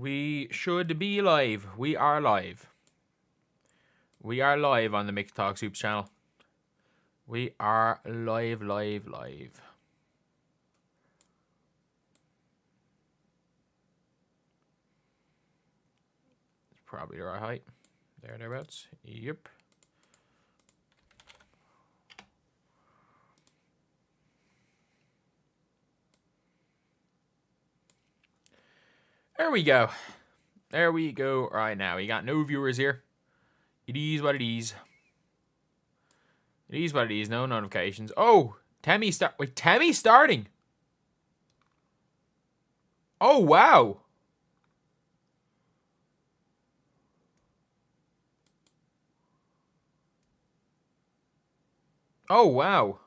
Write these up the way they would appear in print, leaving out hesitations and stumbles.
We should be live. We are live. We are live on the Mixed Talk Soups channel. We are live. It's probably the right height. Thereabouts. Yep. There we go. There we go right now. We got no viewers here. It is what it is. It is what it is. No notifications. Oh, Temmie's starting. Oh, wow. Oh, wow.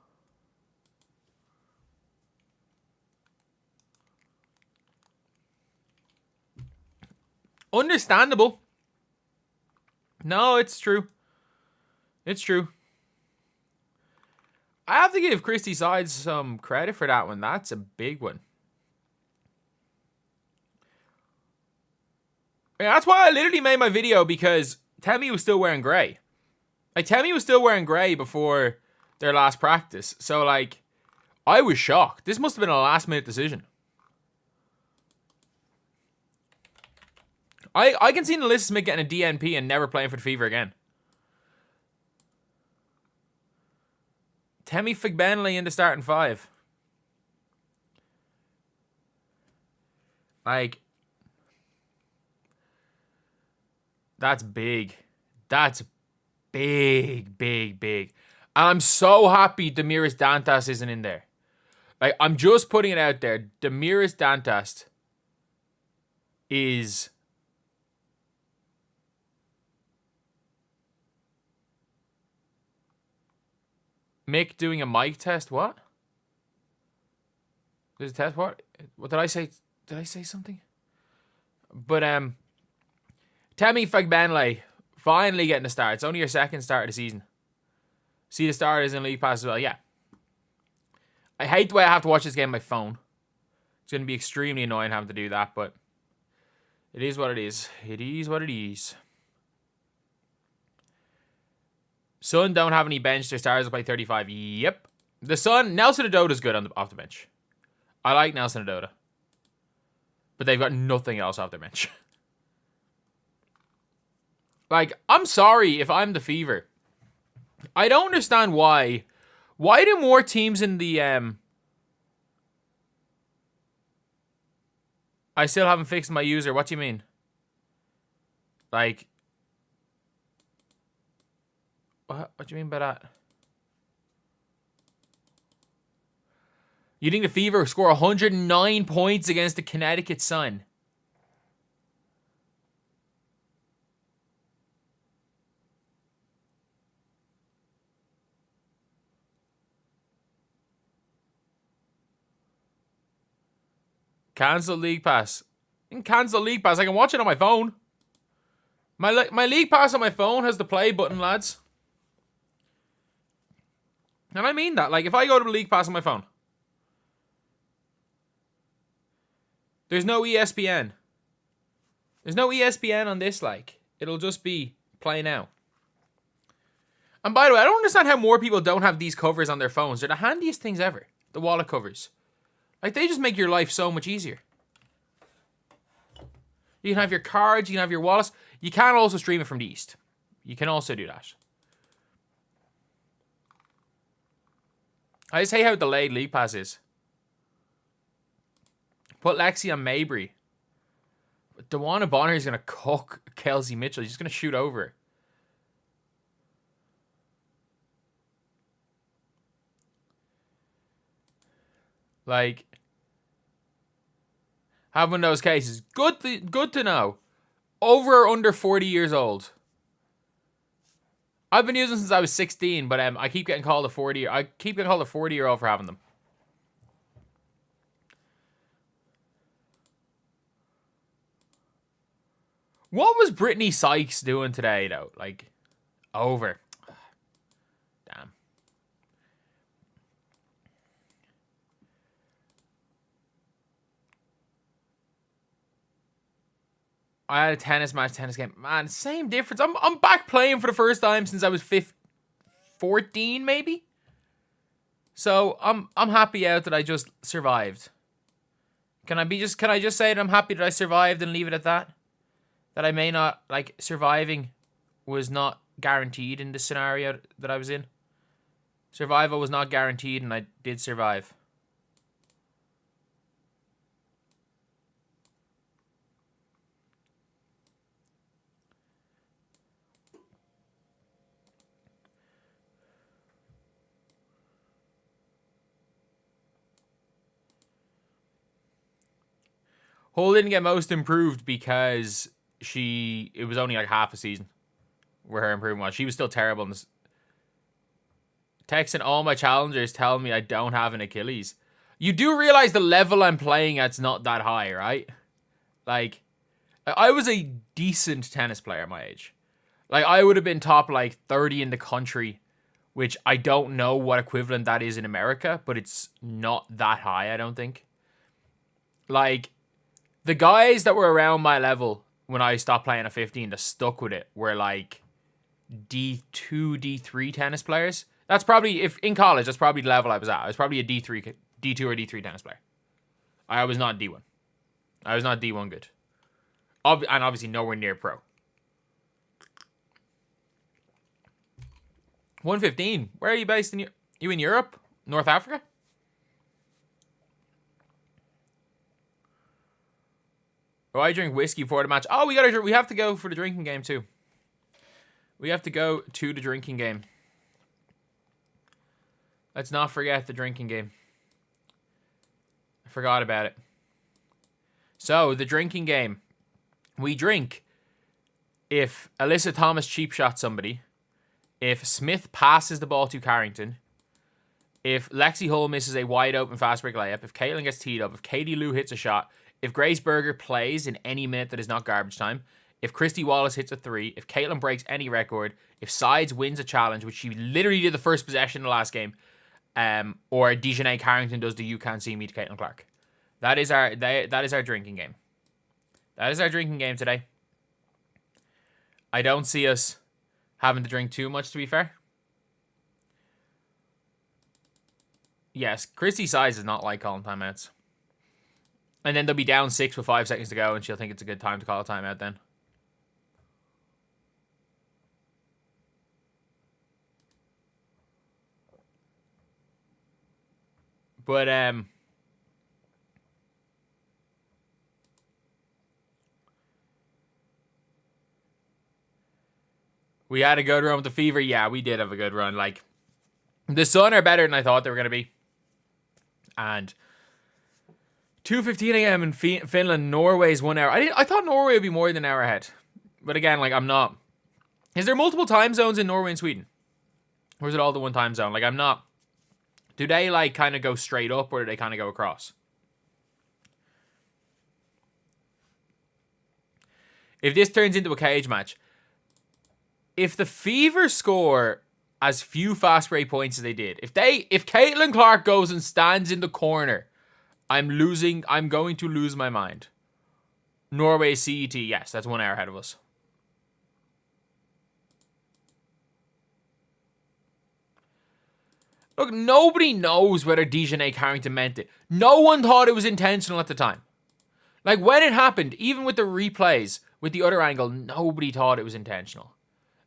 Understandable. No, it's true. It's true. I have to give Christy Sides some credit for that one. That's a big one. Yeah, that's why I literally made my video, because Temmie was still wearing grey. Like, Temmie was still wearing grey before their last practice. So, like, I was shocked. This must have been a last-minute decision. I can see Alyssa Smith getting a DNP and never playing for the Fever again. Temmie Figbenley in the starting five. Like, that's big. That's big. And I'm so happy Demiris Dantas isn't in there. Like, I'm just putting it out there. Demiris Dantas is... Mick doing a mic test? What? There's a test? What? What did I say? Did I say something? But, Temmie Figbenley finally getting a start. It's only your second start of the season. See the starters in League Pass as well. Yeah. I hate the way I have to watch this game on my phone. It's going to be extremely annoying having to do that, but it is what it is. It is what it is. Sun don't have any bench. Their stars will play 35. Yep. The Sun, Nelson Adoda's good off the bench. I like Nelson Adoda. But they've got nothing else off their bench. Like, I'm sorry if I'm the Fever. I don't understand why. Why do more teams in the... I still haven't fixed my user. What do you mean? Like... What do you mean by that? You think the Fever score 109 points against the Connecticut Sun? Cancel League Pass. I can cancel League Pass. I can watch it on my phone. My League Pass on my phone has the play button, lads. And I mean that. Like, if I go to the League Pass on my phone, there's no ESPN. There's no ESPN on this, like. It'll just be play now. And by the way, I don't understand how more people don't have these covers on their phones. They're the handiest things ever. The wallet covers. Like, they just make your life so much easier. You can have your cards, you can have your wallets. You can also stream it from the East. You can also do that. I just hate how delayed League Pass is. Put Lexi on Mabry. Dewana Bonner is going to cook Kelsey Mitchell. He's just going to shoot over her. Like, have one of those cases. Good to know. Over or under 40 years old. I've been using since I was 16, but I keep getting called a 40. I keep getting called a 40-year-old for having them. What was Brittany Sykes doing today, though? Like, over. Damn. I had a tennis game. Man, same difference. I'm back playing for the first time since I was 14 maybe. So I'm happy out that I just survived. Can I just say that I'm happy that I survived and leave it at that? That I may not, like, surviving was not guaranteed in the scenario that I was in. Survival was not guaranteed, and I did survive. Hull didn't get most improved because it was only like half a season where her improvement was. She was still terrible in this. Texting all my challengers telling me I don't have an Achilles. You do realize the level I'm playing at's not that high, right? Like, I was a decent tennis player at my age. Like, I would have been top, like, 30 in the country, which I don't know what equivalent that is in America, but it's not that high, I don't think. Like, the guys that were around my level when I stopped playing at 15 that stuck with it were, like, D2, D3 tennis players. That's probably, if in college, that's probably the level I was at. I was probably a D2 or D3 tennis player. I was not D1. I was not D1 good. And obviously nowhere near pro. 115. Where are you based? You in Europe? North Africa? Oh, I drink whiskey before the match. Oh, we have to go for the drinking game too. We have to go to the drinking game. Let's not forget the drinking game. I forgot about it. So, the drinking game. We drink if Alyssa Thomas cheap shot somebody, if Smith passes the ball to Carrington, if Lexi Hull misses a wide open fast break layup, if Caitlin gets teed up, if Katie Lou hits a shot, if Grace Berger plays in any minute that is not garbage time, if Christy Wallace hits a 3, if Caitlin breaks any record, if Sides wins a challenge, which she literally did the first possession in the last game, or Dijonai Carrington does the You Can't See Me to Caitlin Clark. That is our drinking game. That is our drinking game today. I don't see us having to drink too much, to be fair. Yes, Christy Sides does not like calling timeouts. And then they'll be down 6 with 5 seconds to go, and she'll think it's a good time to call a timeout then. But, we had a good run with the Fever. Yeah, we did have a good run. Like, the Sun are better than I thought they were going to be. And 2:15 a.m. in Finland, Norway's 1 hour. I thought Norway would be more than an hour ahead. But again, like, I'm not. Is there multiple time zones in Norway and Sweden? Or is it all the one time zone? Like, I'm not. Do they, like, kind of go straight up, or do they kind of go across? If this turns into a cage match, if the Fever score as few fast break points as they did, if Caitlin Clark goes and stands in the corner, I'm going to lose my mind. Norway CET, yes, that's 1 hour ahead of us. Look, nobody knows whether Dijonai Carrington meant it. No one thought it was intentional at the time. Like, when it happened, even with the replays, with the other angle, nobody thought it was intentional.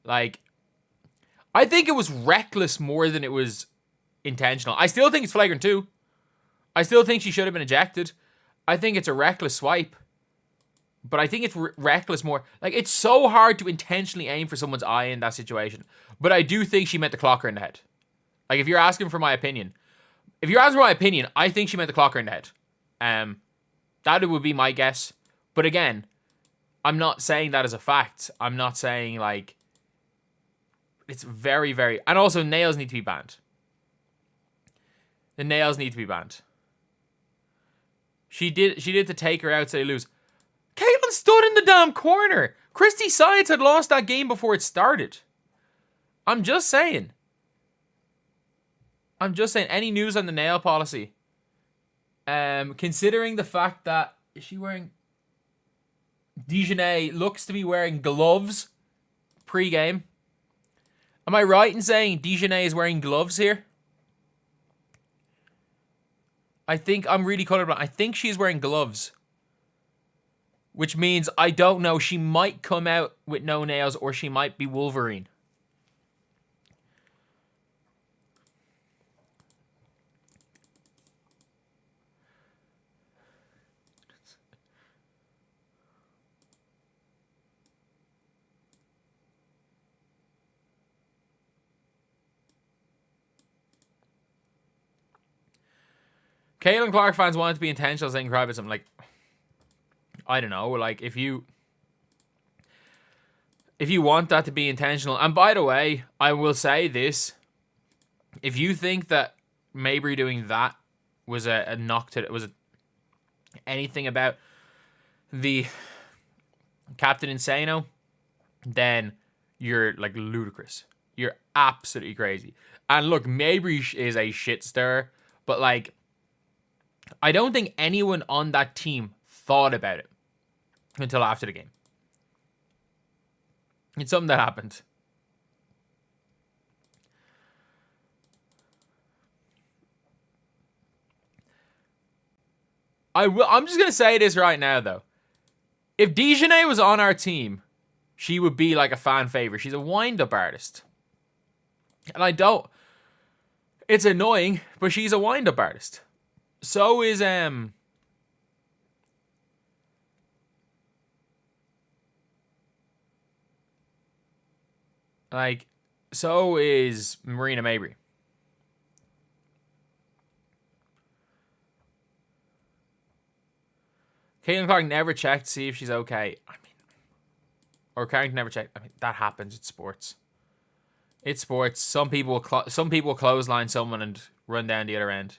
Like, I think it was reckless more than it was intentional. I still think it's flagrant too. I still think she should have been ejected. I think it's a reckless swipe. But I think it's reckless more. Like, it's so hard to intentionally aim for someone's eye in that situation. But I do think she meant to clock her in the head. Like, if you're asking for my opinion. I think she meant to clock her in the head. That would be my guess. But again, I'm not saying that as a fact. I'm not saying, like, it's very, very... And also, nails need to be banned. The nails need to be banned. She did to take her out so they lose. Caitlin stood in the damn corner. Christy Sides had lost that game before it started. I'm just saying. Any news on the nail policy? Considering the fact that... Is she wearing... Dijonai looks to be wearing gloves pre-game. Am I right in saying Dijonai is wearing gloves here? I think I'm really colorblind. I think she's wearing gloves. Which means, I don't know, she might come out with no nails or she might be Wolverine. Caitlin Clark fans want it to be intentional, saying cry about something. Like, I don't know. Like, if you want that to be intentional, and by the way, I will say this: if you think that Mabry doing that was a knock to anything about the Captain Insano, then you're like ludicrous. You're absolutely crazy. And look, Mabry is a shit stirrer, but like, I don't think anyone on that team thought about it until after the game. It's something that happened. I'm just going to say this right now, though. If Dijonai was on our team, she would be like a fan favorite. She's a wind-up artist. And I don't... It's annoying, but she's a wind-up artist. So is... Like, so is Marina Mabry. Caitlin Clark never checked to see if she's okay. I mean, or Carrington never checked. I mean, that happens. It's sports. It's sports. Some people will clothesline someone and run down the other end.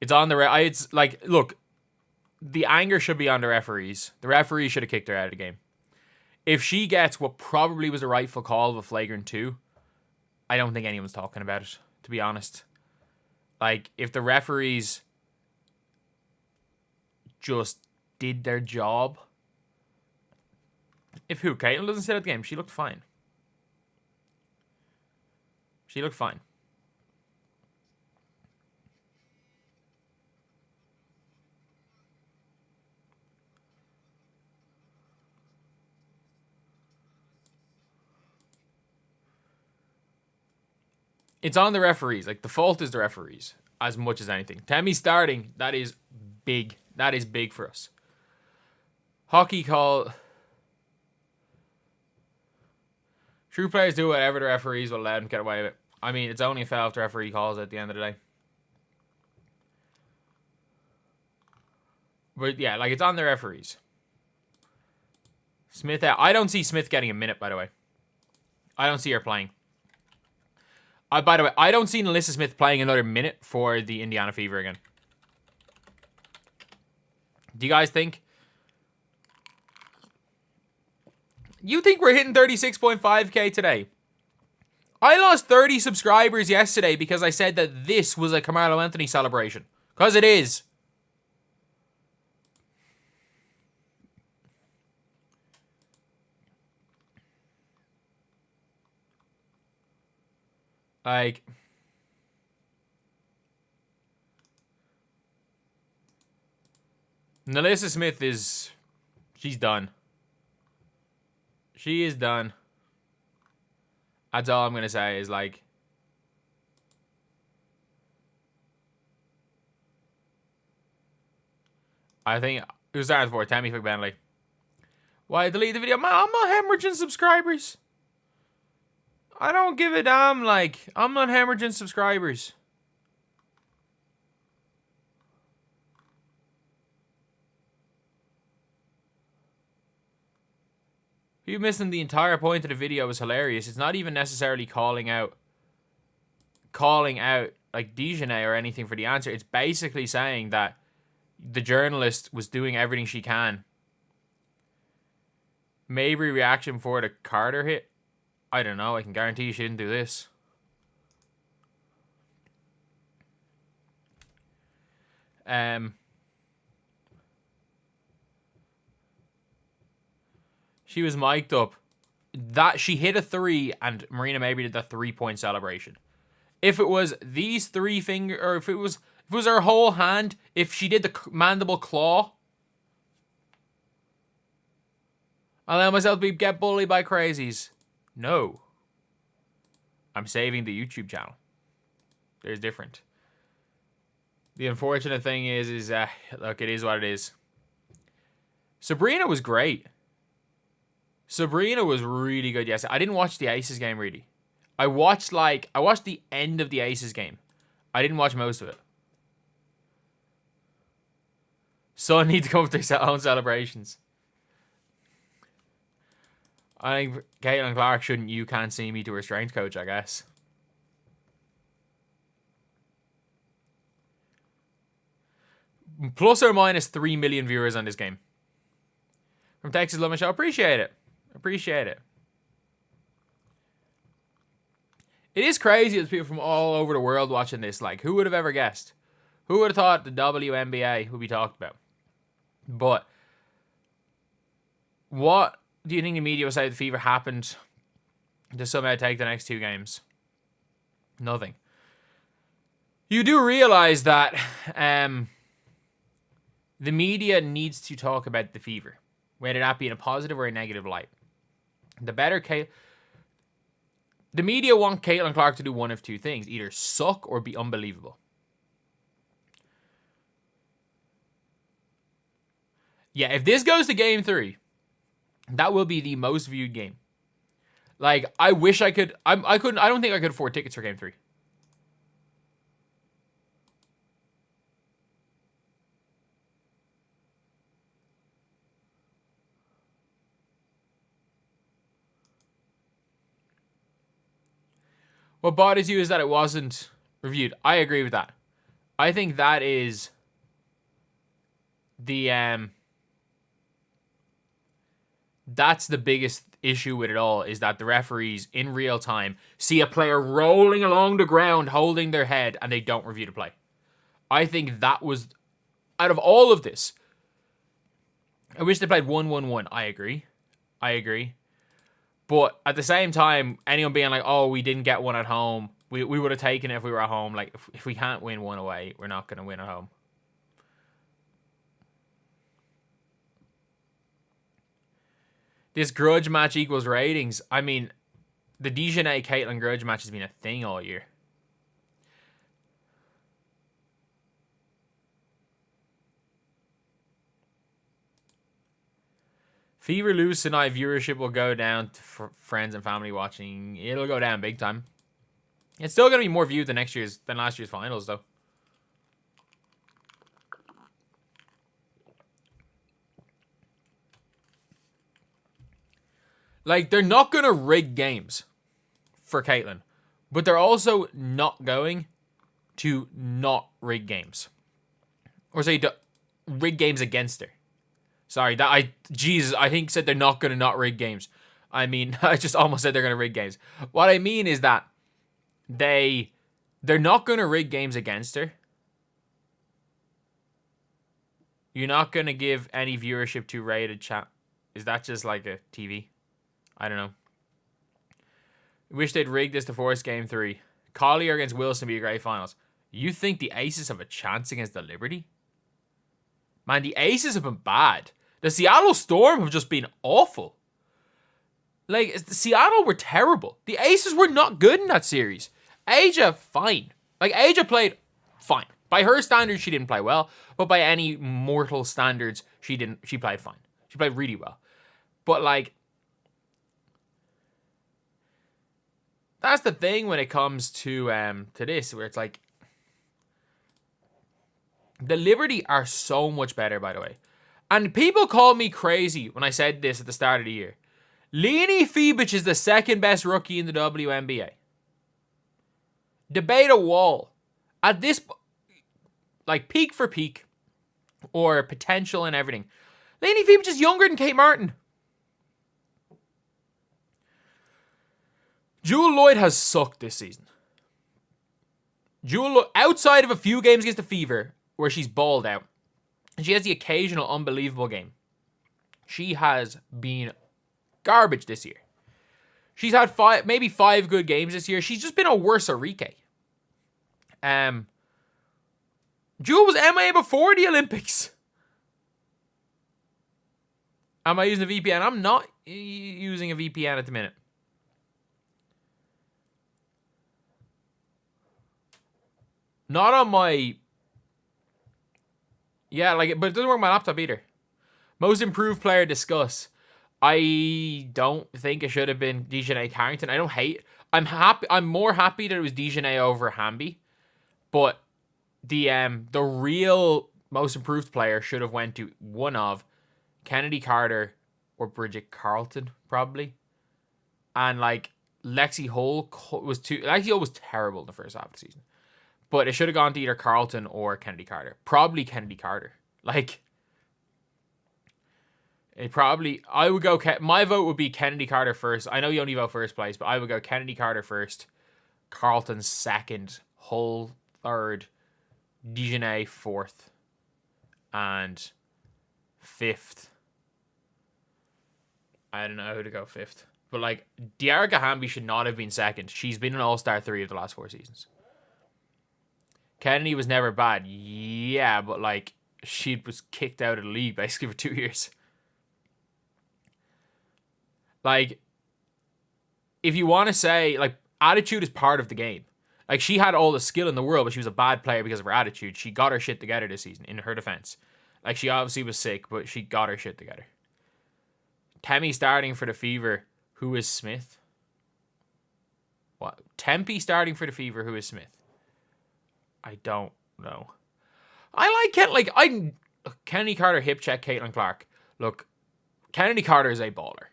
It's on the... It's like, look, the anger should be on the referees. The referees should have kicked her out of the game. If she gets what probably was a rightful call of a flagrant 2, I don't think anyone's talking about it, to be honest. Like, if the referees just did their job... If who? Caitlin doesn't sit at the game. She looked fine. She looked fine. It's on the referees. Like, the fault is the referees as much as anything. Temmie starting, that is big. That is big for us. Hockey call. True players do whatever the referees will allow them to get away with. I mean, it's only a foul if the referee calls it at the end of the day. But yeah, like, it's on the referees. Smith out. I don't see Smith getting a minute, by the way. I don't see her playing. By the way, I don't see Alyssa Smith playing another minute for the Indiana Fever again. Do you guys think? You think we're hitting 36.5k today? I lost 30 subscribers yesterday because I said that this was a Carmelo Anthony celebration. Because it is. Like, Alyssa Smith is... She's done. She is done. That's all I'm going to say is, like... I think... Who's that for? Tammy Bentley. Why delete the video? Man, I'm not hemorrhaging subscribers. I don't give a damn, like... I'm not hemorrhaging subscribers. You missing the entire point of the video was hilarious. It's not even necessarily calling out like Dijonai or anything for the answer. It's basically saying that the journalist was doing everything she can. Maybe reaction for the Carter hit. I don't know. I can guarantee you she didn't do this. She was mic'd up. That she hit a 3 and Marina maybe did the 3-point celebration. If it was these 3 fingers, or if it was her whole hand, if she did the mandible claw, I allow myself to get bullied by crazies. No. I'm saving the YouTube channel. There's different. The unfortunate thing is look, it is what it is. Sabrina was great. Sabrina was really good yesterday. I didn't watch the Aces game, really. I watched the end of the Aces game. I didn't watch most of it. So I need to come up with their own celebrations. I think Caitlin Clark shouldn't "you can't see me" to her strength coach, I guess. Plus or minus 3 million viewers on this game. From Texas, love my show. Appreciate it. Appreciate it. It is crazy there's people from all over the world watching this. Like, who would have ever guessed? Who would have thought the WNBA would be talked about? But what do you think the media will say the Fever happened to somehow take the next 2 games? Nothing. You do realize that the media needs to talk about the Fever, whether that be in a positive or a negative light. The media want Caitlin Clark to do one of 2 things: either suck or be unbelievable. Yeah, if this goes to game 3, that will be the most viewed game. Like, I wish I could. I don't think I could afford tickets for game 3. What bothers you is that it wasn't reviewed. I agree with that. I think that is the that's the biggest issue with it all, is that the referees in real time see a player rolling along the ground holding their head and they don't review the play. I think that was, out of all of this, I wish they played 1-1-1. I agree. But at the same time, anyone being like, oh, we didn't get one at home, we would have taken it if we were at home. Like, if we can't win one away, we're not going to win at home. This grudge match equals ratings. I mean, the Dijonai Caitlin grudge match has been a thing all year. Fever lose tonight, viewership will go down to friends and family watching. It'll go down big time. It's still going to be more viewed than last year's finals, though. Like, they're not going to rig games for Caitlin, but they're also not going to not rig games. Or say, rig games against her. Sorry, I think said they're not going to not rig games. I mean, I just almost said they're going to rig games. What I mean is that they're not going to rig games against her. You're not going to give any viewership to rated chat. Is that just like a TV? I don't know. Wish they'd rig this to force game 3. Collier against Wilson would be a great finals. You think the Aces have a chance against the Liberty? Man, the Aces have been bad. The Seattle Storm have just been awful. Like, Seattle were terrible. The Aces were not good in that series. Aja, fine. Like, Aja played fine. By her standards, she didn't play well. But by any mortal standards, she played fine. She played really well. But, like, that's the thing when it comes to this, where it's like, the Liberty are so much better, by the way. And people called me crazy when I said this at the start of the year. Leni Fibic is the second best rookie in the WNBA. Debate a wall. At this, like, peak for peak, or potential and everything, Leni Fibic is younger than Kate Martin. Jewel Lloyd has sucked this season. Jewel, outside of a few games against the Fever, where she's balled out, and she has the occasional unbelievable game, she has been Garbage this year. She's had maybe five good games this year. She's just been a worse Arike. Jewel was MIA before the Olympics. Am I using a VPN? I'm not using a VPN at the minute. Not on my... Yeah, like, but it doesn't work on my laptop either. Most improved player, discuss. I don't think it should have been Dijonai Carrington. I don't hate... I'm happy. I'm more happy that it was Dijonai over Hamby. But the real most improved player should have went to one of Kennedy Carter or Bridget Carlton, probably. And, like, Lexi Hull was Lexi Hull was terrible in the first half of the season. But it should have gone to either Carlton or Kennedy Carter. Probably Kennedy Carter. Like, I would go, my vote would be Kennedy Carter first. I know you only vote first place, but I would go Kennedy Carter first, Carlton second, Hull third, Dijonai fourth, and fifth. I don't know who to go fifth. But, like, Dearica Hamby should not have been second. She's been an All-Star 3 of the last 4 seasons. Kennedy was never bad. Yeah, but, like, she was kicked out of the league basically for 2 years. Like, if you want to say, like, attitude is part of the game. Like, she had all the skill in the world, but she was a bad player because of her attitude. She got her shit together this season, in her defense. Like, she obviously was sick, but she got her shit together. Tempe starting for the Fever. Who is Smith? What? Tempe starting for the Fever. Who is Smith? I don't know. I like Kennedy Carter hip check Caitlin Clark. Look, Kennedy Carter is a baller.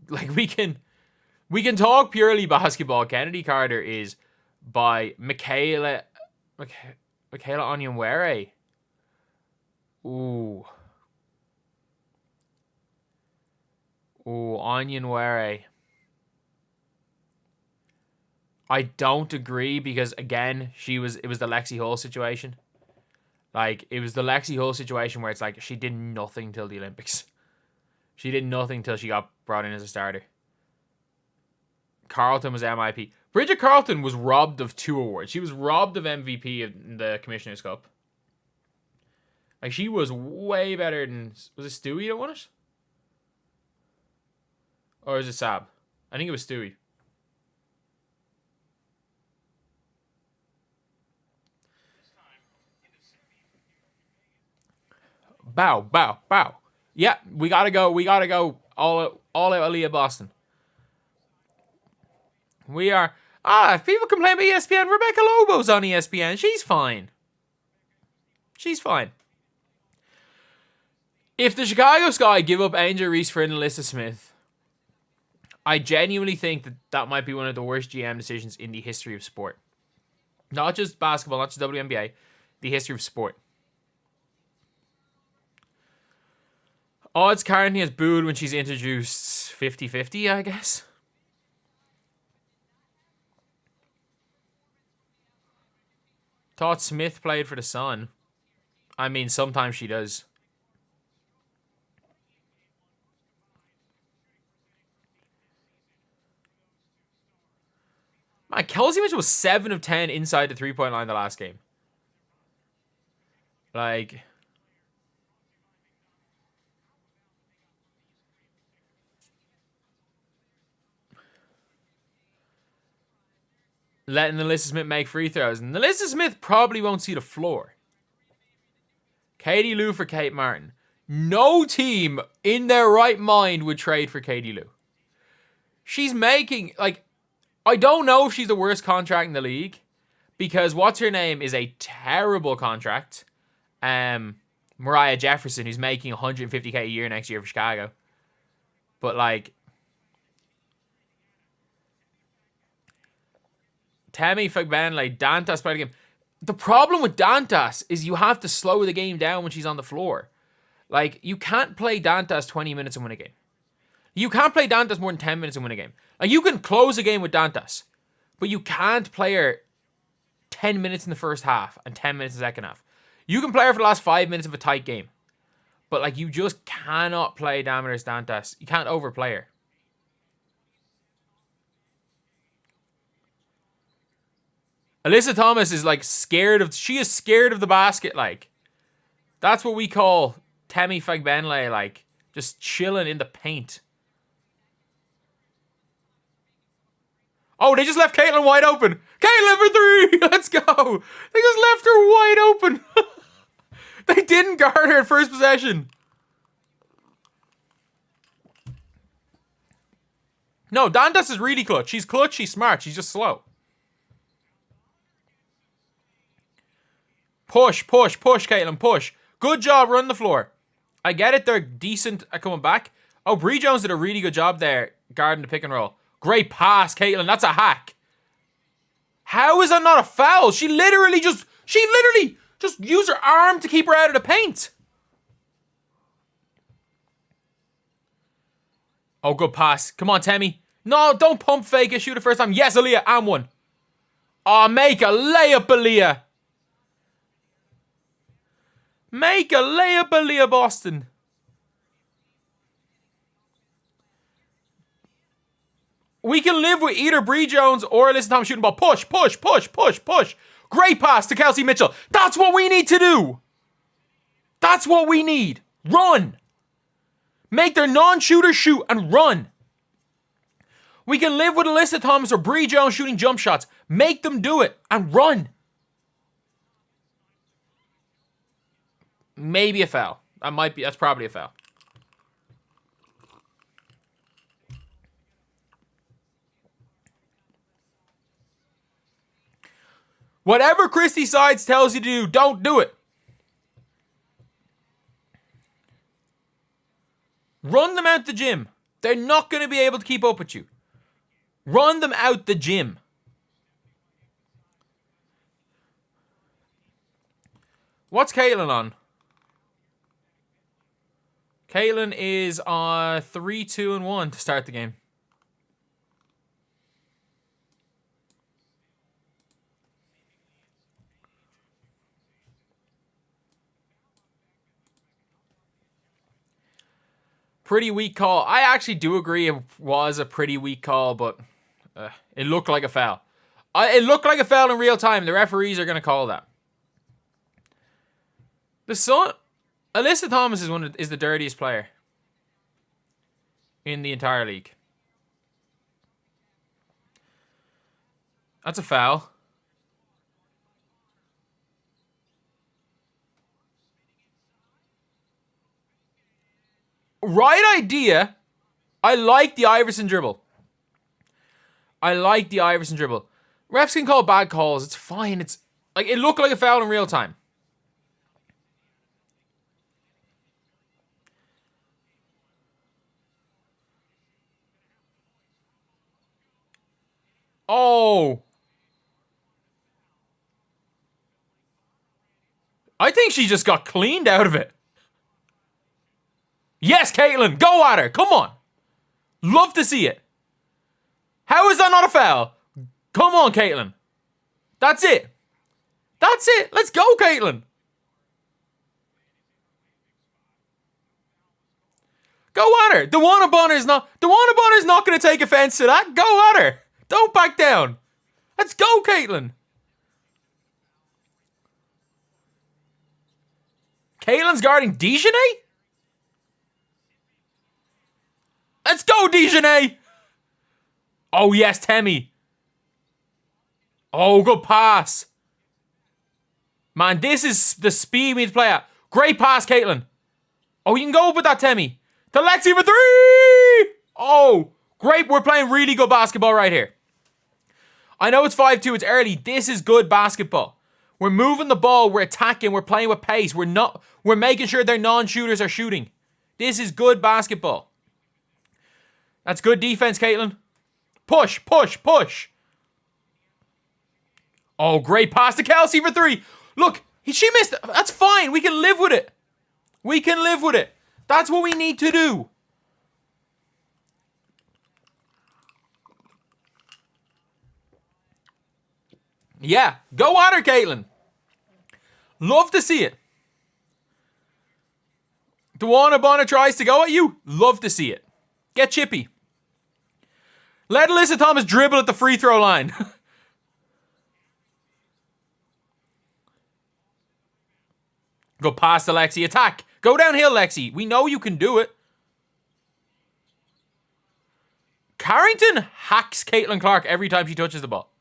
Like, we can talk purely basketball. Kennedy Carter is by Michaela Onyenwere. Ooh, Onyenwere. I don't agree because, again, it was the Lexi Hull situation. Like, it was the Lexi Hull situation where it's like she did nothing till the Olympics. She did nothing till she got brought in as a starter. Carlton was MIP. Bridget Carlton was robbed of 2 awards. She was robbed of MVP in the Commissioner's Cup. Like, she was way better than... Was it Stewie that won it? Or was it Sab? I think it was Stewie. Bow. Yeah, we gotta go all out Aaliyah Boston. We are... if people complain about ESPN, Rebecca Lobo's on ESPN. She's fine. If the Chicago Sky give up Angel Reese for an Alyssa Smith, I genuinely think that might be one of the worst GM decisions in the history of sport. Not just basketball, not just WNBA, the history of sport. Odds Carrington has booed when she's introduced 50-50, I guess. Thought Smith played for the Sun. I mean, sometimes she does. Man, Kelsey Mitchell was 7 of 10 inside the 3-point line the last game. Like... letting Alyssa Smith make free throws. And Alyssa Smith probably won't see the floor. Katie Lou for Kate Martin. No team in their right mind would trade for Katie Lou. She's making, like, I don't know if she's the worst contract in the league. Because what's her name is a terrible contract. Mariah Jefferson, who's making $150K a year next year for Chicago. But, like... Temi Fagbenle, Dantas played the game. The problem with Dantas is you have to slow the game down when she's on the floor. Like, you can't play Dantas 20 minutes and win a game. You can't play Dantas more than 10 minutes and win a game. Like, you can close a game with Dantas, but you can't play her 10 minutes in the first half and 10 minutes in the second half. You can play her for the last 5 minutes of a tight game, but, like, you just cannot play Damaris Dantas. You can't overplay her. Alyssa Thomas is like scared of. She is scared of the basket. Like that's what we call Temi Fagbenle. Like just chilling in the paint. Oh, they just left Caitlin wide open. Caitlin for 3. Let's go. They just left her wide open. They didn't guard her at first possession. No, Dantas is really clutch. She's clutch. She's smart. She's just slow. Push, push, push, Caitlin, push. Good job running the floor. I get it. They're decent at coming back. Oh, Bree Jones did a really good job there guarding the pick and roll. Great pass, Caitlin. That's a hack. How is that not a foul? She literally just used her arm to keep her out of the paint. Oh, good pass. Come on, Temi. No, don't pump fake it. Shoot it first time. Yes, Aaliyah. And one. Oh, make a layup, Aaliyah. Make a layup, Aaliyah, Boston. We can live with either Bree Jones or Alyssa Thomas shooting ball. Push, push, push, push, push. Great pass to Kelsey Mitchell. That's what we need to do. That's what we need. Run. Make their non-shooters shoot and run. We can live with Alyssa Thomas or Bree Jones shooting jump shots. Make them do it and run. Maybe a foul. That's probably a foul. Whatever Christy Sides tells you to do, don't do it. Run them out the gym. They're not going to be able to keep up with you. Run them out the gym. What's Caitlin on? Caitlin is on 3-2-1 to start the game. Pretty weak call. I actually do agree it was a pretty weak call, but it looked like a foul. It looked like a foul in real time. The referees are going to call that. Alyssa Thomas is the dirtiest player in the entire league. That's a foul. Right idea. I like the Iverson dribble. Refs can call bad calls. It's fine. It's like it looked like a foul in real time. Oh. I think she just got cleaned out of it. Yes, Caitlin, go at her. Come on. Love to see it. How is that not a foul? Come on, Caitlin. That's it. That's it. Let's go, Caitlin. Go at her. DeWanna Bonner's not going to take offense to that. Go at her. Don't back down. Let's go, Caitlin. Caitlin's guarding dijonai? Let's go, dijonai. Oh, yes, Temi. Oh, good pass. Man, this is the speed we need to play at. Great pass, Caitlin. Oh, you can go up with that, Temi. To Lexi for 3. Oh, great. We're playing really good basketball right here. I know it's 5-2. It's early. This is good basketball. We're moving the ball. We're attacking. We're playing with pace. We're making sure their non-shooters are shooting. This is good basketball. That's good defense, Caitlin. Push, push, push. Oh, great pass to Kelsey for 3. Look, she missed it. That's fine. We can live with it. We can live with it. That's what we need to do. Yeah, go at her, Caitlin. Love to see it. DeWanna Bonner tries to go at you. Love to see it. Get chippy. Let Alyssa Thomas dribble at the free throw line. Go past Alexi. Attack. Go downhill, Lexi. We know you can do it. Carrington hacks Caitlin Clark every time she touches the ball.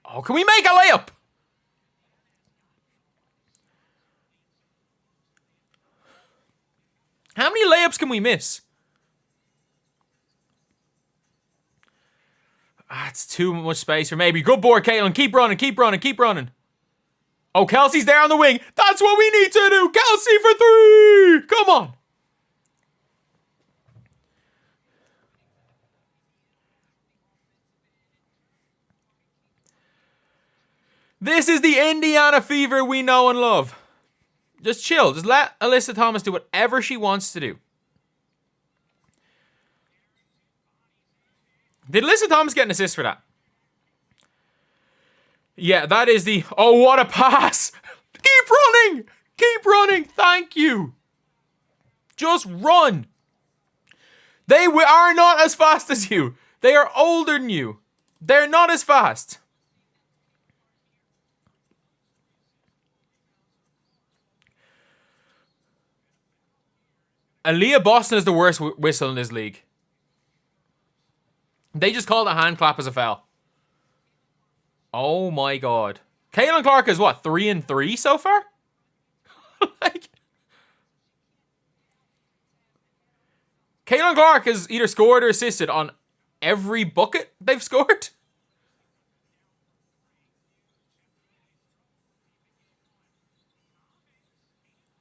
Oh, can we make a layup? How many layups can we miss? That's too much space for maybe. Good board, Caitlin. Keep running, keep running, keep running. Oh, Kelsey's there on the wing. That's what we need to do. Kelsey for 3. Come on. This is the Indiana fever we know and love. Just chill. Just let Alyssa Thomas do whatever she wants to do. Did Alyssa Thomas get an assist for that? Yeah, that is the... Oh, what a pass. Keep running. Keep running. Thank you. Just run. They are not as fast as you. They are older than you. They're not as fast. Aaliyah Boston is the worst whistle in this league. They just called a hand clap as a foul. Oh my god. Caitlin Clark is what, 3-3 so far? Like, Caitlin Clark has either scored or assisted on every bucket they've scored.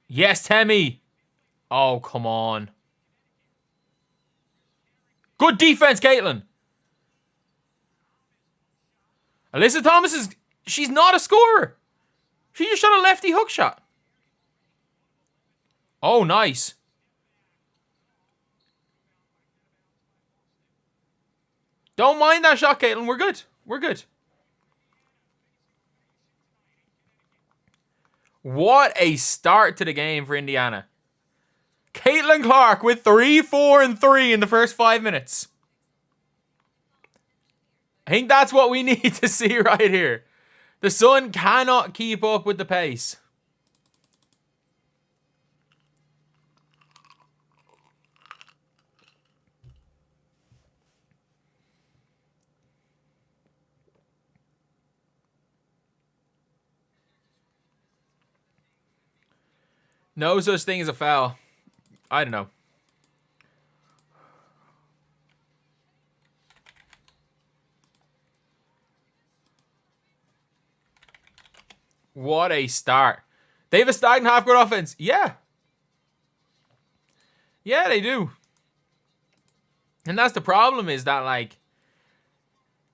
Yes, Temmie. Oh, come on. Good defense, Caitlin. Alyssa Thomas is... She's not a scorer. She just shot a lefty hook shot. Oh, nice. Don't mind that shot, Caitlin. We're good. We're good. What a start to the game for Indiana. Caitlin Clark with 3, 4, and 3 in the first 5 minutes. I think that's what we need to see right here. The Sun cannot keep up with the pace. No such thing as a foul. I don't know. What a start. They have a stagnant half-court offense. Yeah. Yeah, they do. And that's the problem, is that, like,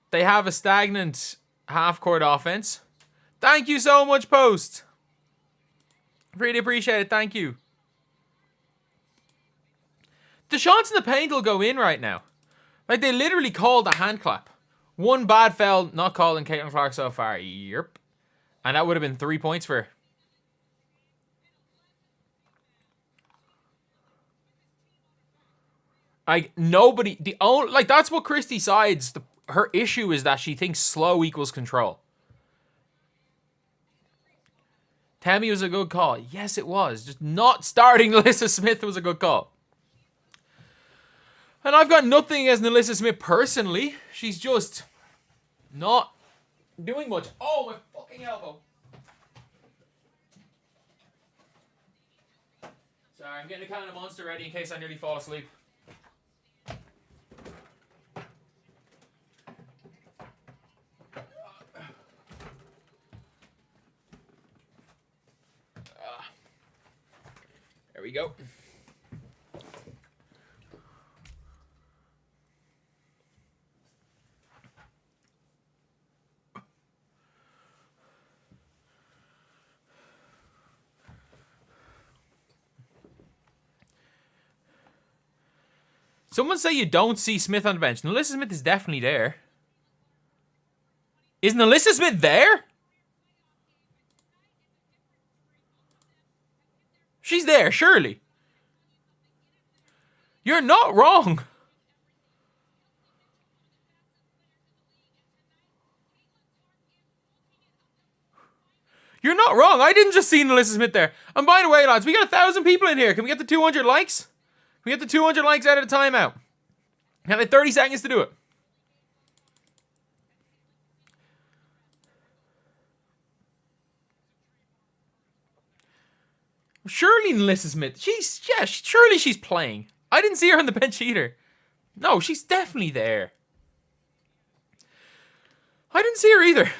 they have a stagnant half-court offense. Thank you so much, Post. Really appreciate it. Thank you. The shots in the paint will go in right now. Like, they literally called a hand clap. One bad foul not called in Caitlin Clark so far. Yep. And that would have been 3 points for her. Like, nobody... that's what Christy sides... her issue is that she thinks slow equals control. Temmie was a good call. Yes, it was. Just not starting Alyssa Smith was a good call. And I've got nothing against Alyssa Smith personally. She's just not doing much. Oh, my fucking elbow. Sorry, I'm getting a can of Monster ready in case I nearly fall asleep. There we go. Someone say you don't see Smith on the bench. Alyssa Smith is definitely there. Isn't Alyssa Smith there? She's there, surely. You're not wrong. You're not wrong. I didn't just see Alyssa Smith there. And by the way, lads, we got 1,000 people in here. Can we get the 200 likes? Can we get the 200 likes out of the timeout? We have like 30 seconds to do it. Surely Alyssa Smith. Surely she's playing. I didn't see her on the bench either. No, she's definitely there. I didn't see her either.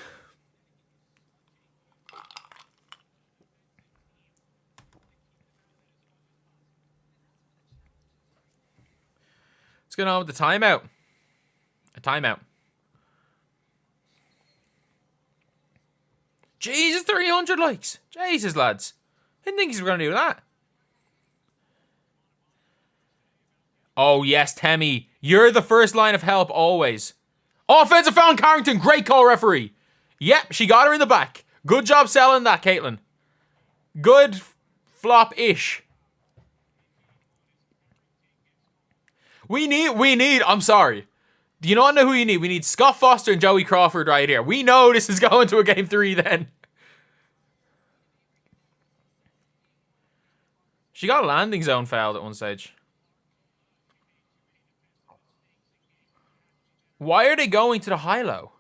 What's going on with the timeout? A timeout. Jesus, 300 likes. Jesus, lads. Didn't think he was going to do that. Oh, yes, Temmie. You're the first line of help always. Offensive foul on Carrington. Great call, referee. Yep, she got her in the back. Good job selling that, Caitlin. Good flop-ish. We need, I'm sorry. Do you not know who you need? We need Scott Foster and Joey Crawford right here. We know this is going to a game 3 then. She got a landing zone fouled at one stage. Why are they going to the high-low?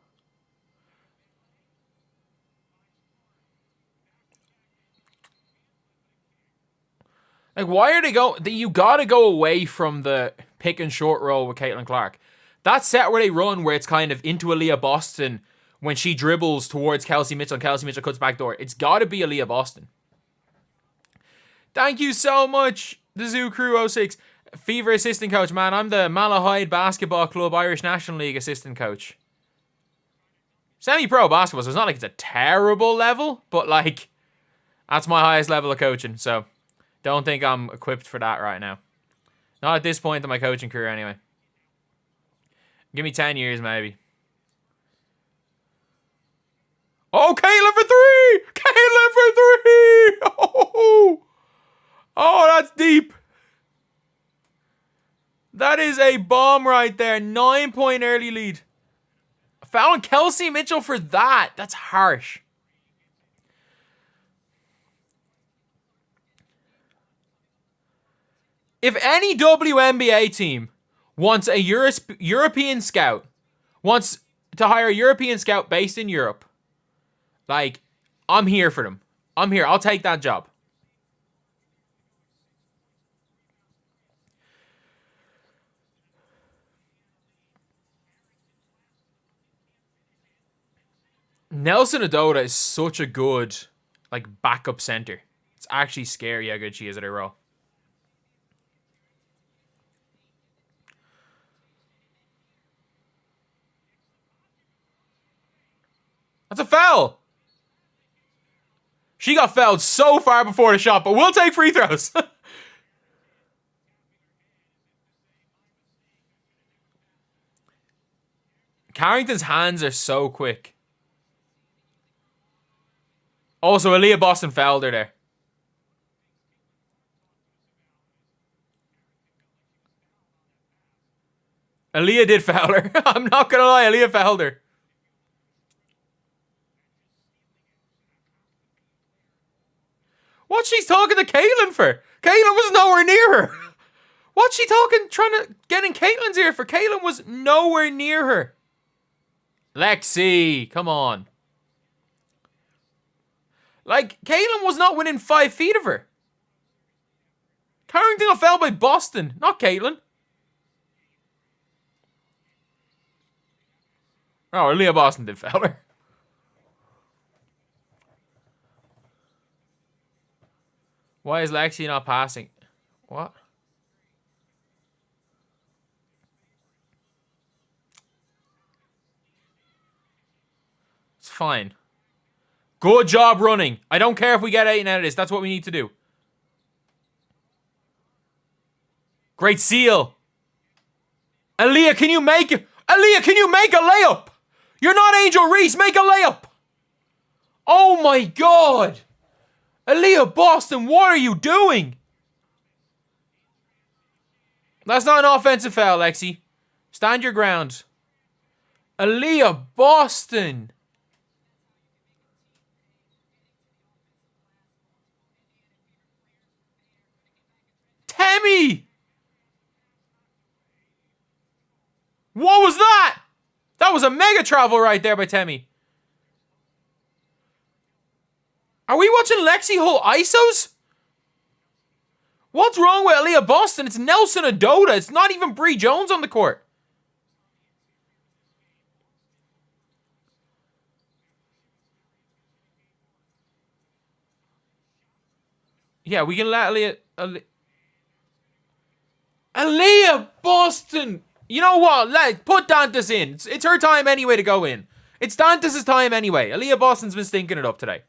Like, why are they going... You gotta go away from the pick and short roll with Caitlin Clark. That set where they run, where it's kind of into Aaliyah Boston when she dribbles towards Kelsey Mitchell and Kelsey Mitchell cuts back door. It's gotta be Aaliyah Boston. Thank you so much, the Zoo Crew 06. Fever assistant coach, man. I'm the Malahide Basketball Club Irish National League assistant coach. Semi-pro basketball, so it's not like it's a terrible level, but like, that's my highest level of coaching, so don't think I'm equipped for that right now. Not at this point in my coaching career, anyway. Give me 10 years, maybe. Oh, Caitlin for 3! Caitlin for 3! Oh, that's deep. That is a bomb right there. 9-point early lead. Foul on Kelsey Mitchell for that. That's harsh. If any WNBA team wants a European scout, wants to hire a European scout based in Europe, like, I'm here for them. I'm here. I'll take that job. Nelson Adota is such a good, like, backup center. It's actually scary how good she is at her role. That's a foul. She got fouled so far before the shot, but we'll take free throws. Carrington's hands are so quick. Also, Aaliyah Boston fouled her there. Aaliyah did foul her. I'm not going to lie, Aaliyah fouled her. What's she talking to Caitlin for? Caitlin was nowhere near her. What's she talking, trying to get in Caitlin's ear for? Caitlin was nowhere near her. Lexi, come on. Like, Caitlin was not within 5 feet of her. Carrington got fouled by Boston, not Caitlin. Oh, Aaliyah Boston did foul her. Why is Lexi not passing? What? It's fine. Good job running. I don't care if we get 8 out of this. That's what we need to do. Great seal. Aaliyah, can you make it? Aaliyah, can you make a layup? You're not Angel Reese. Make a layup. Oh my God. Aaliyah Boston, what are you doing? That's not an offensive foul, Lexi. Stand your ground. Aaliyah Boston. was a mega travel right there by Temi. Are we watching Lexi Hull ISOs? What's wrong with Aaliyah Boston? It's Nelson Adoda. It's not even Bree Jones on the court. Yeah, we can let Aaliyah Boston. You know what? Put Dantas in. It's her time anyway to go in. It's Dantas' time anyway. Aaliyah Boston's been stinking it up today.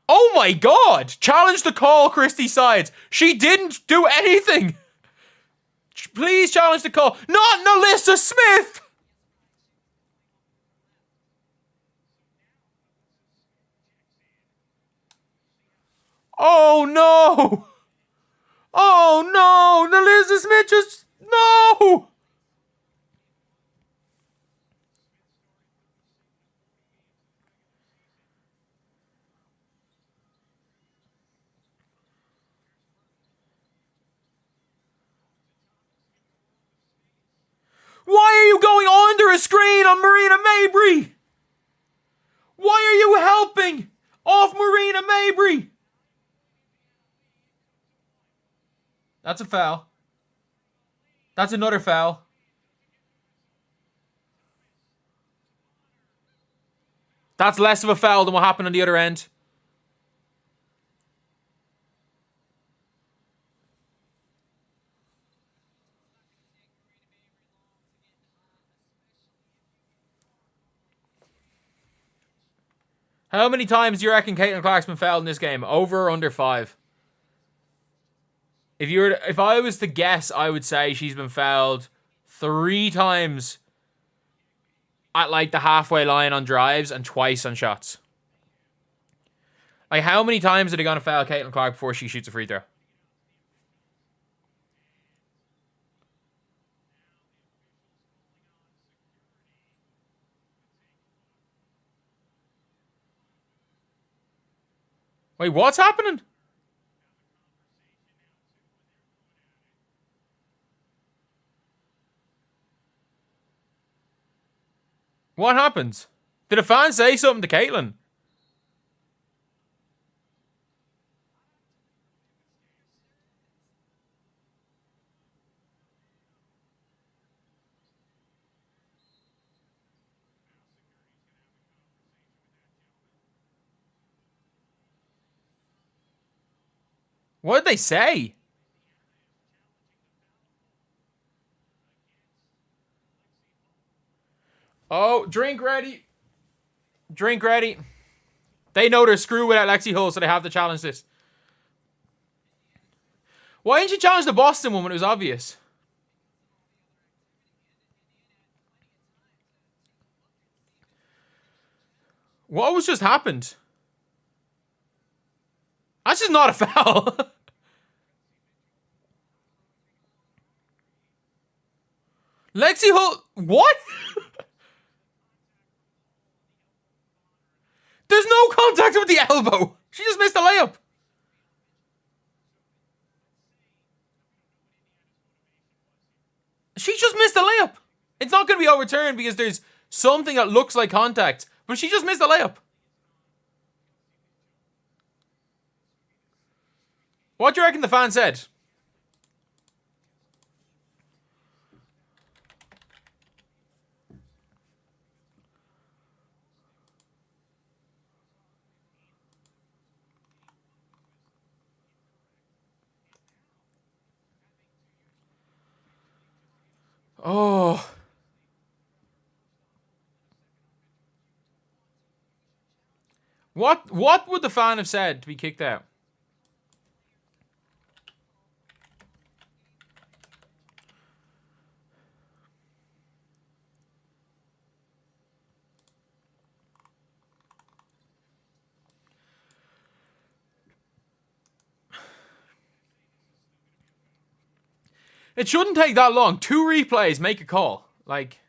Oh my God! Challenge the call, Christy Sides. She didn't do anything. Please challenge the call. Not Nalissa Smith! Oh no! Oh no! Nalissa Smith just... No! Why are you going under a screen on Marina Mabry? Why are you helping off Marina Mabry? That's a foul. That's another foul. That's less of a foul than what happened on the other end. How many times do you reckon Caitlin Clark's been fouled in this game? Over or under 5? If I was to guess, I would say she's been fouled 3 times at like the halfway line on drives and twice on shots. Like, how many times are they going to foul Caitlin Clark before she shoots a free throw? Wait, what's happening? What happens? Did a fan say something to Caitlin? What did they say? Oh, drink ready. Drink ready. They know they're screwed without Lexi Hull, so they have to challenge this. Why didn't you challenge the Boston one when it was obvious? What was just happened? That's just not a foul. Lexi Hull... What? There's no contact with the elbow. She just missed a layup. She just missed a layup. It's not going to be overturned because there's something that looks like contact. But she just missed a layup. What do you reckon the fan said? Oh. What would the fan have said to be kicked out? It shouldn't take that long. 2 replays, make a call. Like...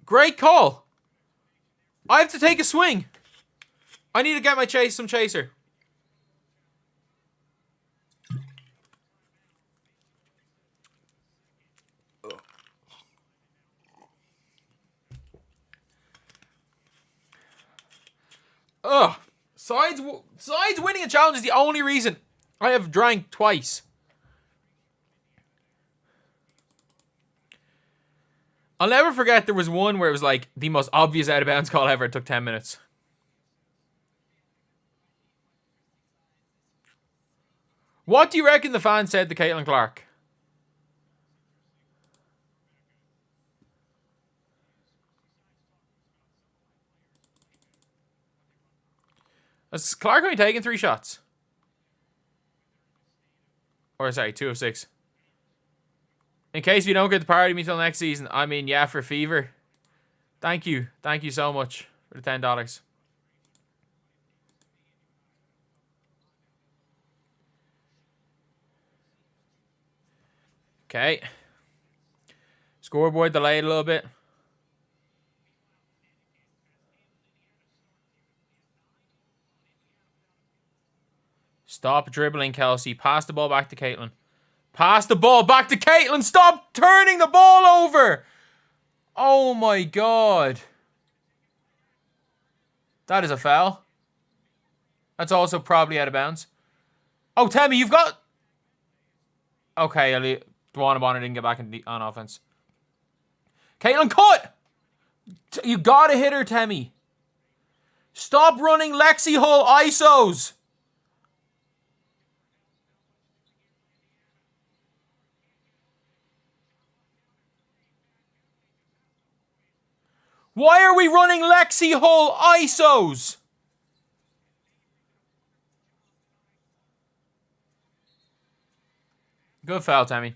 Great call. I have to take a swing. I need to get my some chaser. Ugh. Sides winning a challenge is the only reason I have drank twice. I'll never forget there was one where it was like the most obvious out of bounds call ever. It took 10 minutes. What do you reckon the fans said to Caitlin Clark? Has Clark only taken 3 shots? Or sorry, 2 of 6. In case we don't get the party me till next season, I mean, yeah, for Fever. Thank you. Thank you so much for the $10. Okay. Scoreboard delayed a little bit. Stop dribbling, Kelsey. Pass the ball back to Caitlin. Pass the ball back to Caitlin. Stop turning the ball over. Oh my God. That is a foul. That's also probably out of bounds. Oh, Tammy, you've got... Okay, Dwana Bonner didn't get back on offense. Caitlin, cut! You gotta hit her, Tammy. Stop running Lexi Hull ISOs. Why are we running Lexi Hull ISOs? Good foul, Tammy.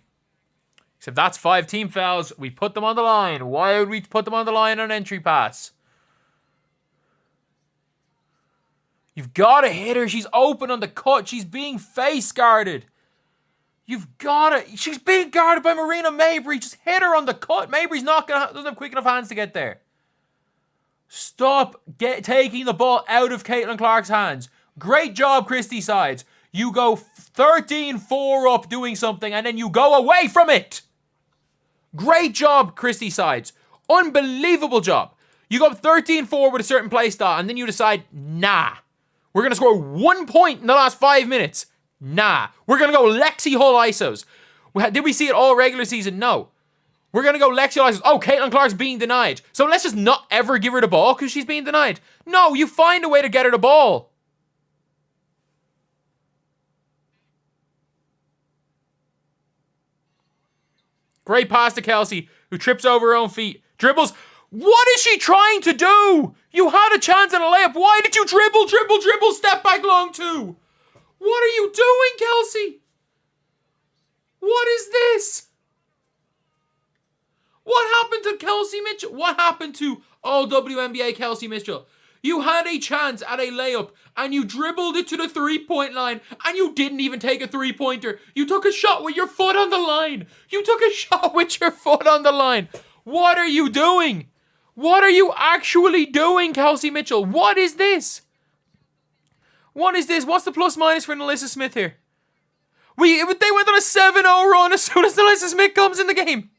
Except that's 5 team fouls. We put them on the line. Why would we put them on the line on entry pass? You've got to hit her. She's open on the cut. She's being face guarded. You've got to... She's being guarded by Marina Mabry. Just hit her on the cut. Mabry's doesn't have quick enough hands to get there. Stop taking the ball out of Caitlin Clark's hands. Great job, Christy Sides. You go 13-4 up doing something and then you go away from it. Great job, Christy Sides. Unbelievable job. You go 13-4 with a certain play style and then you decide, nah. We're going to score 1 point in the last 5 minutes. Nah. We're going to go Lexi Hull ISOs. Did we see it all regular season? No. We're going to go Lexi Hull ISOs. Oh, Caitlin Clark's being denied. So let's just not ever give her the ball because she's being denied. No, you find a way to get her the ball. Great pass to Kelsey, who trips over her own feet. Dribbles. What is she trying to do? You had a chance at a layup. Why did you dribble, step back long two? What are you doing, Kelsey? What is this? What happened to Kelsey Mitchell? What happened to all WNBA Kelsey Mitchell? You had a chance at a layup and you dribbled it to the 3-point line and you didn't even take a 3-pointer. You took a shot with your foot on the line. You took a shot with your foot on the line. What are you doing? What are you actually doing, Kelsey Mitchell? What is this? What is this? What's the plus minus for Nalissa Smith here? They went on a 7-0 run as soon as Nalissa Smith comes in the game.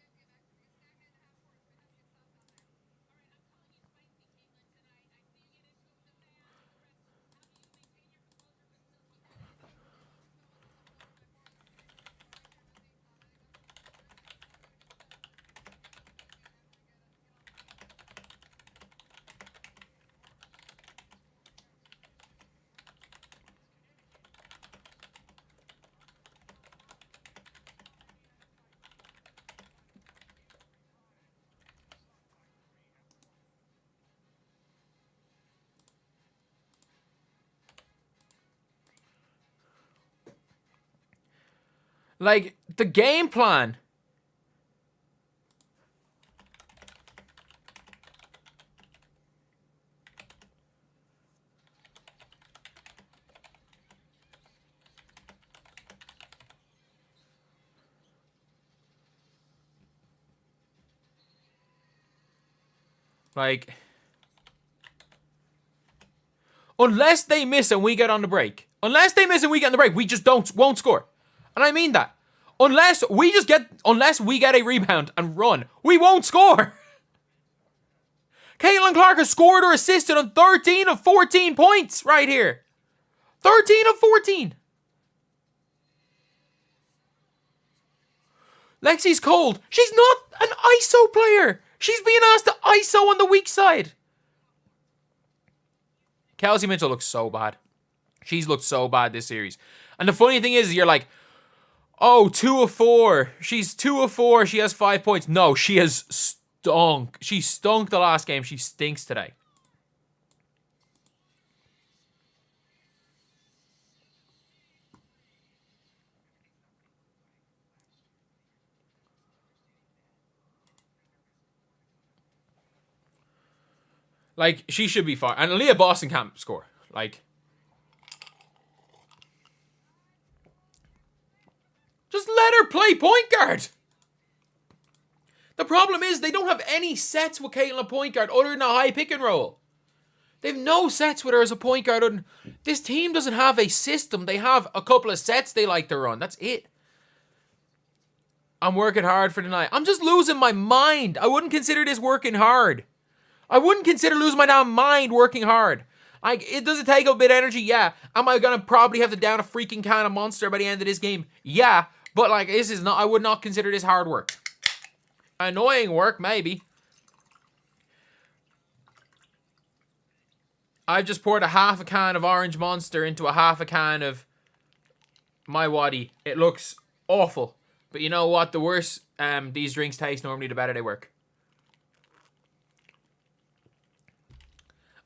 Like, the game plan. Like, unless they miss and we get on the break. Unless they miss and we get on the break, we just won't score. And I mean that. Unless we get a rebound and run, we won't score. Caitlin Clark has scored or assisted on 13 of 14 points right here. 13 of 14. Lexi's cold. She's not an ISO player. She's being asked to ISO on the weak side. Kelsey Mitchell looks so bad. She's looked so bad this series. And the funny thing is, you're like, oh, 2 of 4. She's 2 of 4. She has 5 points. No, she has stunk. She stunk the last game. She stinks today. Like, she should be fine. And Aaliyah Boston can't score. Like, just let her play point guard. The problem is they don't have any sets with Caitlin point guard other than a high pick and roll. They have no sets with her as a point guard. This team doesn't have a system. They have a couple of sets they like to run. That's it. I'm working hard for tonight. I'm just losing my mind. I wouldn't consider this working hard. I wouldn't consider losing my damn mind working hard. It does take a bit of energy? Yeah. Am I going to probably have to down a freaking can of Monster by the end of this game? Yeah. But like, this is not, I would not consider this hard work. Annoying work, maybe. I've just poured a half a can of Orange Monster into a half a can of My Waddy. It looks awful. But you know what? The worse these drinks taste normally, the better they work.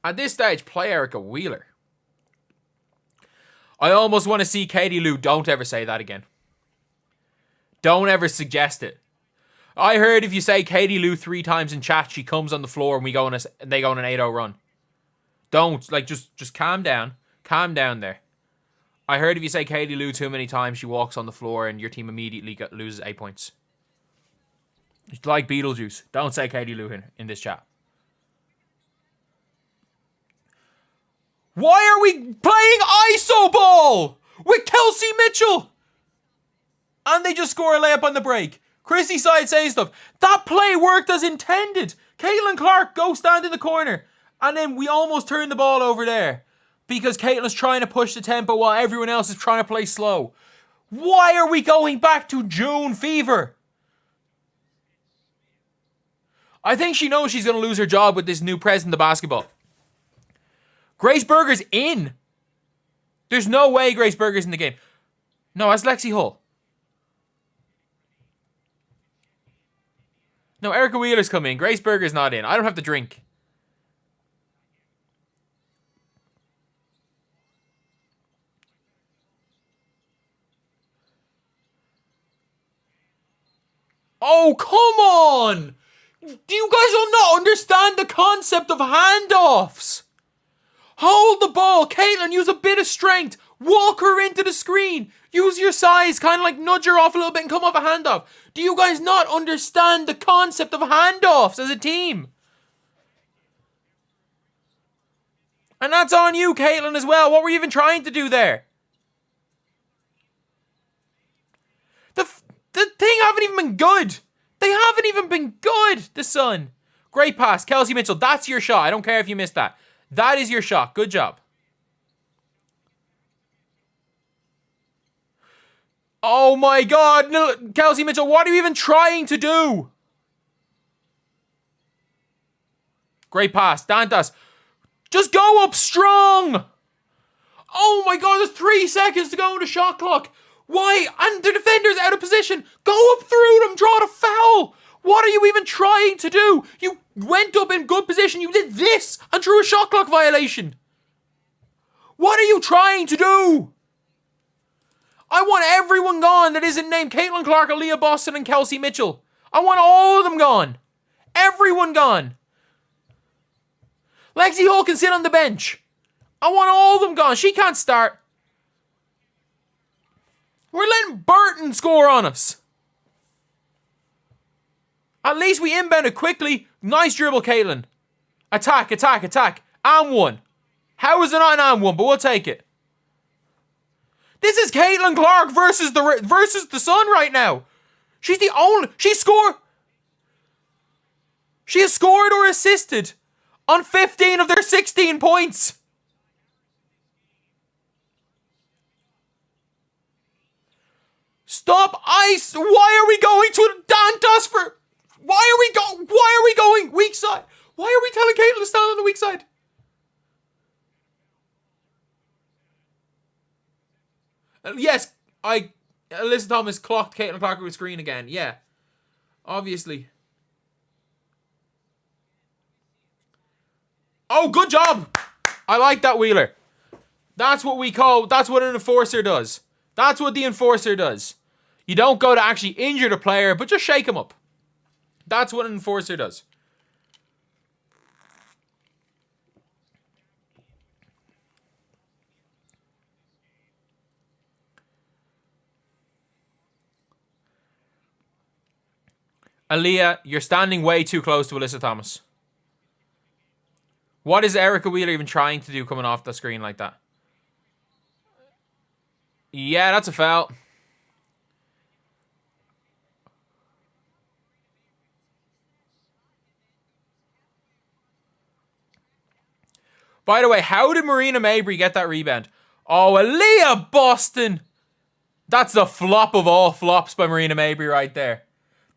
At this stage, play Erica Wheeler. I almost want to see Katie Lou. Don't ever say that again. Don't ever suggest it. I heard if you say Katie Lou 3 times in chat, she comes on the floor and they go on an 8-0 run. Don't. Like, just calm down. Calm down there. I heard if you say Katie Lou too many times, she walks on the floor and your team immediately loses 8 points. It's like Beetlejuice. Don't say Katie Lou in this chat. Why are we playing ISO ball with Kelsey Mitchell? And they just score a layup on the break. Chrissy Side saying stuff. That play worked as intended. Caitlin Clark, go stand in the corner. And then we almost turned the ball over there. Because Caitlin's trying to push the tempo while everyone else is trying to play slow. Why are we going back to June fever? I think she knows she's going to lose her job with this new president of basketball. Grace Berger's in. There's no way Grace Berger's in the game. No, that's Lexi Hull. No, Erica Wheeler's come in. Grace Berger's not in. I don't have to drink. Oh, come on! Do you guys not understand the concept of handoffs? Hold the ball. Caitlin, use a bit of strength. Walk her into the screen. Use your size. Kind of like nudge her off a little bit and come off a handoff. Do you guys not understand the concept of handoffs as a team? And that's on you, Caitlin, as well. What were you even trying to do there? The thing haven't even been good. They haven't even been good, the Sun. Great pass. Kelsey Mitchell, that's your shot. I don't care if you missed that. That is your shot. Good job. Oh my God. No, Kelsey Mitchell, what are you even trying to do? Great pass. Dantas. Just go up strong. Oh my God, there's 3 seconds to go on the shot clock. Why? And the defender's out of position. Go up through them. Draw the foul. What are you even trying to do? You went up in good position. You did this and drew a shot clock violation. What are you trying to do? I want everyone gone that isn't named Caitlin Clark, Aaliyah Boston, and Kelsey Mitchell. I want all of them gone. Everyone gone. Lexi Hall can sit on the bench. I want all of them gone. She can't start. We're letting Burton score on us. At least we inbounded quickly. Nice dribble, Caitlin. Attack, attack, attack. And one. How is it not an and one? But we'll take it. This is Caitlin Clark versus the Sun right now. She's the only... She has scored or assisted on 15 of their 16 points. Stop ice. Why are we going to Dantas for... Why are we going weak side? Why are we telling Caitlin to stand on the weak side? Yes, Alyssa Thomas clocked Caitlin Clark with screen again. Yeah. Obviously. Oh, good job. I like that, Wheeler. That's what an enforcer does. That's what the enforcer does. You don't go to actually injure the player, but just shake him up. That's what an enforcer does. Aaliyah, you're standing way too close to Alyssa Thomas. What is Erica Wheeler even trying to do coming off the screen like that? Yeah, that's a foul. By the way, how did Marina Mabry get that rebound? Oh, Aaliyah Boston. That's the flop of all flops by Marina Mabry right there.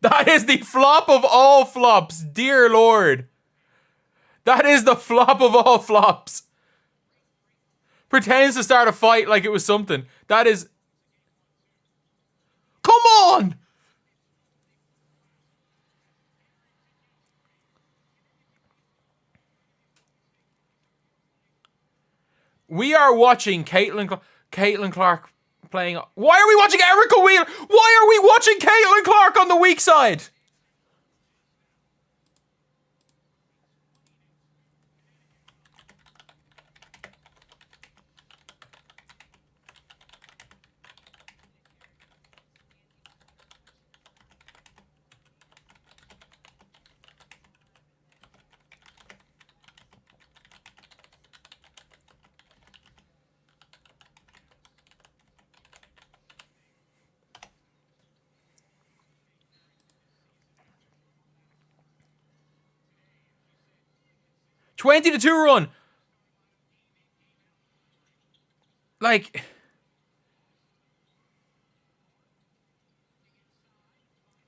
That is the flop of all flops. Dear Lord. That is the flop of all flops. Pretends to start a fight like it was something. That is... Come on! We are watching Caitlin Clark playing... Why are we watching Erica Wheeler? Why are we watching Caitlin Clark on the weak side? $20-2 run. Like...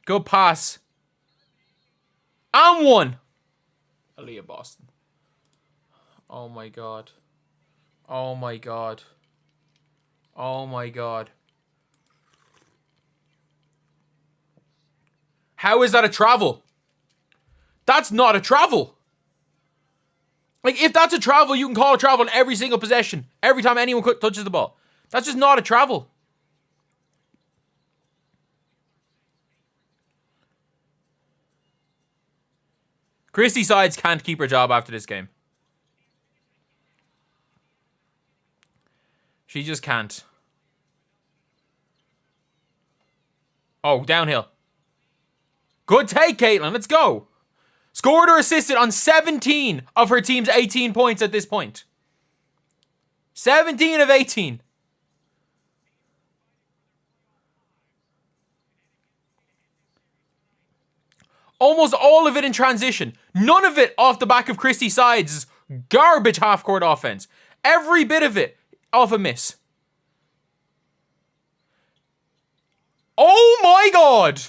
Good pass. And one. Aaliyah Boston. Oh my god. Oh my god. Oh my god. How is that a travel? That's not a travel. Like, if that's a travel, you can call a travel on every single possession. Every time anyone touches the ball. That's just not a travel. Christy Sides can't keep her job after this game. She just can't. Oh, downhill. Good take, Caitlin. Let's go. Scored or assisted on 17 of her team's 18 points at this point. 17 of 18. Almost all of it in transition. None of it off the back of Christy Sides' garbage half-court offense. Every bit of it off a miss. Oh my god!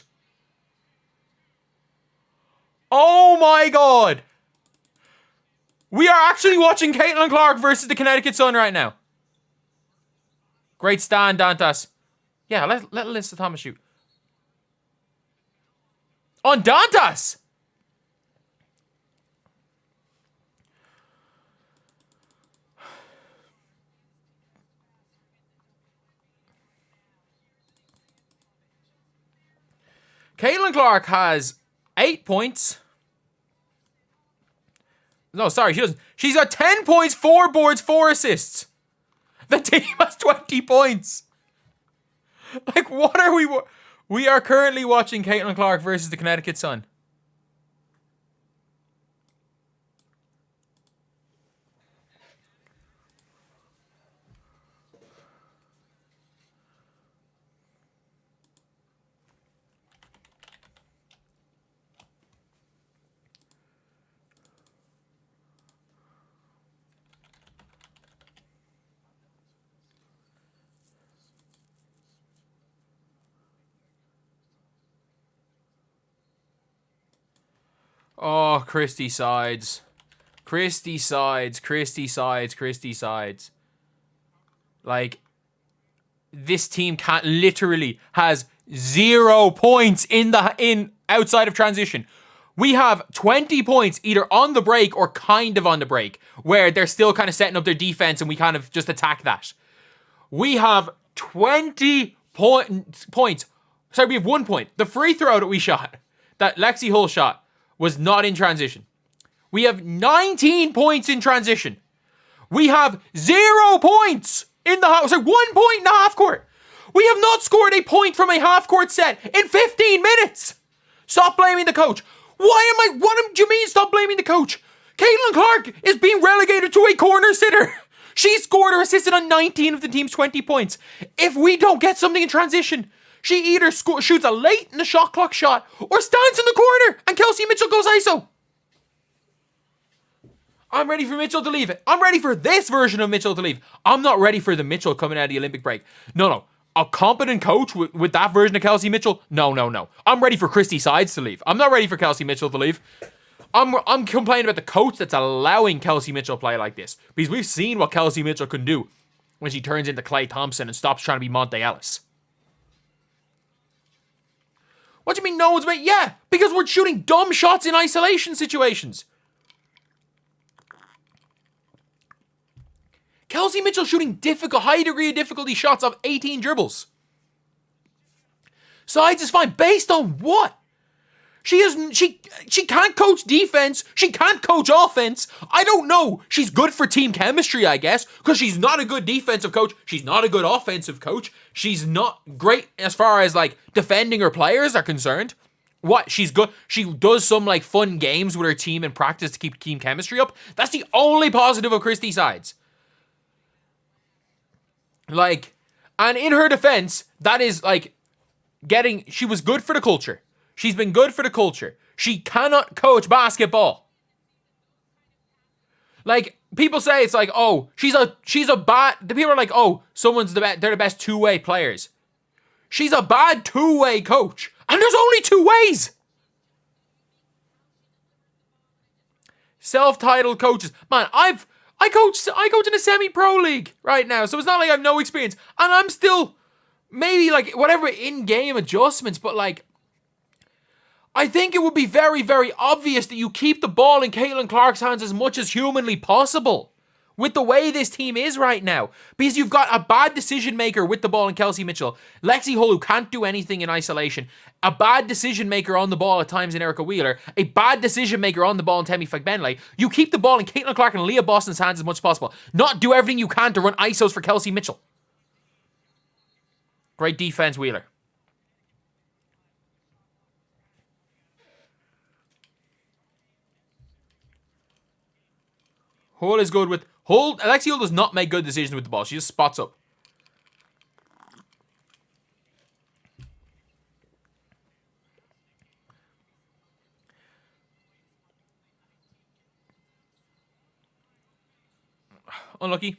Oh my god! We are actually watching Caitlin Clark versus the Connecticut Sun right now. Great stand, Dantas. Yeah, let Alyssa Thomas shoot. On Dantas! Caitlin Clark has 8 points. No, sorry, she doesn't. She's got 10 points, 4 boards, 4 assists. The team has 20 points. Like, what are we... We are currently watching Caitlin Clark versus the Connecticut Sun. Oh, Christy sides. Christy sides. Christy sides. Christy sides. Like, this team literally has 0 points in outside of transition. We have 20 points either on the break or kind of on the break, where they're still kind of setting up their defense and we kind of just attack that. We have 20 points. Sorry, we have 1 point. The free throw that we shot, that Lexi Hull shot, was not in transition. We have 19 points in transition. We have 0 points in the half. Sorry, 1 point in the half court. We have not scored a point from a half court set in 15 minutes. Stop blaming the coach. What do you mean stop blaming the coach? Caitlin Clark is being relegated to a corner sitter. She scored or assisted on 19 of the team's 20 points. If we don't get something in transition, she either shoots a late in the shot clock shot or stands in the corner and Kelsey Mitchell goes ISO. I'm ready for Mitchell to leave it. I'm ready for this version of Mitchell to leave. I'm not ready for the Mitchell coming out of the Olympic break. No. A competent coach with that version of Kelsey Mitchell? No. I'm ready for Christy Sides to leave. I'm not ready for Kelsey Mitchell to leave. I'm complaining about the coach that's allowing Kelsey Mitchell play like this. Because we've seen what Kelsey Mitchell can do when she turns into Klay Thompson and stops trying to be Monte Ellis. What do you mean no one's made? Yeah, because we're shooting dumb shots in isolation situations. Kelsey Mitchell shooting high degree of difficulty shots of 18 dribbles. Sides is fine. Based on what? She can't coach defense. She can't coach offense. I don't know. She's good for team chemistry, I guess, because she's not a good defensive coach. She's not a good offensive coach. She's not great as far as like defending her players are concerned. What? She's good. She does some like fun games with her team in practice to keep team chemistry up. That's the only positive of Christy Sides. Like, and in her defense, that is like she was good for the culture. She's been good for the culture. She cannot coach basketball. Like, people say it's like, oh, she's a bad, the people are like, oh, they're the best two-way players. She's a bad two-way coach. And there's only 2 ways. Self-titled coaches. Man, I coach in a semi-pro league right now, so it's not like I have no experience. And I'm still maybe like whatever in-game adjustments, but like I think it would be very, very obvious that you keep the ball in Caitlin Clark's hands as much as humanly possible with the way this team is right now. Because you've got a bad decision maker with the ball in Kelsey Mitchell, Lexi Hull, who can't do anything in isolation, a bad decision maker on the ball at times in Erica Wheeler, a bad decision maker on the ball in Temi Fagbenle. You keep the ball in Caitlin Clark and Leah Boston's hands as much as possible. Not do everything you can to run ISOs for Kelsey Mitchell. Great defense, Wheeler. Hull is good with... Alexi Hull does not make good decisions with the ball. She just spots up. Unlucky.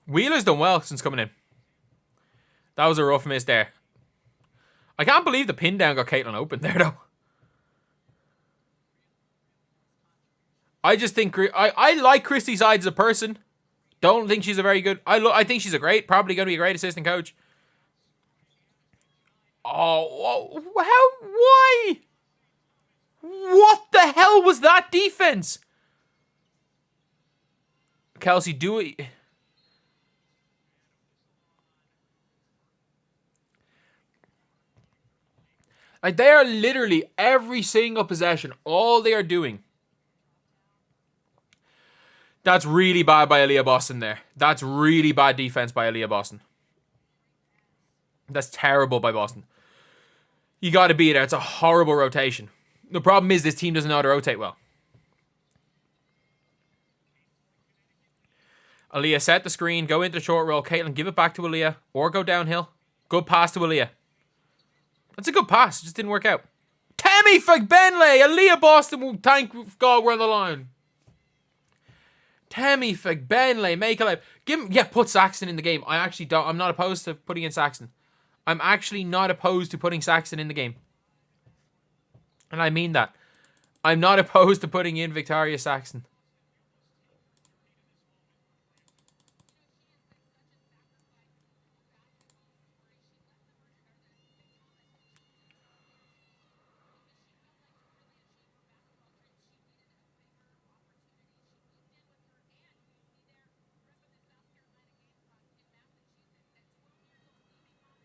Wheeler's done well since coming in. That was a rough miss there. I can't believe the pin down got Caitlin open there, though. I just think... I like Christy Sides as a person. Don't think she's a very good... I think she's probably going to be a great assistant coach. Oh, how? Why? What the hell was that defense? Kelsey, do it... Like, they are literally every single possession, all they are doing. That's really bad by Aaliyah Boston there. That's really bad defense by Aaliyah Boston. That's terrible by Boston. You got to be there. It's a horrible rotation. The problem is this team doesn't know how to rotate well. Aaliyah set the screen, go into short roll. Caitlin, give it back to Aaliyah or go downhill. Good pass to Aaliyah. That's a good pass. It just didn't work out. Temi Fagbenle! Aaliyah Boston will thank God we're on the line. Temi Fagbenle, make a life. Put Saxon in the game. I'm not opposed to putting in Saxon. I'm actually not opposed to putting Saxon in the game. And I mean that. I'm not opposed to putting in Victoria Saxon.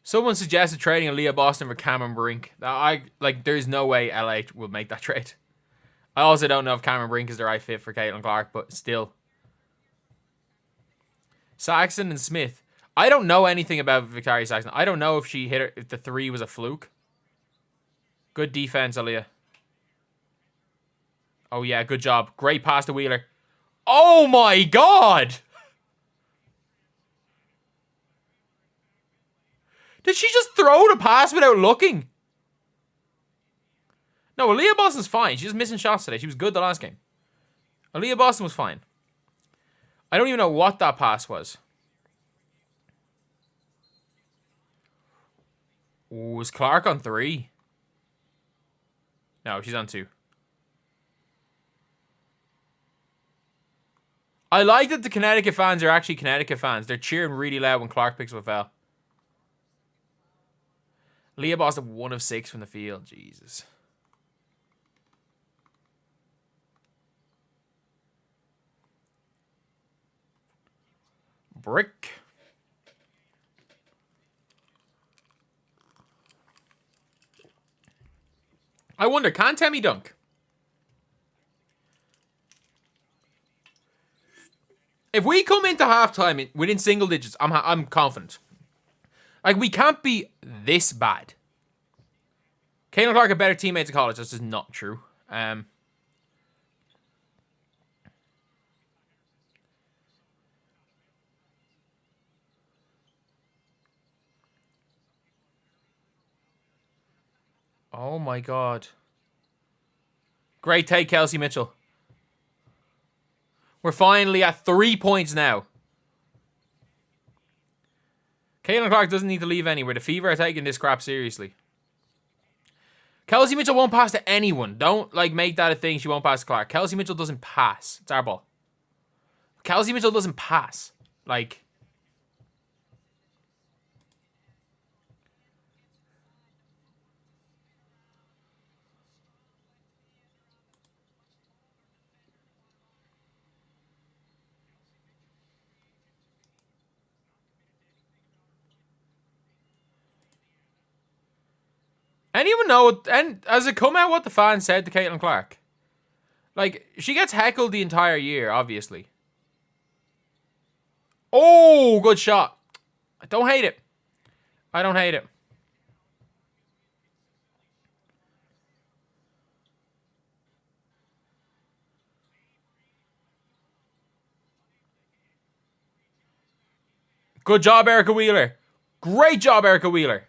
Someone suggested trading Aaliyah Boston for Cameron Brink. There's no way LA will make that trade. I also don't know if Cameron Brink is the right fit for Caitlin Clark, but still. Saxon and Smith. I don't know anything about Victoria Saxon. I don't know if she hit her, if the 3 was a fluke. Good defense, Aaliyah. Oh yeah, good job. Great pass to Wheeler. Oh my god! Did she just throw the pass without looking? No, Aaliyah Boston's fine. She's just missing shots today. She was good the last game. Aaliyah Boston was fine. I don't even know what that pass was. Ooh, was Clark on 3? No, she's on 2. I like that the Connecticut fans are actually Connecticut fans. They're cheering really loud when Clark picks up a foul. Leah Boston 1 of 6 from the field. Jesus. Brick. I wonder, can Temmie dunk? If we come into halftime within single digits, I'm confident. Like, we can't be this bad. Caitlin Clark had better teammates in college. This is not true. Oh my god. Great take, Kelsey Mitchell. We're finally at 3 points now. Caitlin Clark doesn't need to leave anywhere. The Fever are taking this crap seriously. Kelsey Mitchell won't pass to anyone. Don't, make that a thing. She won't pass to Clark. Kelsey Mitchell doesn't pass. It's our ball. Kelsey Mitchell doesn't pass. Anyone know, and has it come out what the fans said to Caitlin Clark? She gets heckled the entire year, obviously. Oh, good shot. I don't hate it. I don't hate it. Good job, Erica Wheeler. Great job, Erica Wheeler.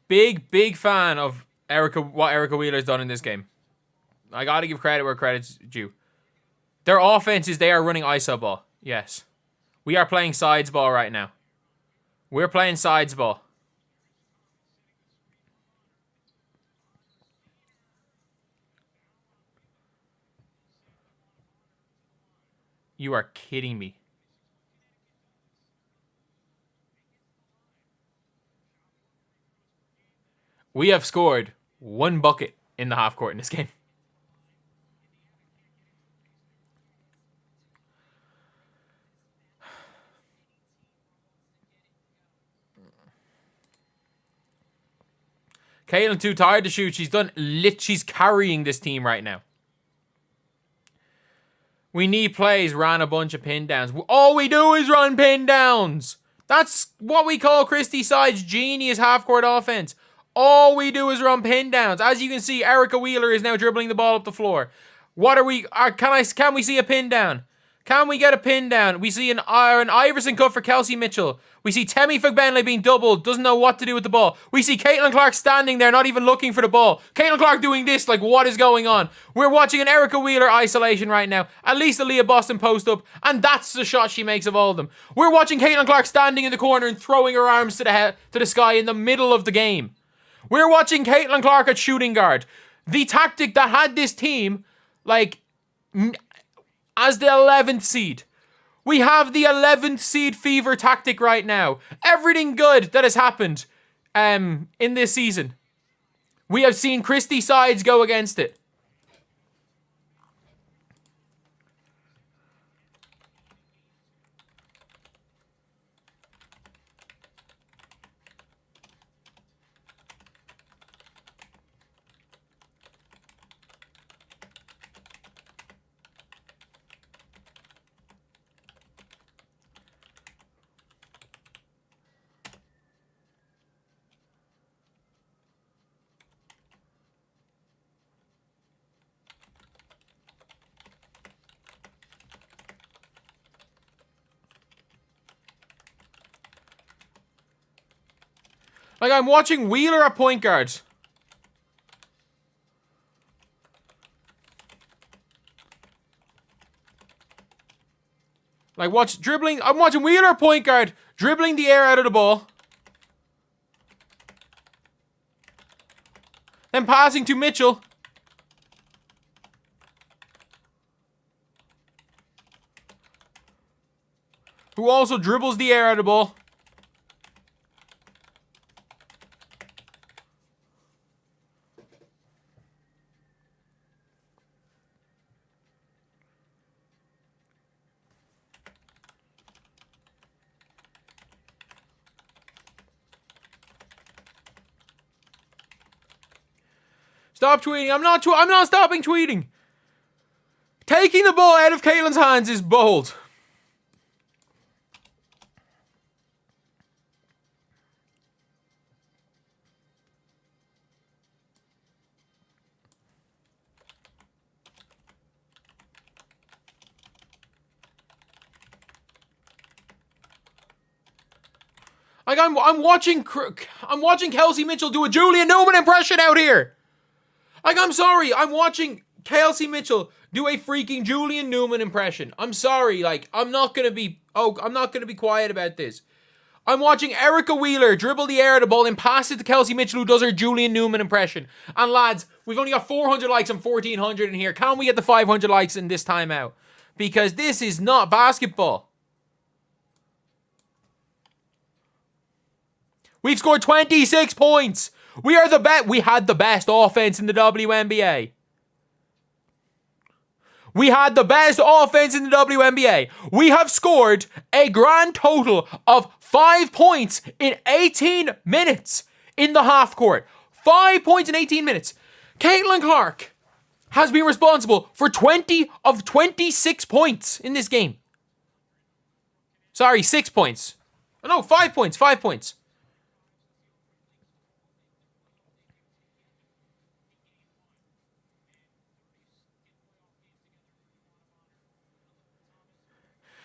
Big fan of what Erica Wheeler's done in this game. I gotta give credit where credit's due. Their offense is they are running ISO ball. Yes. We are playing sides ball right now. We're playing sides ball. You are kidding me. We have scored 1 bucket in the half court in this game. Caitlin too tired to shoot. She's carrying this team right now. We need plays, ran a bunch of pin downs. All we do is run pin downs. That's what we call Christy Side's genius half-court offense. All we do is run pin downs. As you can see, Erica Wheeler is now dribbling the ball up the floor. What are we? Can we see a pin down? Can we get a pin down? We see an Iverson cut for Kelsey Mitchell. We see Temi Fagbenle being doubled, doesn't know what to do with the ball. We see Caitlin Clark standing there, not even looking for the ball. Caitlin Clark doing this, like, what is going on? We're watching an Erica Wheeler isolation right now. At least a Leah Boston post up, and that's the shot she makes of all of them. We're watching Caitlin Clark standing in the corner and throwing her arms to the sky in the middle of the game. We're watching Caitlin Clark at shooting guard. The tactic that had this team, like, as the 11th seed. We have the 11th seed fever tactic right now. Everything good that has happened in this season. We have seen Christy Sides go against it. Like, I'm watching Wheeler at point guard. Like, watch dribbling. I'm watching Wheeler at point guard, dribbling the air out of the ball. Then passing to Mitchell. Who also dribbles the air out of the ball. Stop tweeting. I'm not stopping tweeting. Taking the ball out of Caitlin's hands is bold. Like, I'm watching Kelsey Mitchell do a Julian Newman impression out here. Like, I'm sorry, I'm watching Kelsey Mitchell do a freaking Julian Newman impression. I'm sorry, like, I'm not gonna be quiet about this. I'm watching Erica Wheeler dribble the air of the ball and pass it to Kelsey Mitchell, who does her Julian Newman impression. And lads, we've only got 400 likes and 1,400 in here. Can we get the 500 likes in this timeout? Because this is not basketball. We've scored 26 points. We are the best. We had the best offense in the WNBA. We had the best offense in the WNBA. We have scored a grand total of 5 points in 18 minutes in the half court. 5 points in 18 minutes. Caitlin Clark has been responsible for 20 of 26 points in this game. Sorry, 6 points. Oh, no, 5 points. 5 points.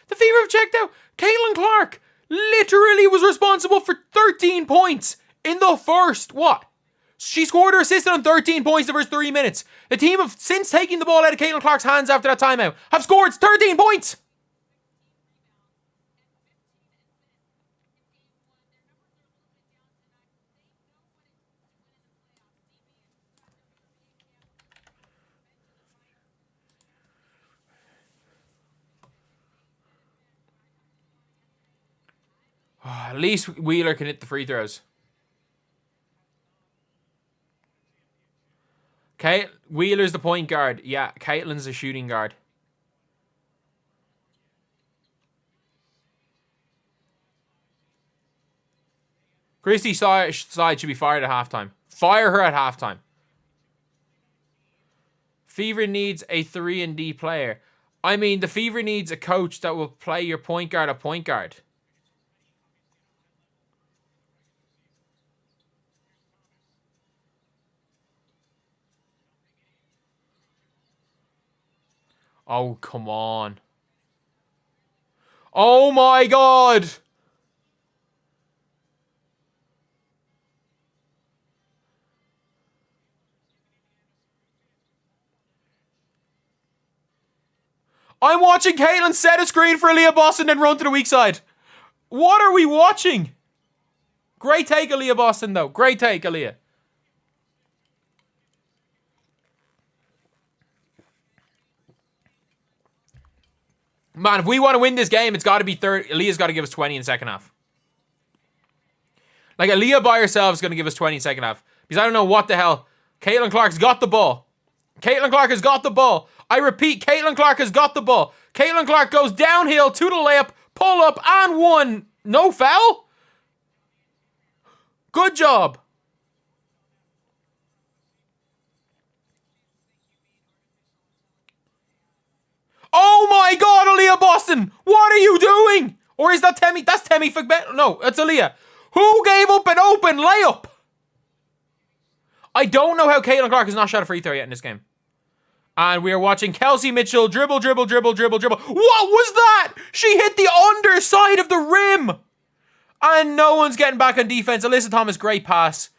The Fever have checked out. Caitlin Clark literally was responsible for 13 points in the first, what? She scored or assisted on 13 points the first 3 minutes. The team have, since taking the ball out of Caitlin Clark's hands after that timeout, have scored 13 points. At least Wheeler can hit the free throws. Okay, Wheeler's the point guard. Yeah, Caitlin's the shooting guard. Christy Side should be fired at halftime. Fire her at halftime. Fever needs a 3-and-D player. I mean, the Fever needs a coach that will play your point guard at point guard. Oh, come on. Oh my God. I'm watching Caitlin set a screen for Leah Boston and run to the weak side. What are we watching? Great take, Aaliyah Boston, though. Great take, Aaliyah. Man, if we want to win this game, it's got to be 30. Aaliyah's got to give us 20 in the second half. Like, Aaliyah by herself is going to give us 20 in the second half. Because I don't know what the hell. Caitlin Clark's got the ball. Caitlin Clark has got the ball. I repeat, Caitlin Clark has got the ball. Caitlin Clark goes downhill to the layup, pull up, and one. No foul? Good job. Oh my God, Aaliyah Boston. What are you doing? Or is that Temi? That's Temi Fagben. No, that's Aaliyah. Who gave up an open layup? I don't know how Caitlin Clark has not shot a free throw yet in this game. And we are watching Kelsey Mitchell dribble. What was that? She hit the underside of the rim. And no one's getting back on defense. Alyssa Thomas, great pass.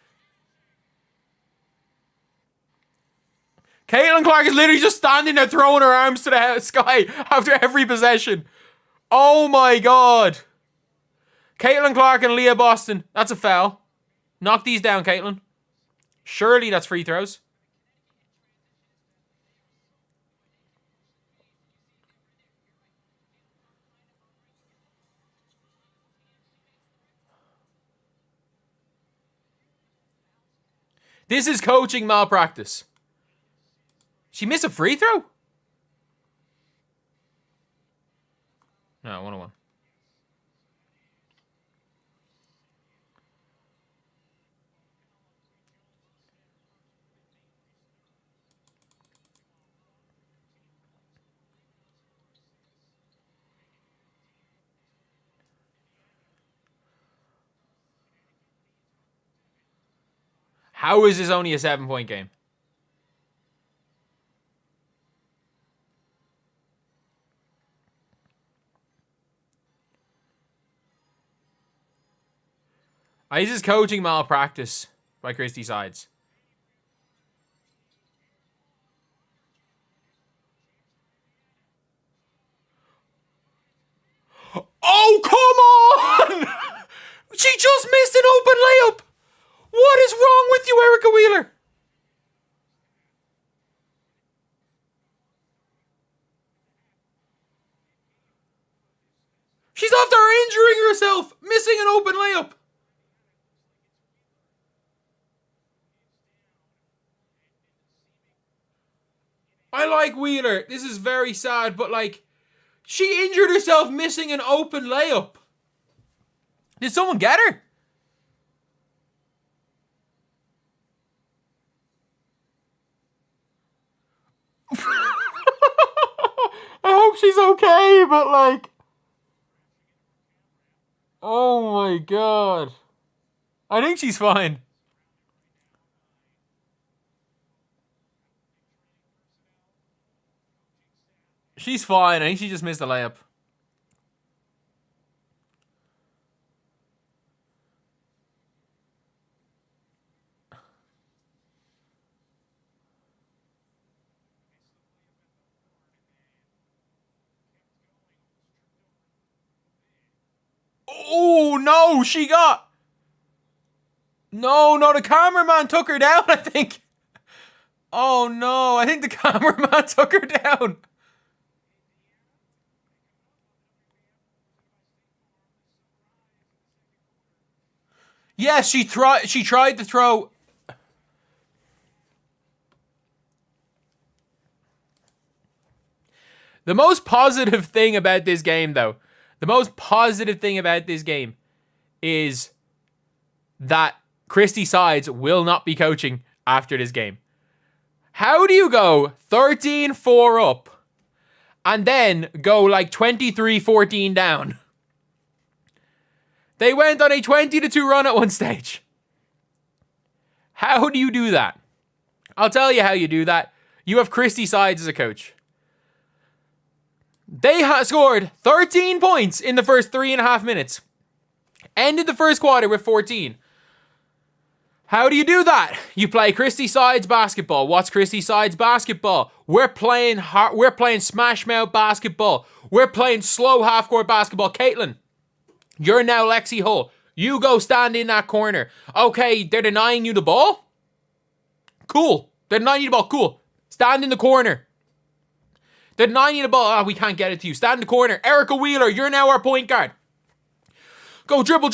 Caitlin Clark is literally just standing there throwing her arms to the sky after every possession. Oh my God. Caitlin Clark and Leah Boston. That's a foul. Knock these down, Caitlin. Surely that's free throws. This is coaching malpractice. She missed a free throw? No, 101. How is this only a 7-point game? This is coaching malpractice by Christy Sides. Oh, come on! She just missed an open layup! What is wrong with you, Erica Wheeler? She's after injuring herself, missing an open layup. I like Wheeler. This is very sad, but like, she injured herself missing an open layup. Did someone get her? I hope she's okay, but like... Oh my God. I think she's fine. She's fine. I think she just missed a layup. Oh, no, she got... No, the cameraman took her down, I think. Oh, no, I think the cameraman took her down. Yes, she tried to throw... The most positive thing about this game, though, is that Christy Sides will not be coaching after this game. How do you go 13-4 up and then go like 23-14 down? They went on a 20-2 run at one stage. How do you do that? I'll tell you how you do that. You have Christy Sides as a coach. They scored 13 points in the first 3.5 minutes. Ended the first quarter with 14. How do you do that? You play Christy Sides basketball. What's Christy Sides basketball? We're playing smash mouth basketball. We're playing slow half-court basketball. Caitlin, you're now Lexi Hull. You go stand in that corner. Okay, they're denying you the ball? Cool. They're denying you the ball. Cool. Stand in the corner. They're denying you the ball. We can't get it to you. Stand in the corner. Erica Wheeler, you're now our point guard. Go dribble.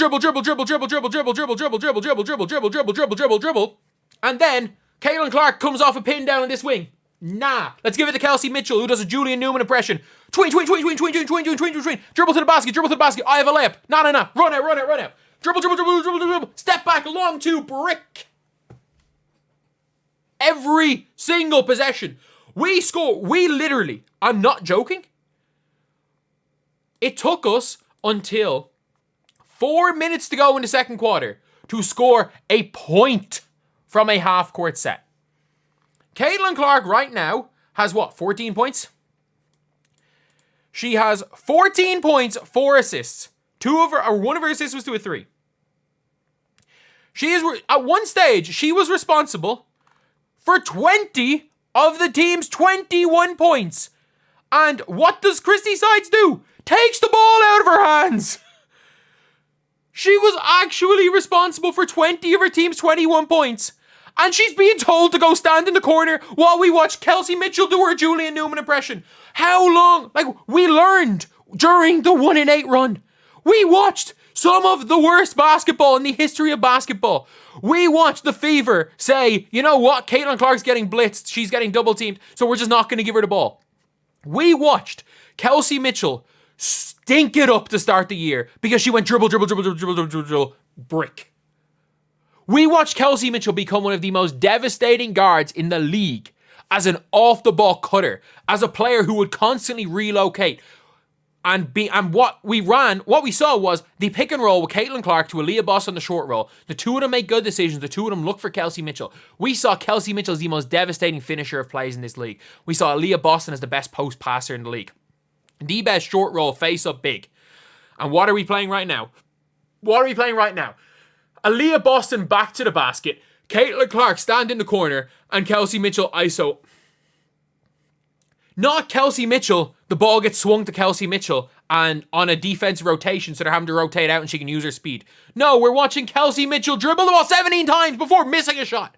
And then Caitlin Clark comes off a pin down in this wing. Nah. Let's give it to Kelsey Mitchell, who does a Julian Newman impression. Tween. Dribble to the basket. I have a layup. Nah. Run out. Dribble. Step back, long two, brick. Every single possession. We score. We literally, I'm not joking. It took us until 4 minutes to go in the second quarter to score a point from a half-court set. Caitlin Clark right now has 14 points? She has 14 points, 4 assists. One of her assists was to a 3. At one stage, she was responsible for 20 of the team's 21 points. And what does Christy Sides do? Takes the ball out of her hands. She was actually responsible for 20 of her team's 21 points. And she's being told to go stand in the corner while we watch Kelsey Mitchell do her Julian Newman impression. How long? We learned during the 1-8 run. We watched some of the worst basketball in the history of basketball. We watched the Fever say, you know what? Caitlin Clark's getting blitzed. She's getting double teamed. So we're just not going to give her the ball. We watched Kelsey Mitchell stink it up to start the year because she went dribble, brick. We watched Kelsey Mitchell become one of the most devastating guards in the league as an off-the-ball cutter, as a player who would constantly relocate. And what we saw was the pick and roll with Caitlin Clark to Aaliyah Boss on the short roll. The two of them make good decisions. The two of them look for Kelsey Mitchell. We saw Kelsey Mitchell as the most devastating finisher of plays in this league. We saw Aaliyah Boston as the best post passer in the league. The best short roll, face up big. And what are we playing right now? Aaliyah Boston back to the basket. Caitlin Clark stand in the corner. And Kelsey Mitchell ISO. Not Kelsey Mitchell. The ball gets swung to Kelsey Mitchell and on a defensive rotation, so they're having to rotate out and she can use her speed. No, we're watching Kelsey Mitchell dribble the ball 17 times before missing a shot.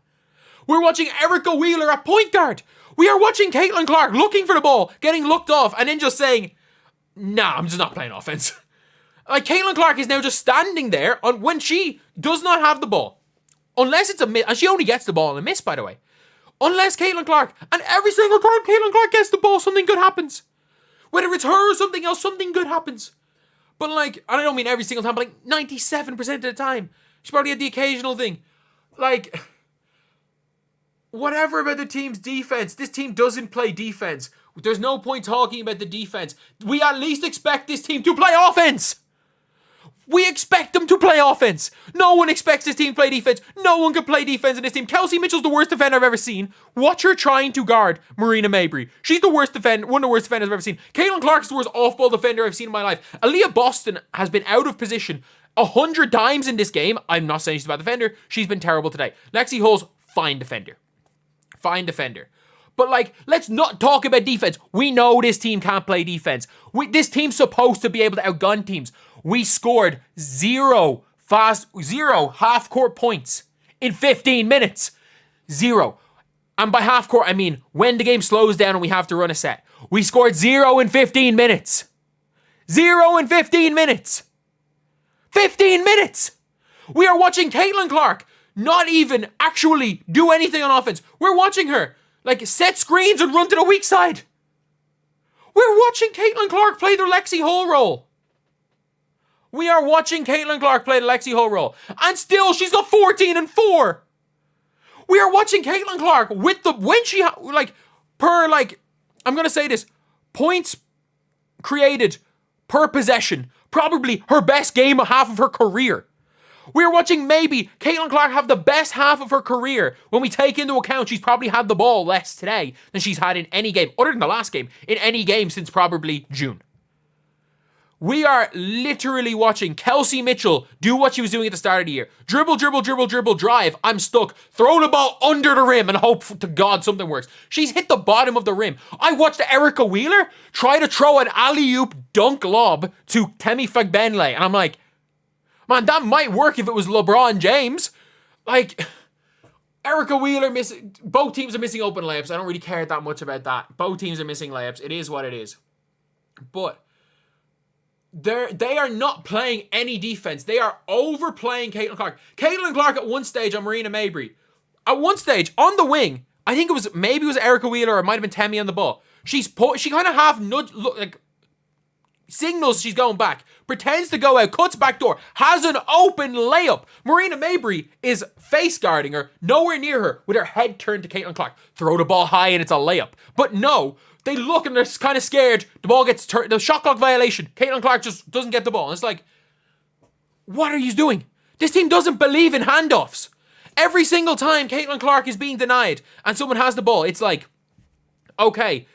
We're watching Erica Wheeler at point guard. We are watching Caitlin Clark looking for the ball, getting looked off, and then just saying, nah, I'm just not playing offense. Caitlin Clark is now just standing there when she does not have the ball. Unless it's a miss, and she only gets the ball in a miss, by the way. Unless Caitlin Clark, and every single time Caitlin Clark gets the ball, something good happens. Whether it's her or something else, something good happens. But and I don't mean every single time, but 97% of the time, she probably had the occasional thing. Whatever about the team's defense, this team doesn't play defense. There's no point talking about the defense. We at least expect this team to play offense. We expect them to play offense. No one expects this team to play defense. No one can play defense in this team. Kelsey Mitchell's the worst defender I've ever seen. Watch her trying to guard Marina Mabry. She's the worst defender, one of the worst defenders I've ever seen. Caitlin Clark is the worst off-ball defender I've seen in my life. Aaliyah Boston has been out of position 100 times in this game. I'm not saying she's a bad defender. She's been terrible today. Lexi Hull's fine defender. But let's not talk about defense. We know this team can't play defense. This team's supposed to be able to outgun teams. We scored zero half-court points in 15 minutes. 0. And by half-court, I mean when the game slows down and we have to run a set. We scored 0 in 15 minutes. 0 in 15 minutes. 15 minutes. We are watching Caitlin Clark not even actually do anything on offense. We're watching her set screens and run to the weak side. We're watching Caitlin Clark play the Lexi Hull role. We are watching Caitlin Clark play the Lexi Hull role. And still, she's got 14 and 4. We are watching Caitlin Clark with I'm going to say this, points created per possession. Probably her best game of half of her career. We're watching maybe Caitlin Clark have the best half of her career when we take into account she's probably had the ball less today than she's had in any game, other than the last game, in any game since probably June. We are literally watching Kelsey Mitchell do what she was doing at the start of the year. Dribble, dribble, dribble, dribble, drive. I'm stuck. Throw the ball under the rim and hope to God something works. She's hit the bottom of the rim. I watched Erica Wheeler try to throw an alley-oop dunk lob to Temi Fagbenle, and I'm like, man, that might work if it was LeBron James. Like, Erica Wheeler missing. Both teams are missing open layups. I don't really care that much about that. Both teams are missing layups. It is what it is. But they are not playing any defense. They are overplaying Caitlin Clark. Caitlin Clark at one stage on Marina Mabry. At one stage, on the wing, I think it was Erica Wheeler or it might have been Temi on the ball. She kind of half signals she's going back, pretends to go out, cuts back door, has an open layup. Marina Mabry is face guarding her, nowhere near her, with her head turned to Caitlin Clark. Throw the ball high and it's a layup. But no, they look and they're kind of scared. The ball gets turned, the shot clock violation. Caitlin Clark just doesn't get the ball. And it's like, what are you doing? This team doesn't believe in handoffs. Every single time Caitlin Clark is being denied and someone has the ball, it's like, okay,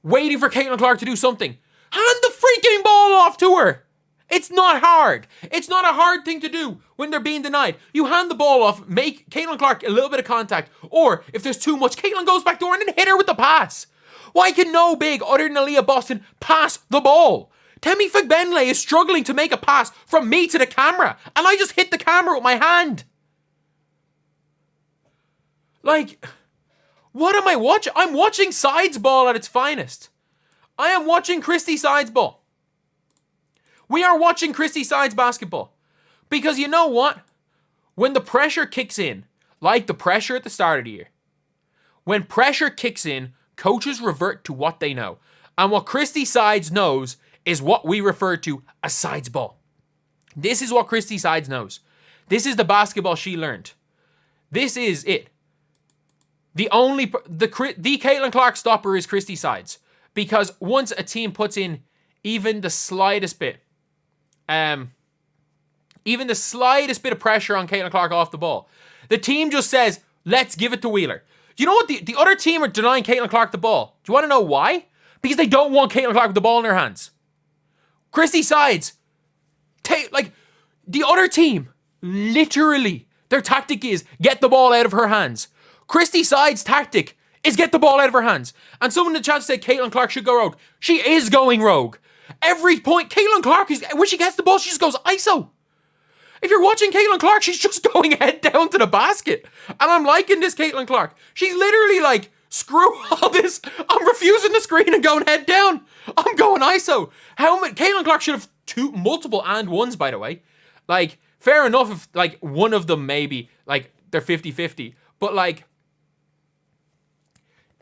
waiting for Caitlin Clark to do something. Hand the freaking ball off to her. It's not hard. It's not a hard thing to do when they're being denied. You hand the ball off, make Caitlin Clark a little bit of contact, or if there's too much, Caitlin goes back door and then hit her with the pass. Why can no big other than Aaliyah Boston pass the ball? Temi Fagbenle is struggling to make a pass from me to the camera, and I just hit the camera with my hand. Like, what am I watching? I'm watching Sides ball at its finest. I am watching Christy Sides ball. We are watching Christy Sides basketball. Because you know what? When the pressure kicks in, like the pressure at the start of the year, when pressure kicks in, coaches revert to what they know. And what Christy Sides knows is what we refer to as Sides ball. This is what Christy Sides knows. This is the basketball she learned. This is it. The Caitlin Clark stopper is Christy Sides. Because once a team puts in even the slightest bit of pressure on Caitlin Clark off the ball, the team just says, let's give it to Wheeler. Do you know what? The other team are denying Caitlin Clark the ball. Do you want to know why? Because they don't want Caitlin Clark with the ball in their hands. Christy Sides, the other team, literally, their tactic is get the ball out of her hands. Christy Sides' tactic is get the ball out of her hands. And someone in the chat said Caitlin Clark should go rogue. She is going rogue. Every point, Caitlin Clark is, when she gets the ball, she just goes ISO. If you're watching Caitlin Clark, she's just going head down to the basket. And I'm liking this Caitlin Clark. She's literally like, screw all this. I'm refusing the screen and going head down. I'm going ISO. Caitlin Clark should have multiple and ones, by the way. Like, fair enough if, like, one of them maybe, like, they're 50-50. But, like,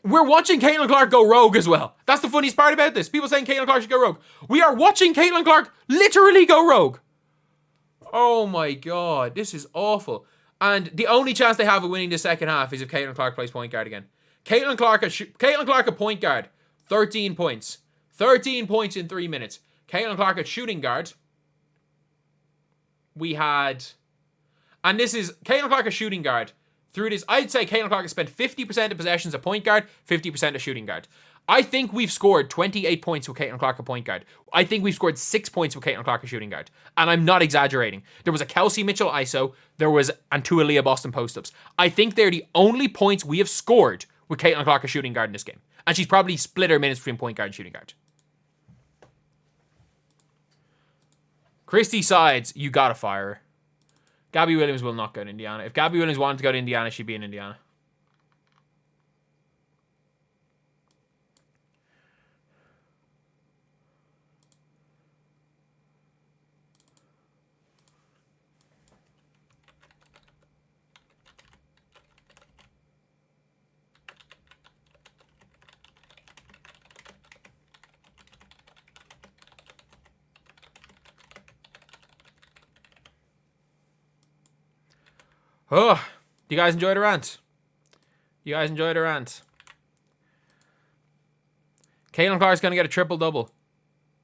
we're watching Caitlin Clark go rogue as well. That's the funniest part about this. People saying Caitlin Clark should go rogue. We are watching Caitlin Clark literally go rogue. Oh my God, this is awful. And the only chance they have of winning the second half is if Caitlin Clark plays point guard again. Caitlin Clark at point guard, 13 points. 13 points in 3 minutes. Caitlin Clark at shooting guard, we had... And this is Caitlin Clark at shooting guard. Through this, I'd say Caitlin Clark has spent 50% of possessions at point guard, 50% at shooting guard. I think we've scored 28 points with Caitlin Clark at point guard. I think we've scored 6 points with Caitlin Clark at shooting guard. And I'm not exaggerating. There was a Kelsey Mitchell ISO. There was and two Aaliyah Boston post-ups. I think they're the only points we have scored with Caitlin Clark at shooting guard in this game. And she's probably split her minutes between point guard and shooting guard. Christy Sides, you gotta fire her. Gabby Williams will not go to Indiana. If Gabby Williams wanted to go to Indiana, she'd be in Indiana. Oh, do you guys enjoy the rant? You guys enjoy the rant? Caitlin Clark's going to get a triple-double.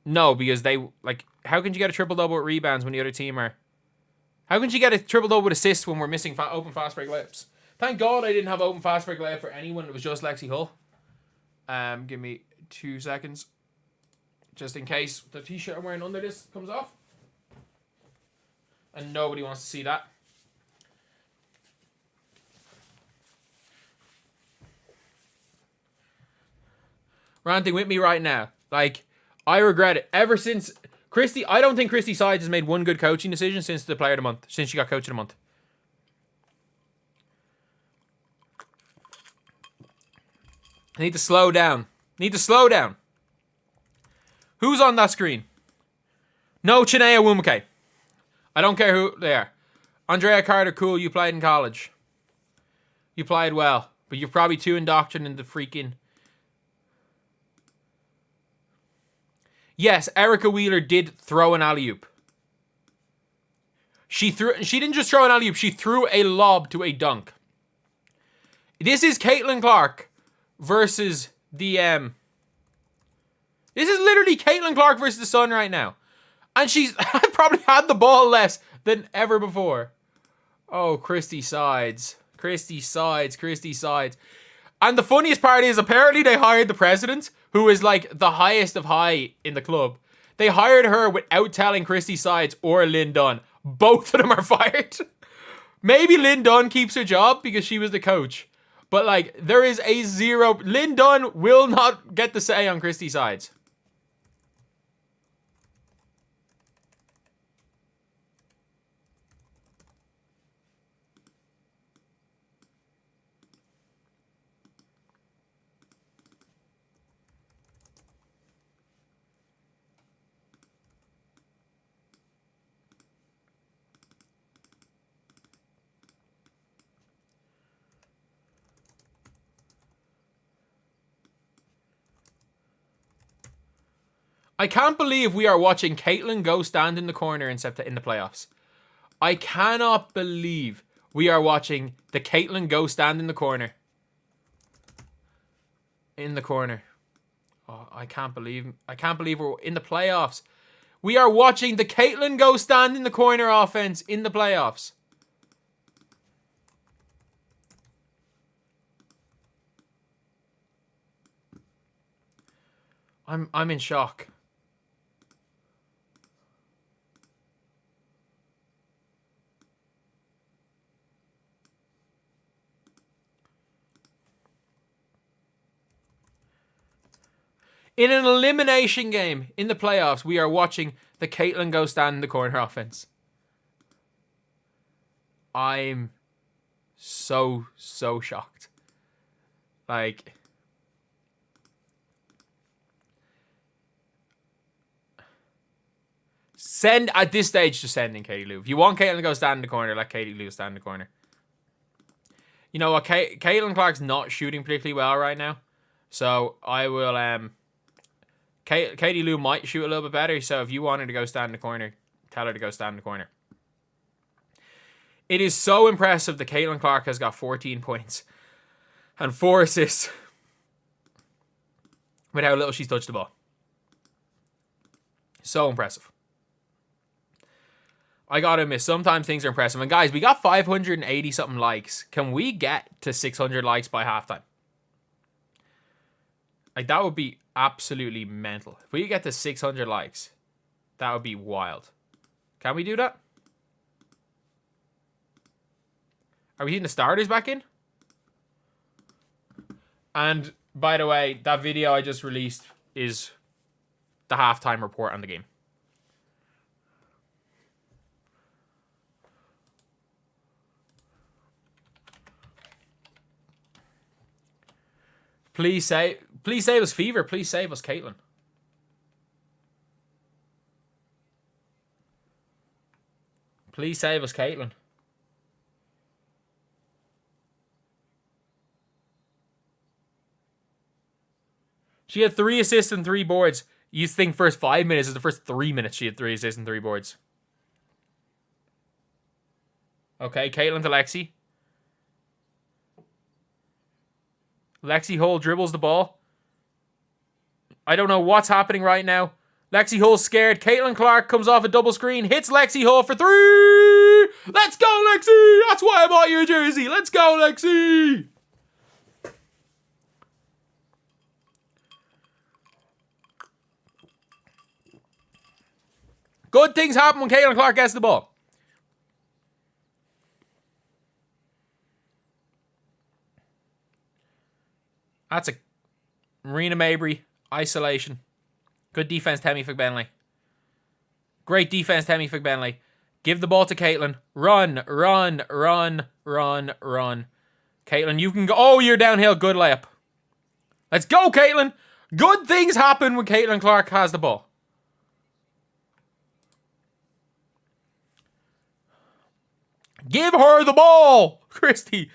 No, because they, like, how can you get a triple-double with rebounds when the other team are How can she get a triple-double with assists when we're missing open fast-break layups? Thank God I didn't have open fast-break layup for anyone. It was just Lexi Hull. Give me 2 seconds. Just in case the t-shirt I'm wearing under this comes off. And nobody wants to see that. Ranting with me right now. Like, I regret it. Ever since Christy, I don't think Christy Sides has made one good coaching decision since the player of the month. Since she got coach of the month. I need to slow down. Who's on that screen? No Chinea Wumake. I don't care who they are. Andrea Carter, cool. You played in college. You played well. But you're probably too indoctrinated into freaking... Yes, Erica Wheeler did throw an alley-oop. She didn't just throw an alley-oop. She threw a lob to a dunk. This is Caitlin Clark versus the... This is literally Caitlin Clark versus the Sun right now. And she's probably had the ball less than ever before. Oh, Christy Sides. And the funniest part is apparently they hired the president, who is like the highest of high in the club. They hired her without telling Christy Sides or Lynn Dunn. Both of them are fired. Maybe Lynn Dunn keeps her job because she was the coach. But like, there is a zero... Lynn Dunn will not get the say on Christy Sides. I can't believe we are watching Caitlin go stand in the corner in the playoffs. I cannot believe we are watching the Caitlin go stand in the corner. Oh, I can't believe we're in the playoffs. We are watching the Caitlin go stand in the corner offense in the playoffs. I'm in shock. In an elimination game in the playoffs, we are watching the Caitlin go stand in the corner offense. I'm so shocked. Like... At this stage, just send in Katie Lou. If you want Caitlin to go stand in the corner, let Katie Lou stand in the corner. You know what? Caitlin Clark's not shooting particularly well right now. So I will... Katie Lou might shoot a little bit better. So if you want her to go stand in the corner, tell her to go stand in the corner. It is so impressive that Caitlin Clark has got 14 points and 4 assists with how little she's touched the ball. So impressive. I gotta admit, sometimes things are impressive. And guys, we got 580 something likes. Can we get to 600 likes by halftime? Like, that would be absolutely mental. If we get to 600 likes, that would be wild. Can we do that? Are we getting the starters back in? And, by the way, that video I just released is the halftime report on the game. Please save us, Fever. Please save us, Caitlin. Please save us, Caitlin. She had 3 assists and 3 boards. You think first 5 minutes is the first 3 minutes she had 3 assists and 3 boards. Okay, Caitlin to Lexi. Lexi Hull dribbles the ball. I don't know what's happening right now. Lexi Hull's scared. Caitlin Clark comes off a double screen. Hits Lexi Hull for 3. Let's go, Lexi! That's why I bought you a jersey. Let's go, Lexi! Good things happen when Caitlin Clark gets the ball. That's a Marina Mabry isolation. Good defense, Temi Figbenley. Great defense, Temi Figbenley. Give the ball to Caitlin. Run, run, run, run, run. Caitlin, you can go. Oh, you're downhill. Good layup. Let's go, Caitlin. Good things happen when Caitlin Clark has the ball. Give her the ball, Christy.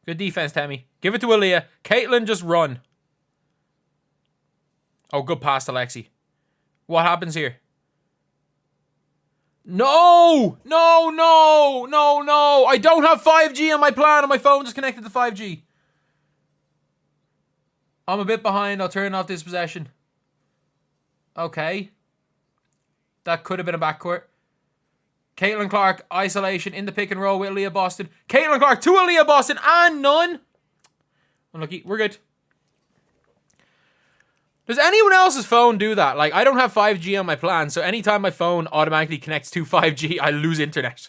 Good defense, Temi. Give it to Aaliyah. Caitlin, just run. Oh, good pass to Lexi. What happens here? No! No, no, no, no. I don't have 5G on my plan and my phone just connected to 5G. I'm a bit behind. I'll turn off this possession. Okay. That could have been a backcourt. Caitlin Clark, isolation in the pick and roll with Aaliyah Boston. Caitlin Clark to Aaliyah Boston and none. Unlucky. We're good. Does anyone else's phone do that? Like, I don't have 5G on my plan, so anytime my phone automatically connects to 5G, I lose internet.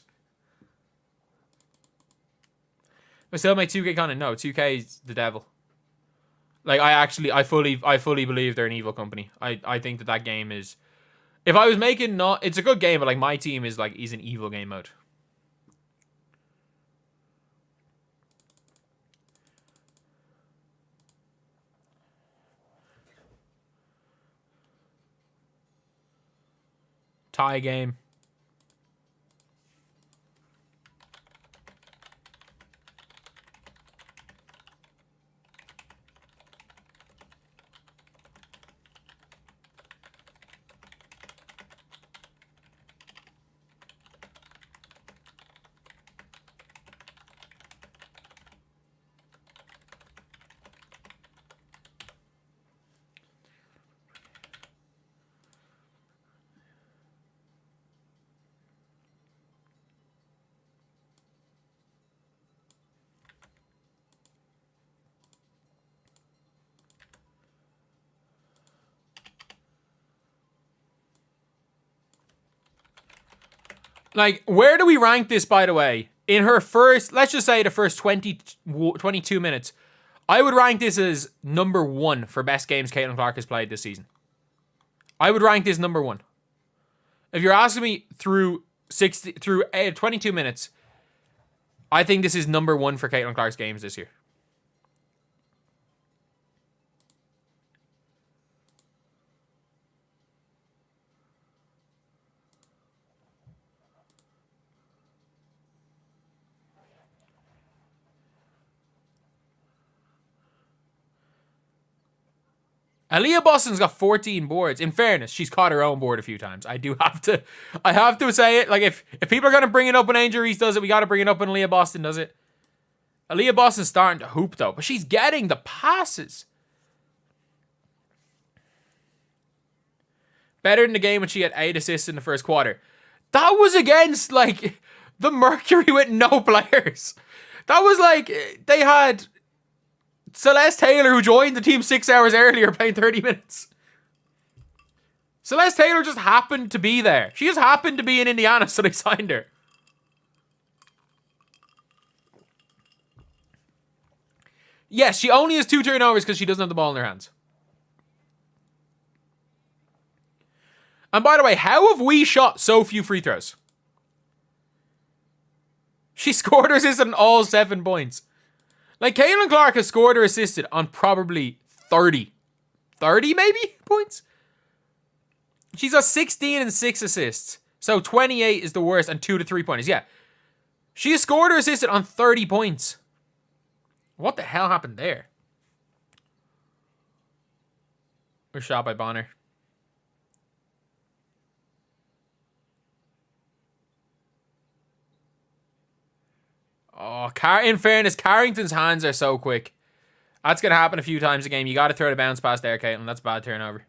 I still make 2K content. No, 2K is the devil. Like, I fully believe they're an evil company. I think that game is... If I was making not... It's a good game, but like my team is an evil game mode. Tie game. Like, where do we rank this, by the way? In her first, let's just say the first 22 minutes, I would rank this as number 1 for best games Caitlin Clark has played this season. I would rank this number 1. If you're asking me through 22 minutes, I think this is number 1 for Caitlin Clark's games this year. Aaliyah Boston's got 14 boards. In fairness, she's caught her own board a few times. I have to say it. Like, if people are going to bring it up when Angel Reese does it, we got to bring it up when Aaliyah Boston does it. Aaliyah Boston's starting to hoop, though. But she's getting the passes. Better than the game when she had 8 assists in the first quarter. That was against, like, the Mercury with no players. That was like, they had... Celeste Taylor, who joined the team 6 hours earlier, playing 30 minutes. Celeste Taylor just happened to be there. She just happened to be in Indiana, so they signed her. Yes, she only has 2 turnovers because she doesn't have the ball in her hands. And by the way, how have we shot so few free throws? She scored or assisted on all 7 points. Like, Caitlin Clark has scored or assisted on probably 30 maybe points. She's got 16 and 6 assists. So 28 is the worst and 2 to 3 pointers. Yeah. She has scored or assisted on 30 points. What the hell happened there? We're shot by Bonner. Oh, in fairness, Carrington's hands are so quick. That's going to happen a few times a game. You got to throw the bounce pass there, Caitlin. That's a bad turnover.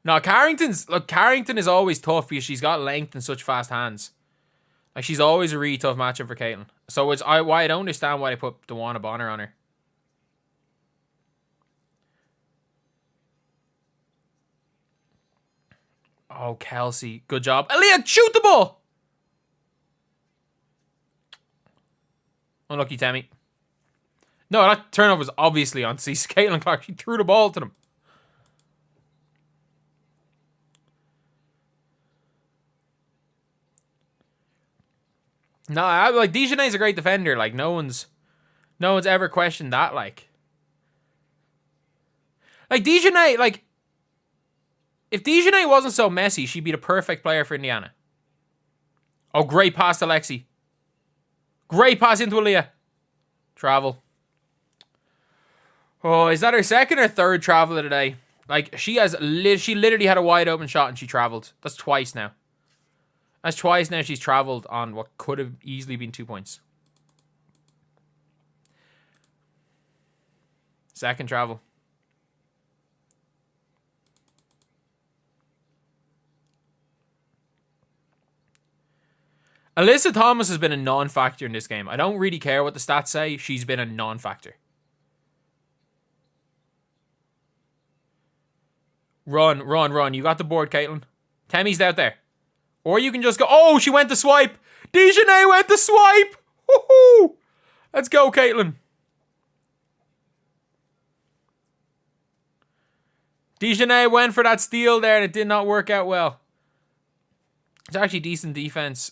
No, Carrington is always tough because she's got length and such fast hands. Like, she's always a really tough matchup for Caitlin. So it's why I don't understand why they put Dewana Bonner on her. Oh, Kelsey. Good job. Aaliyah, shoot the ball! Unlucky, Tammy. No, that turnover was obviously on Caitlin Clark. She threw the ball to them. No, like, Dijonai's a great defender. Like, no one's ever questioned that. Like Dijonai, like, if Dijonai wasn't so messy, she'd be the perfect player for Indiana. Oh, great pass to Lexi. Great pass into Aaliyah. Travel. Oh, is that her second or third travel of the day? Like, she literally had a wide open shot and she traveled. That's twice now. That's twice now she's traveled on what could have easily been 2 points. Second travel. Alyssa Thomas has been a non-factor in this game. I don't really care what the stats say. She's been a non-factor. Run, run, run. You got the board, Caitlin. Tammy's out there. Or you can just go... Oh, she went to swipe. Dijonai went to swipe. Woohoo! Let's go, Caitlin. Dijonai went for that steal there and it did not work out well. It's actually decent defense.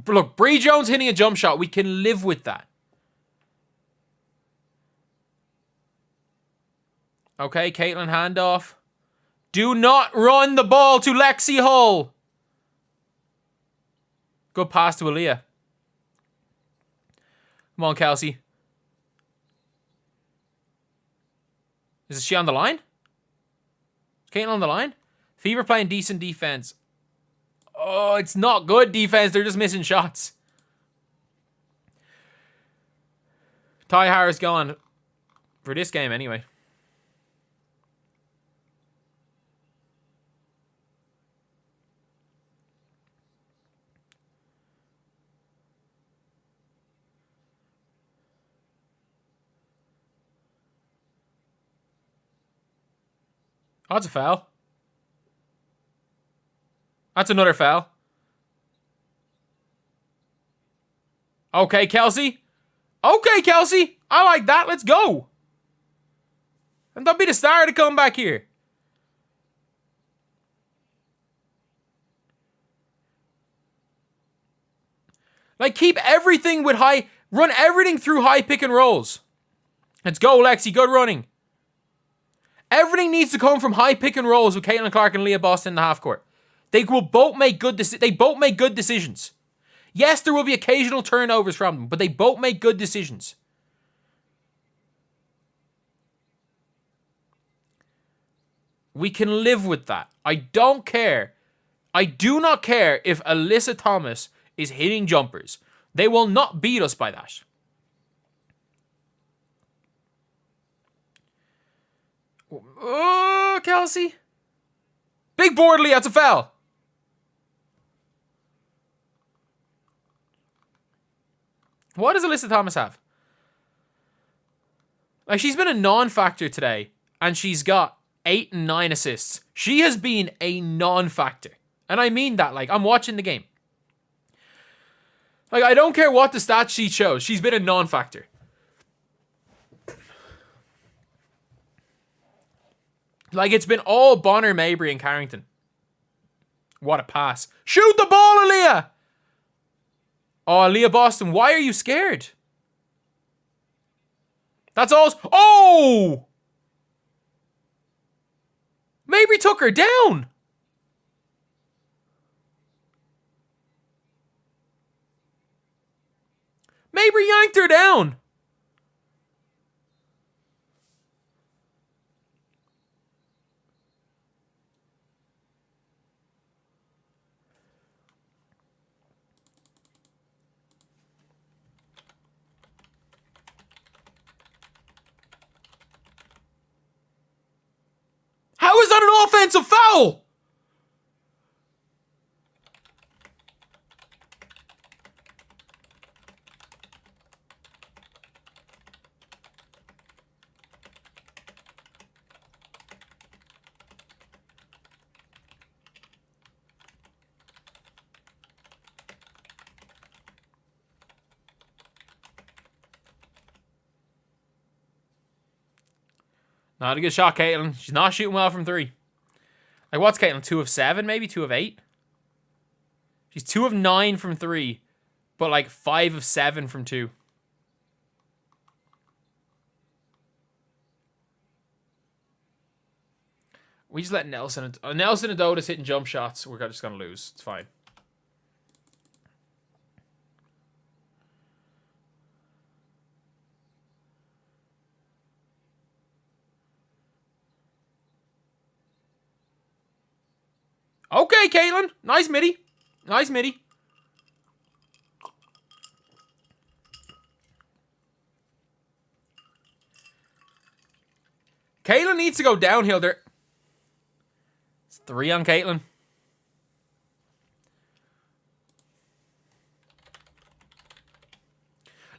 Look, Bree Jones hitting a jump shot. We can live with that. Okay, Caitlin handoff. Do not run the ball to Lexi Hull. Good pass to Aaliyah. Come on, Kelsey. Is she on the line? Is Caitlin on the line? Fever playing decent defense. Oh, it's not good defense. They're just missing shots. Ty Harris gone. For this game, anyway. Oh, that's a foul. That's another foul. Okay, Kelsey. Okay, Kelsey. I like that. Let's go. And that'll be the start of the comeback here. Like, keep everything with high... Run everything through high pick and rolls. Let's go, Lexi. Good running. Everything needs to come from high pick and rolls with Caitlin Clark and Leah Boston in the half court. They will both make good decisions. Yes, there will be occasional turnovers from them, but they both make good decisions. We can live with that. I don't care. I do not care if Alyssa Thomas is hitting jumpers. They will not beat us by that. Oh, Kelsey. Big board, Lee. That's a foul. What does Alyssa Thomas have? Like, she's been a non-factor today, and she's got 8 and 9 assists. She has been a non-factor. And I mean that. Like, I'm watching the game. Like, I don't care what the stat sheet shows. She's been a non-factor. Like, it's been all Bonner, Mabry, and Carrington. What a pass. Shoot the ball, Aaliyah! Oh, Aaliyah Boston, why are you scared? That's all. Oh! Mabry took her down. Mabry yanked her down. offensive foul! Not a good shot, Caitlin. She's not shooting well from 3. Like, what's Caitlin? 2 of 7, maybe? 2 of 8? She's 2 of 9 from 3, but like 5 of 7 from 2. We just let Nelson and Adotis hitting jump shots. We're just going to lose. It's fine. Okay, Caitlin. Nice midi. Nice midi. Caitlin needs to go downhill there. It's 3 on Caitlin.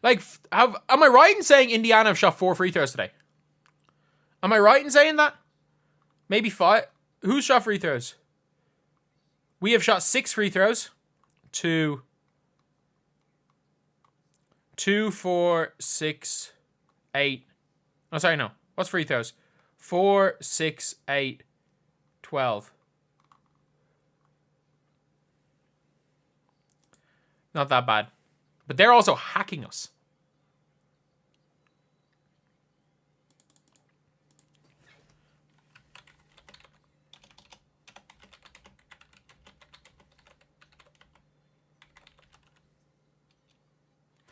Like, am I right in saying Indiana have shot 4 free throws today? Am I right in saying that? Maybe 5. Who's shot free throws? We have shot 6 free throws. 2, 4, 6, 8. Oh, sorry, no. What's free throws? 4, 6, 8, 12. Not that bad. But they're also hacking us.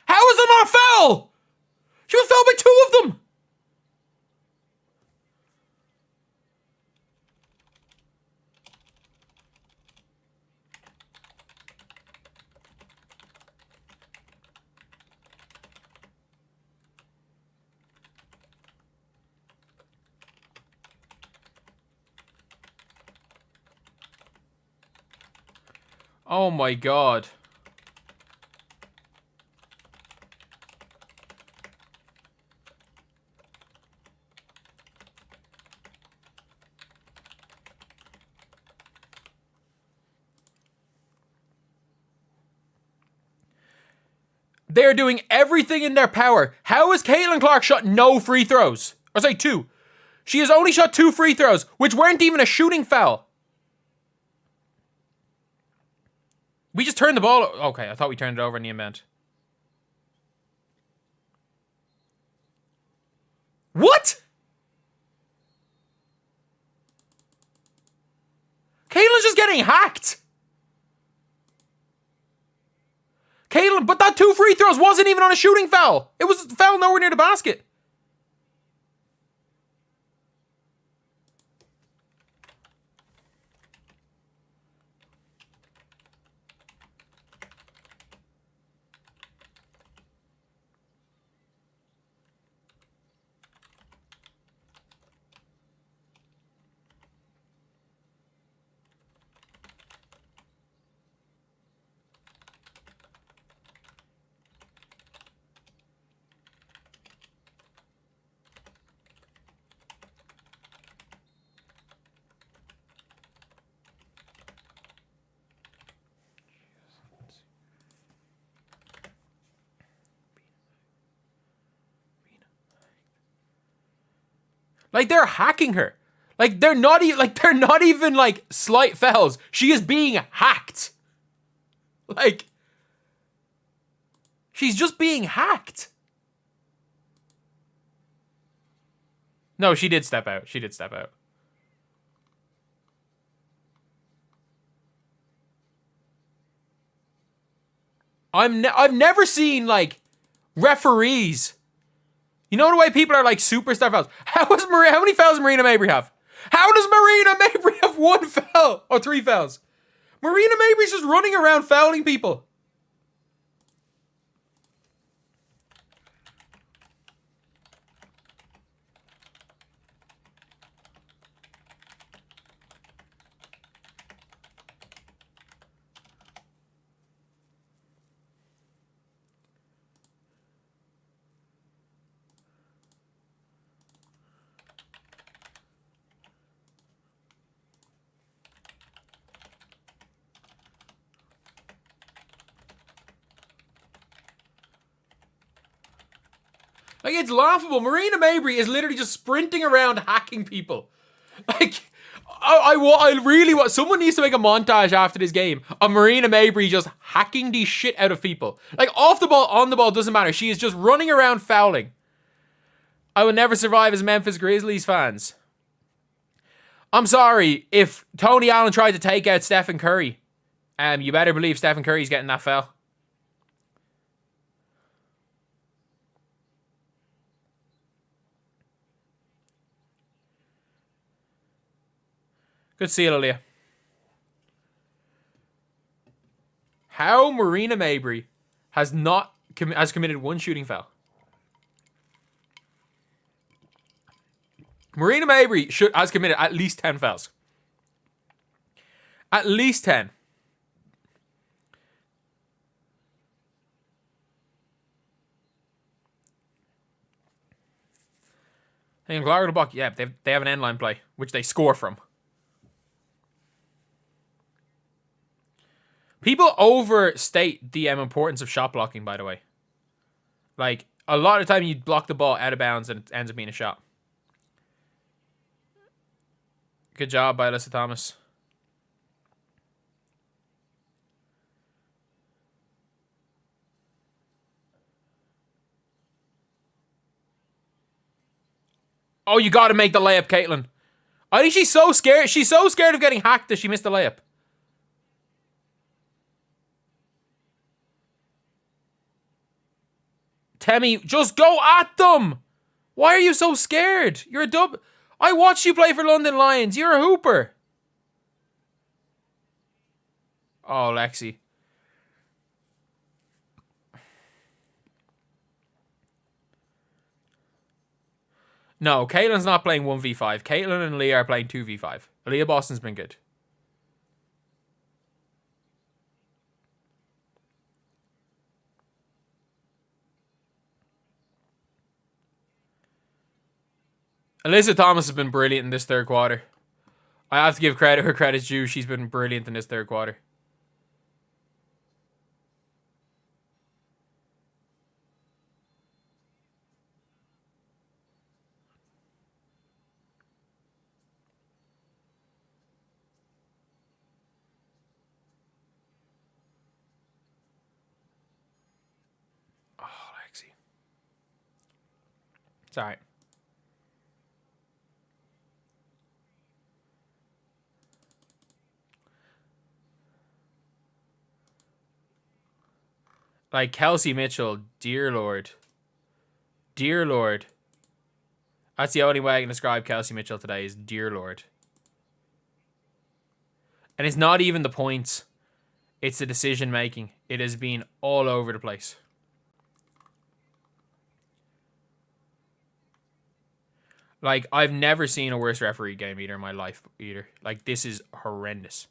How is it not a foul? She was fouled by 2 of them. Oh my god. They are doing everything in their power. How has Caitlin Clark shot no free throws? Or say 2. She has only shot 2 free throws, which weren't even a shooting foul. We just turned the ball. Okay, I thought we turned it over in the event. What? Caitlin's just getting hacked. Caitlin, but that 2 free throws wasn't even on a shooting foul. It was a foul nowhere near the basket. Like, they're hacking her. Like, they're not even like slight fouls. She is being hacked. Like, she's just being hacked. No, she did step out. She did step out. I've never seen like referees. You know the way people are like superstar fouls. How many fouls does Marina Mabry have? How does Marina Mabry have 1 foul or 3 fouls? Marina Mabry's just running around fouling people. Like, it's laughable. Breanna Mabry is literally just sprinting around hacking people. Like, I really want... Someone needs to make a montage after this game of Breanna Mabry just hacking the shit out of people. Like, off the ball, on the ball, doesn't matter. She is just running around fouling. I will never survive as Memphis Grizzlies fans. I'm sorry, if Tony Allen tried to take out Stephen Curry, you better believe Stephen Curry's getting that foul. Good to see you, Lilia. How Breanna Mabry has committed one shooting foul. Breanna Mabry has committed at least 10 fouls. At least 10. Hang on, Clark Buck. Yeah, they have an end line play, which they score from. People overstate the importance of shot blocking, by the way. Like, a lot of the time you block the ball out of bounds and it ends up being a shot. Good job by Alyssa Thomas. Oh, you got to make the layup, Caitlin. I think she's so scared. She's so scared of getting hacked that she missed the layup. Temi, just go at them. Why are you so scared? You're a dub. I watched you play for London Lions. You're a hooper. Oh, Lexi. No, Caitlin's not playing 1v5. Caitlin and Leah are playing 2v5. Leah Boston's been good. Alyssa Thomas has been brilliant in this third quarter. I have to give credit where credit's due. She's been brilliant in this third quarter. Oh, Lexi. It's alright. Like, Kelsey Mitchell, dear Lord. Dear Lord. That's the only way I can describe Kelsey Mitchell today is dear Lord. And it's not even the points. It's the decision making. It has been all over the place. Like, I've never seen a worse referee game either in my life either. Like, this is horrendous.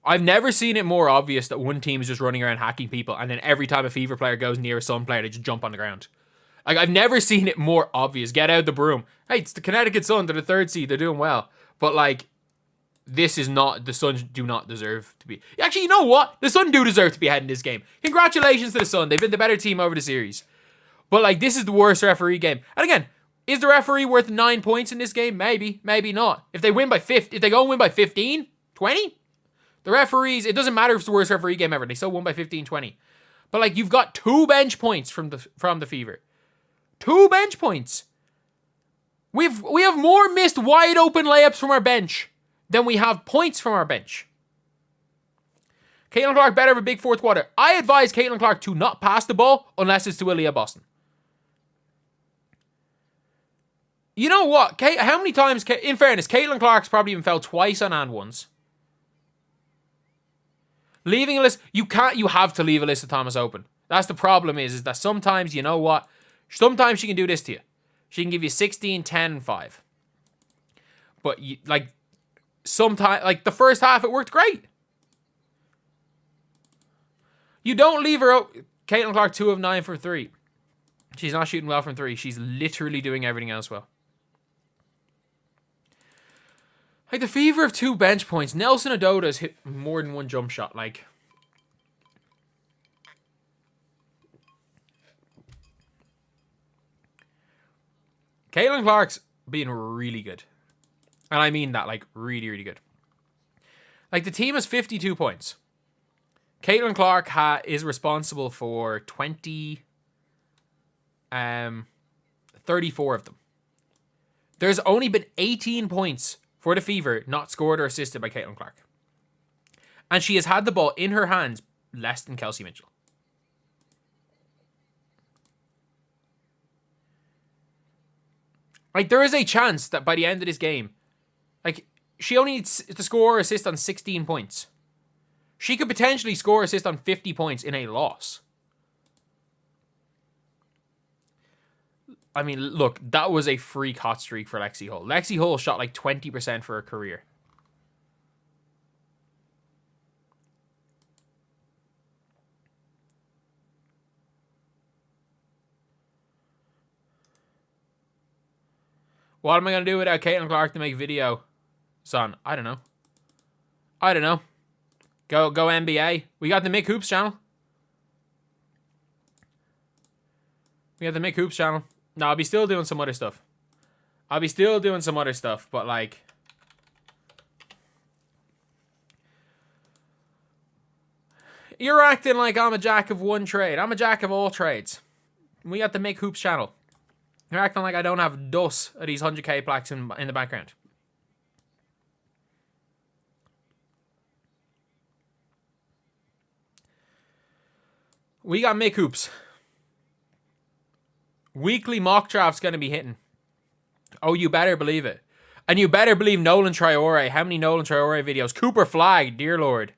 I've never seen it more obvious that one team is just running around hacking people, and then every time a Fever player goes near a Sun player, they just jump on the ground. Like, I've never seen it more obvious. Get out the broom. Hey, it's the Connecticut Sun. They're the third seed. They're doing well. But, like, this is not... The Suns do not deserve to be... Actually, you know what? The Sun do deserve to be ahead in this game. Congratulations to the Sun. They've been the better team over the series. But, like, this is the worst referee game. And again, is the referee worth 9 points in this game? Maybe. Maybe not. If they win by 50... If they go and win by 15, 20... The referees, it doesn't matter if it's the worst referee game ever. They still won by 15-20. But, like, you've got 2 bench points from the Fever. 2 bench points. We have more missed wide open layups from our bench than we have points from our bench. Caitlin Clark better have a big fourth quarter. I advise Caitlin Clark to not pass the ball unless it's to Leah Boston. You know what? How many times, in fairness, Caitlin Clark's probably even fell twice on and ones. Leaving Alyssa, you have to leave Alyssa Thomas open. That's the problem is that sometimes, you know what? Sometimes she can do this to you. She can give you 16, 10, 5. But, sometimes, like, the first half, it worked great. You don't leave her out. Caitlin Clark, 2 of 9 for 3. She's not shooting well from 3. She's literally doing everything else well. Like, the Fever of 2 bench points. Nelson Ododa's hit more than 1 jump shot. Like, Caitlin Clark's being really good. And I mean that, like, really, really good. Like, the team has 52 points. Caitlin Clark is responsible for 34 of them. There's only been 18 points for the Fever not scored or assisted by Caitlin Clark. And she has had the ball in her hands less than Kelsey Mitchell. Like, there is a chance that by the end of this game, like, she only needs to score or assist on 16 points. She could potentially score or assist on 50 points in a loss. I mean, look, that was a freak hot streak for Lexi Hull. Lexi Hull shot like 20% for her career. What am I going to do without Caitlin Clark to make video? Son, I don't know. Go NBA. We got the Mick Hoops channel. No, I'll be still doing some other stuff. But like, you're acting like I'm a jack of one trade. I'm a jack of all trades. We got the Mick Hoops channel. You're acting like I don't have dust of these 100k plaques in the background. We got Mick Hoops. Weekly mock draft's going to be hitting. Oh, you better believe it. And you better believe Nolan Traore. How many Nolan Traore videos? Cooper Flag, dear Lord.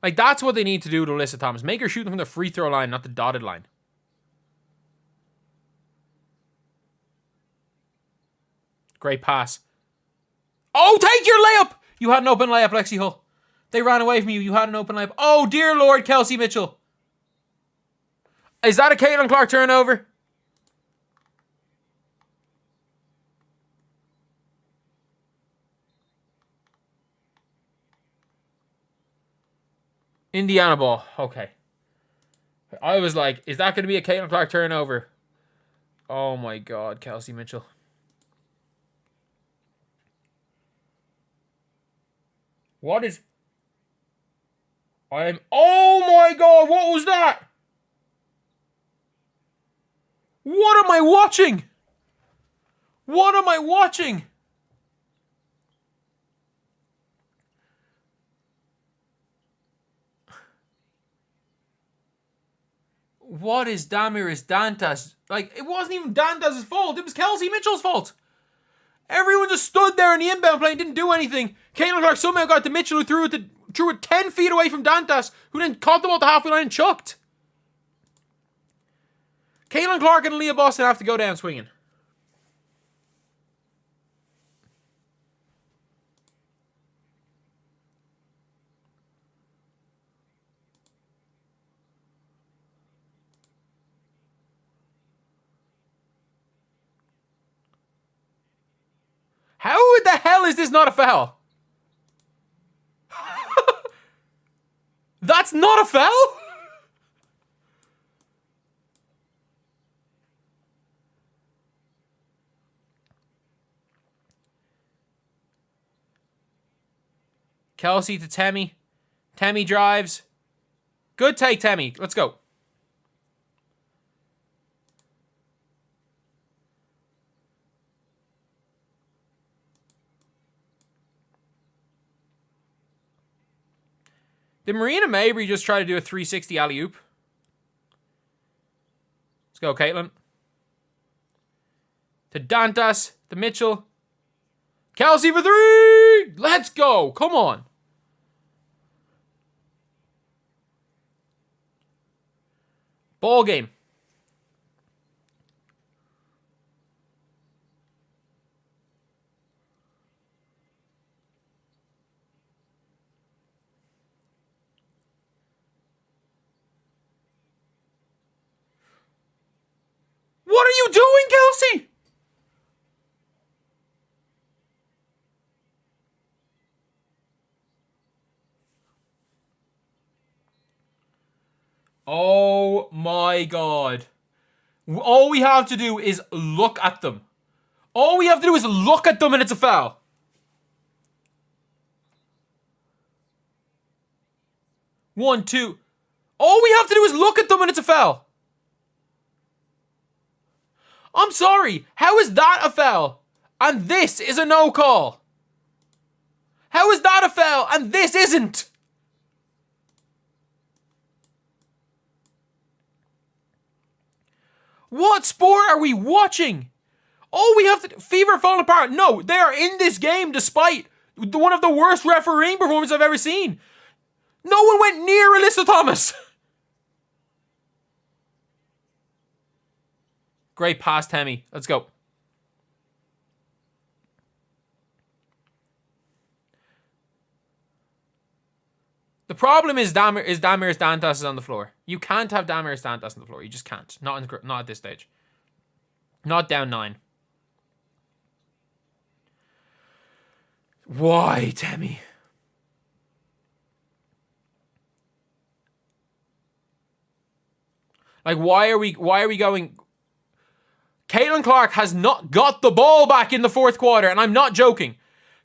Like, that's what they need to do to Alyssa Thomas. Make her shoot them from the free throw line, not the dotted line. Great pass. Oh, take your layup! You had an open layup, Lexi Hull. They ran away from you. You had an open layup. Oh, dear Lord, Kelsey Mitchell. Is that a Caitlin Clark turnover? Indiana ball. Okay. I was like, is that going to be a Caitlin Clark turnover? Oh my God, Kelsey Mitchell. What is... Oh my God, what was that? What am I watching? What am I watching? What is Damiris Dantas? Like, it wasn't even Dantas' fault. It was Kelsey Mitchell's fault. Everyone just stood there in the inbound play and didn't do anything. Caitlin Clark somehow got to Mitchell, who threw it 10 feet away from Dantas, who then caught them off the halfway line and chucked. Caitlin Clark and Leah Boston have to go down swinging. How the hell is this not a foul? That's not a foul? Kelsey to Temi. Temi drives. Good take, Temi. Let's go. Did Marina Mabry just try to do a 360 alley-oop? Let's go, Caitlin. To Dantas. To Mitchell. Kelsey for 3! Let's go. Come on. Ball game. What are you doing, Kelsey? Oh my God. All we have to do is look at them. All we have to do is look at them and it's a foul. One, two. All we have to do is look at them and it's a foul. I'm sorry. How is that a foul? And this is a no call. How is that a foul and this isn't? What sport are we watching? All we have to do, Fever falling apart. No, they are in this game despite one of the worst refereeing performances I've ever seen. No one went near Alyssa Thomas. Great pass, Tammy. Let's go. The problem is Damir Dantas is on the floor. You can't have Damir Dantas on the floor. You just can't. Not at this stage. Not down 9. Why, Tammy? Like, why are we going? Caitlin Clark has not got the ball back in the fourth quarter, and I'm not joking.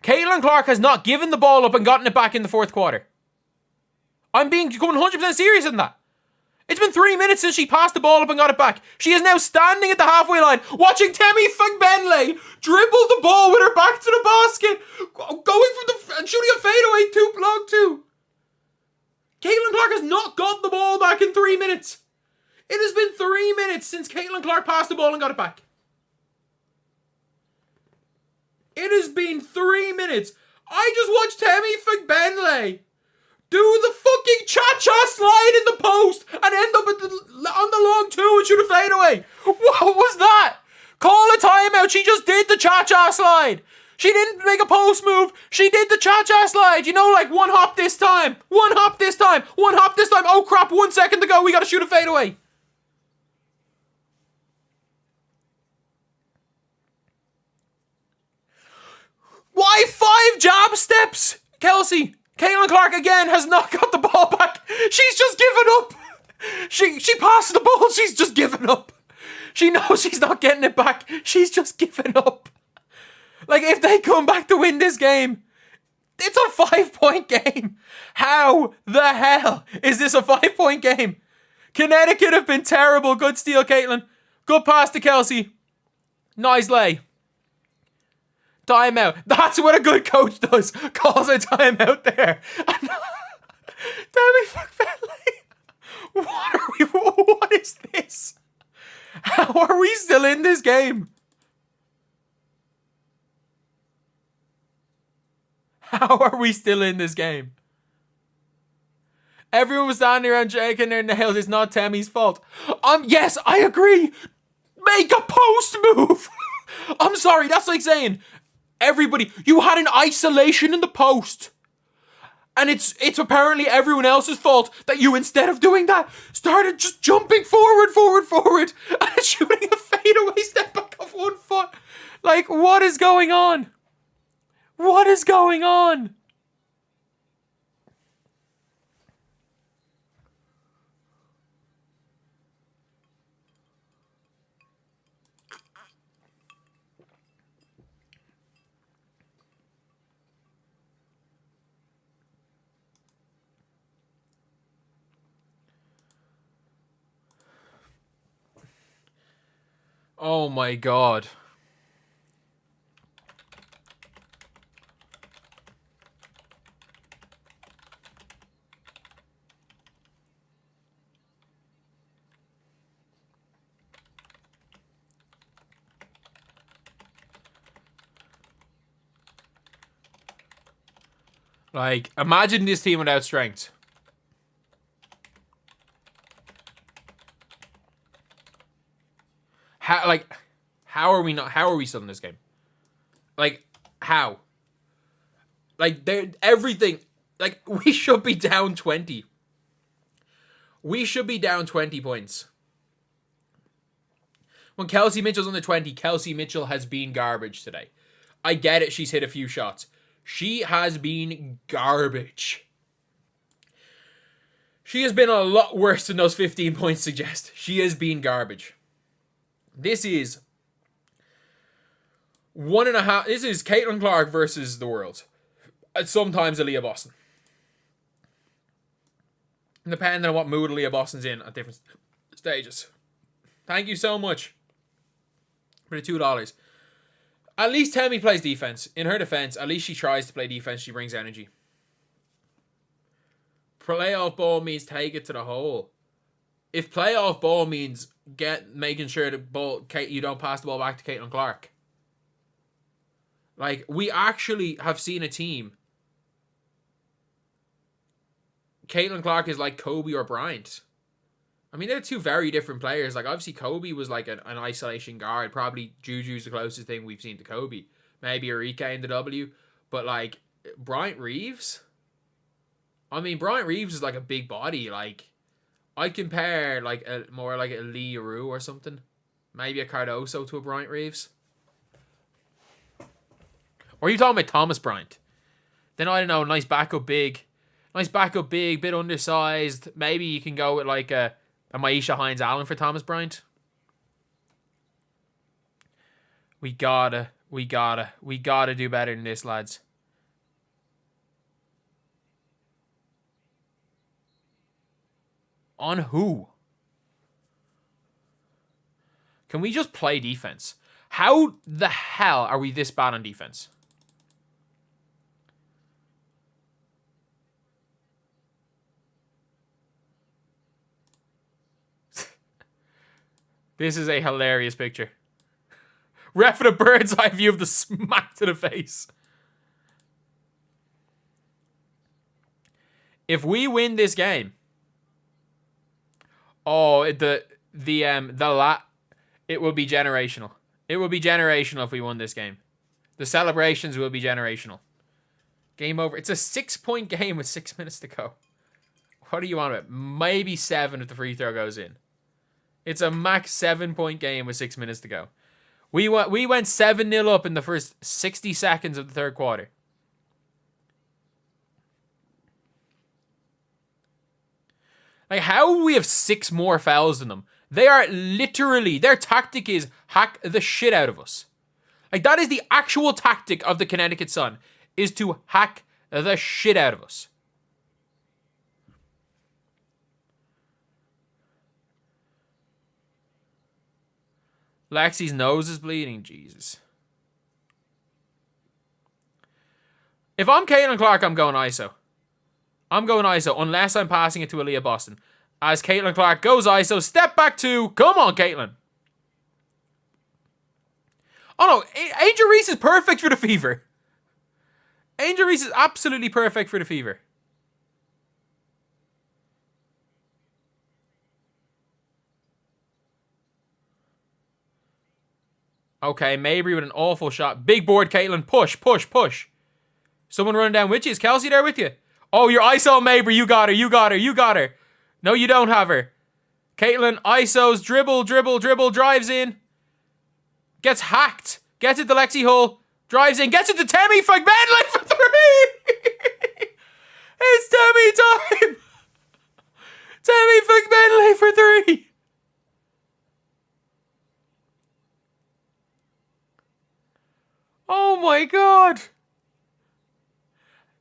Caitlin Clark has not given the ball up and gotten it back in the fourth quarter. I'm being 100% serious in that. It's been 3 minutes since she passed the ball up and got it back. She is now standing at the halfway line, watching Temi Fagbenle dribble the ball with her back to the basket, going for and shooting a fadeaway 2-block 2. Caitlin Clark has not got the ball back in 3 minutes. It has been 3 minutes since Caitlin Clark passed the ball and got it back. It has been 3 minutes. I just watched Temi Fagbenle do the fucking cha-cha slide in the post and end up on the long 2 and shoot a fadeaway. What was that? Call a timeout. She just did the cha-cha slide. She didn't make a post move. She did the cha-cha slide. You know, like one hop this time. One hop this time. One hop this time. Oh crap, 1 second to go. We got to shoot a fadeaway. Why 5 jab steps? Kelsey. Caitlin Clark again has not got the ball back. She's just given up. She passed the ball. She's just given up. She knows she's not getting it back. She's just given up. Like, if they come back to win this game, it's a 5-point game. How the hell is this a 5-point game? Connecticut have been terrible. Good steal, Caitlin. Good pass to Kelsey. Nice lay. Timeout. That's what a good coach does. Calls a timeout there. Demi Fagbenle. What is this? How are we still in this game? How are we still in this game? Everyone was standing around shaking their nails. It's not Tammy's fault. Yes, I agree. Make a post move. I'm sorry. That's like saying, everybody, you had an isolation in the post. And it's apparently everyone else's fault that you, instead of doing that, started just jumping forward, and shooting a fadeaway step back off 1 foot. Like, what is going on? What is going on? Oh my God. Like, imagine this team without strength. How are we still in this game? Like, how? Like, everything, like, we should be down 20. We should be down 20 points. When Kelsey Mitchell's under 20, Kelsey Mitchell has been garbage today. I get it, she's hit a few shots. She has been garbage. She has been a lot worse than those 15 points suggest. She has been garbage. This is 1.5. This is Caitlin Clark versus the world. Sometimes Aaliyah Boston. Depending on what mood Aaliyah Boston's in at different stages. Thank you so much for the $2. At least Tammy plays defense. In her defense, at least she tries to play defense. She brings energy. Playoff ball means take it to the hole. If playoff ball means making sure the ball, you don't pass the ball back to Caitlin Clark. Like, we actually have seen a team. Caitlin Clark is like Kobe or Bryant. I mean, they're two very different players. Like, obviously, Kobe was like an isolation guard. Probably Juju's the closest thing we've seen to Kobe. Maybe Arika in the W. But, like, Bryant Reeves? I mean, Bryant Reeves is like a big body. Like, I'd compare, like, more like a Lee Rue or something. Maybe a Cardoso to a Bryant Reeves. Or are you talking about Thomas Bryant? Then, I don't know, nice backup big. Nice backup big, bit undersized. Maybe you can go with, like, a Maisha Hines-Allen for Thomas Bryant. We gotta do better than this, lads. On who? Can we just play defense? How the hell are we this bad on defense? This is a hilarious picture. Ref with a bird's eye view of the smack to the face. If we win this game, it will be generational. It will be generational if we won this game. The celebrations will be generational. Game over. It's a 6-point game with 6 minutes to go. What do you want about? Maybe 7 if the free throw goes in. It's a max 7-point game with 6 minutes to go. We went 7-0 up in the first 60 seconds of the third quarter. Like, how we have 6 more fouls than them? They are literally, their tactic is hack the shit out of us. Like, that is the actual tactic of the Connecticut Sun, is to hack the shit out of us. Lexi's nose is bleeding. Jesus. If I'm Caitlin Clark, I'm going ISO. I'm going ISO unless I'm passing it to Aaliyah Boston. As Caitlin Clark goes ISO, step back 2. Come on, Caitlin. Oh no, Angel Reese is perfect for the Fever. Angel Reese is absolutely perfect for the Fever. Okay, Mabry with an awful shot. Big board, Caitlin. Push, push, push. Someone running down with you. Is Kelsey there with you? Oh, you're ISO Mabry. You got her, you got her, you got her. No, you don't have her. Caitlin ISOs, dribble, dribble, dribble, drives in. Gets hacked. Gets it to Lexi Hull. Drives in. Gets it to Tammy Fagbenley for 3. It's Tammy time. Tammy Fagbenley for 3. Oh my god.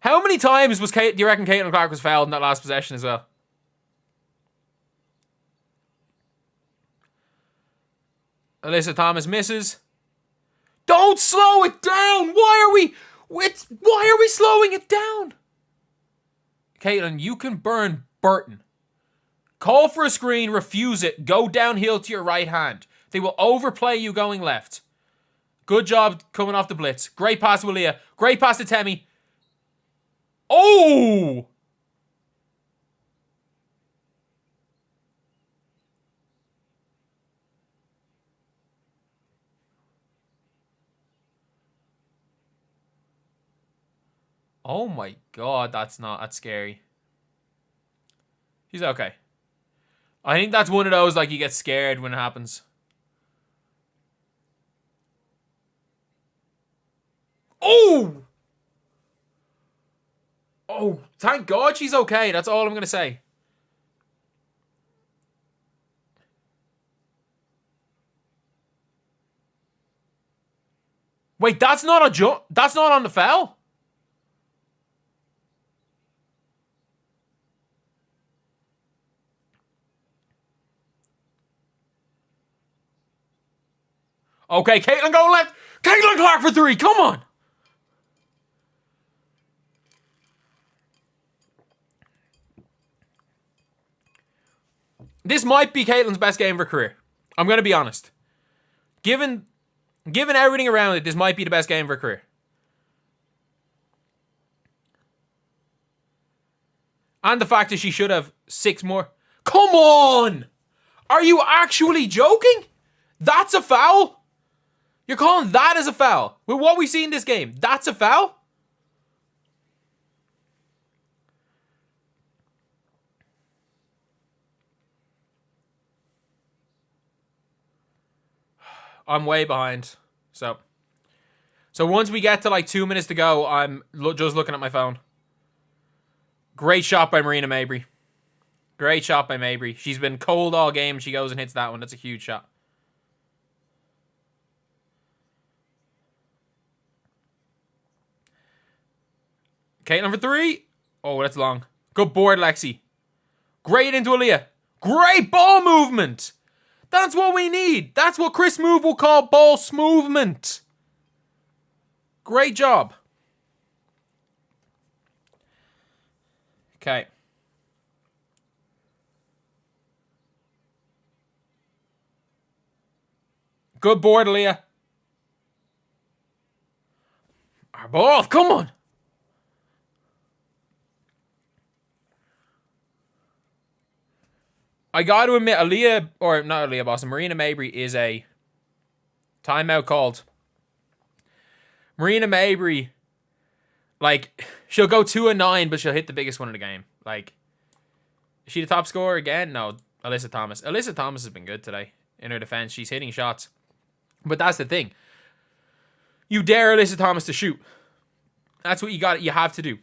How many times do you reckon Caitlin Clark was fouled in that last possession as well? Alyssa Thomas misses. Don't slow it down. Why are we slowing it down? Caitlin, you can burn Burton. Call for a screen, refuse it, go downhill to your right hand. They will overplay you going left. Good job coming off the blitz. Great pass to Aaliyah. Great pass to Temi. Oh! Oh my god, that's scary. She's okay. I think that's one of those, like, you get scared when it happens. Oh! Oh, thank God she's okay. That's all I'm going to say. Wait, that's not a jump. That's not on the foul. Okay, Caitlin go left. Caitlin Clark for three. Come on. This might be Caitlin's best game of her career. I'm going to be honest. Given everything around it, this might be the best game of her career. And the fact that she should have 6 more. Come on! Are you actually joking? That's a foul? You're calling that as a foul? With what we see in this game, that's a foul? I'm way behind. So once we get to like 2 minutes to go, I'm just looking at my phone. Great shot by Breanna Mabry. Great shot by Mabry. She's been cold all game. She goes and hits that one. That's a huge shot. Caitlin for 3. Oh, that's long. Good board, Lexi. Great into Aaliyah. Great ball movement. That's what we need. That's what Chris Move will call ball smoothment. Great job. Okay. Good board, Aaliyah. Our ball, come on. I got to admit, Aaliyah, or not Aaliyah Boston, Breanna Mabry is a timeout called. Breanna Mabry, like, she'll go 2 and 9, but she'll hit the biggest one in the game. Like, is she the top scorer again? No, Alyssa Thomas. Alyssa Thomas has been good today in her defense. She's hitting shots. But that's the thing. You dare Alyssa Thomas to shoot. That's what you have to do.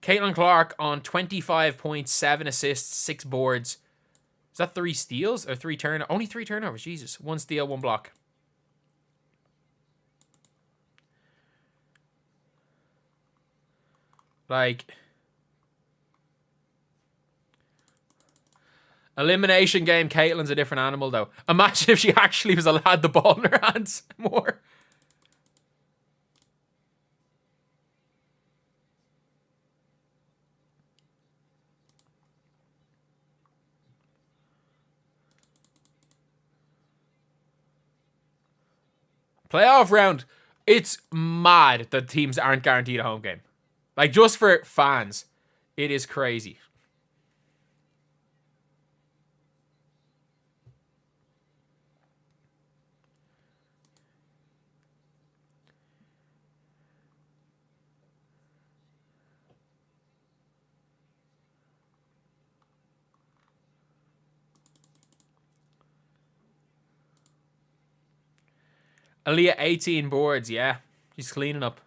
Caitlin Clark on 25 points, 7 assists, 6 boards. Is that 3 steals or 3 turnovers? Only 3 turnovers. Jesus. 1 steal, 1 block. Like, elimination game, Caitlin's a different animal, though. Imagine if she actually was allowed the ball in her hands more. Playoff round, it's mad that teams aren't guaranteed a home game. Like, just for fans, it is crazy. Aaliyah, 18 boards, yeah. She's cleaning up.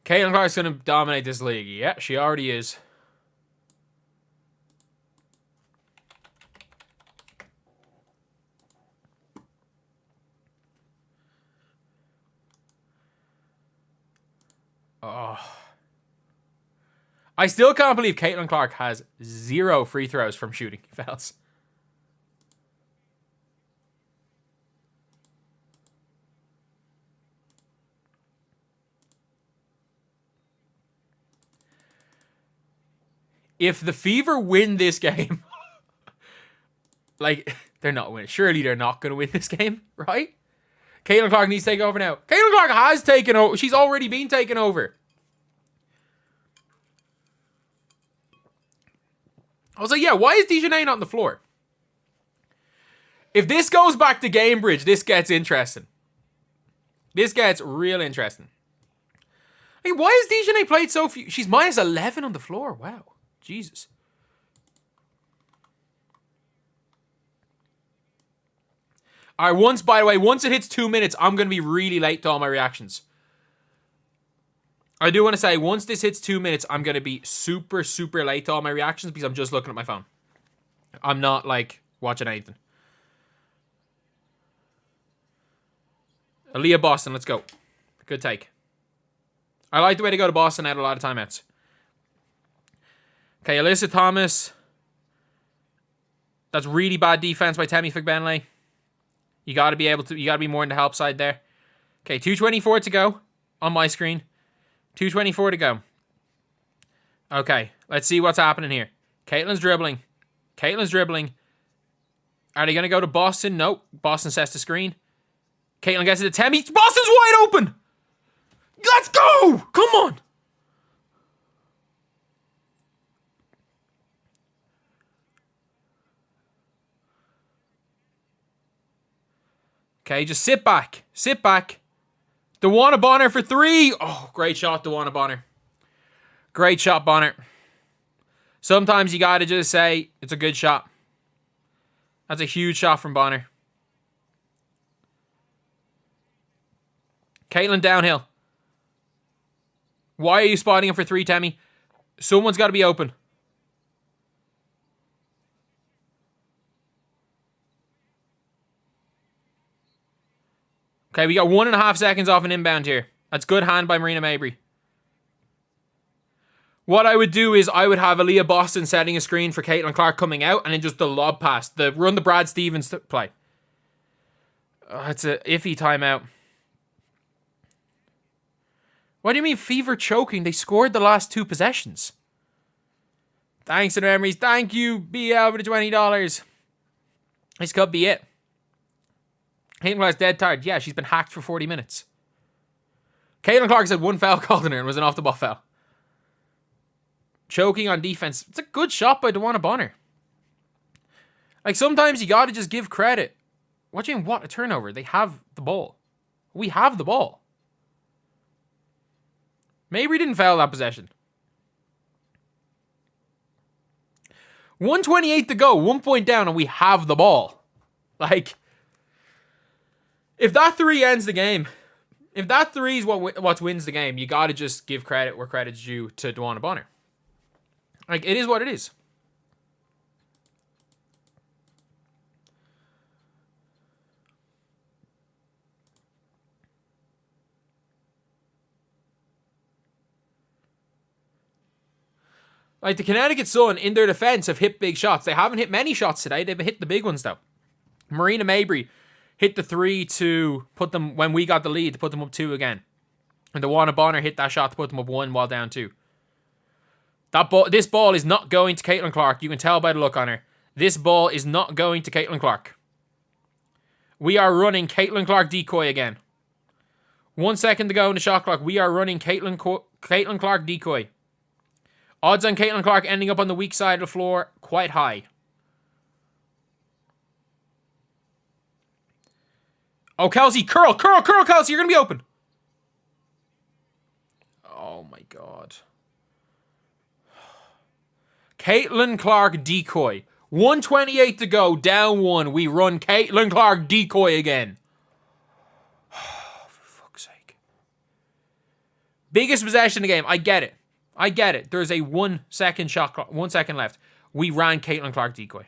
Caitlin Clark's going to dominate this league. Yeah, she already is. Oh. I still can't believe Caitlin Clark has 0 free throws from shooting fouls. If the Fever win this game, like, they're not winning. Surely they're not going to win this game, right? Caitlin Clark needs to take over now. Caitlin Clark has taken over. She's already been taken over. I was like, yeah, why is dijonai not on the floor? If this goes back to Gamebridge, this gets interesting. This gets real interesting. Hey, why is Dijonai played so few? She's minus 11 on the floor. Wow. Jesus. All right, by the way, once it hits 2 minutes, I'm going to be really late to all my reactions. I do want to say, once this hits 2 minutes, I'm going to be super, super late to all my reactions because I'm just looking at my phone. I'm not, like, watching anything. Aaliyah Boston, let's go. Good take. I like the way to go to Boston at a lot of timeouts. Okay, Alyssa Thomas. That's really bad defense by Tammy Figbenley. You got to be more in the help side there. Okay, 2:24 to go on my screen. 2:24 to go. Okay, let's see what's happening here. Caitlin's dribbling. Are they going to go to Boston? Nope. Boston sets the screen. Caitlin gets it to Tammy. Boston's wide open! Let's go! Come on! Okay, just sit back. DeWanna Bonner for 3. Oh, great shot, DeWanna Bonner. Great shot, Bonner. Sometimes you got to just say, it's a good shot. That's a huge shot from Bonner. Caitlin downhill. Why are you spotting him for 3, Tammy? Someone's got to be open. Okay, we got 1.5 seconds off an inbound here. That's good hand by Breanna Mabry. What I would do is I would have Aaliyah Boston setting a screen for Caitlin Clark coming out and then just the lob pass. Run the Brad Stevens play. It's a iffy timeout. What do you mean fever choking? They scored the last 2 possessions. Thanks to the memories. Thank you, BL, for the $20. This could be it. Caitlin Clark's dead tired. Yeah, she's been hacked for 40 minutes. Caitlin Clark had 1 foul called on her and was an off-the-ball foul. Choking on defense. It's a good shot by DeWanna Bonner. Like, sometimes you got to just give credit. What do you mean, what? A turnover. They have the ball. We have the ball. Mabry didn't foul that possession. 1:28 to go. 1 point down and we have the ball. Like, if that 3 ends the game, if that 3 is what wins the game, you got to just give credit where credit's due to DeWanna Bonner. Like, it is what it is. Like, the Connecticut Sun, in their defense, have hit big shots. They haven't hit many shots today. They've hit the big ones, though. Breanna Mabry hit the 3 to put them, when we got the lead, to put them up 2 again. And DeWanna Bonner hit that shot to put them up 1 while down 2. This ball is not going to Caitlin Clark. You can tell by the look on her. This ball is not going to Caitlin Clark. We are running Caitlin Clark decoy again. 1 second to go in the shot clock. We are running Caitlin Clark decoy. Odds on Caitlin Clark ending up on the weak side of the floor, quite high. Oh, Kelsey, curl, Kelsey, you're going to be open. Oh, my God. Caitlin Clark decoy. 1:28 to go, down 1. We run Caitlin Clark decoy again. For fuck's sake. Biggest possession of the game. I get it. There's a 1 second shot clock. 1 second left. We ran Caitlin Clark decoy.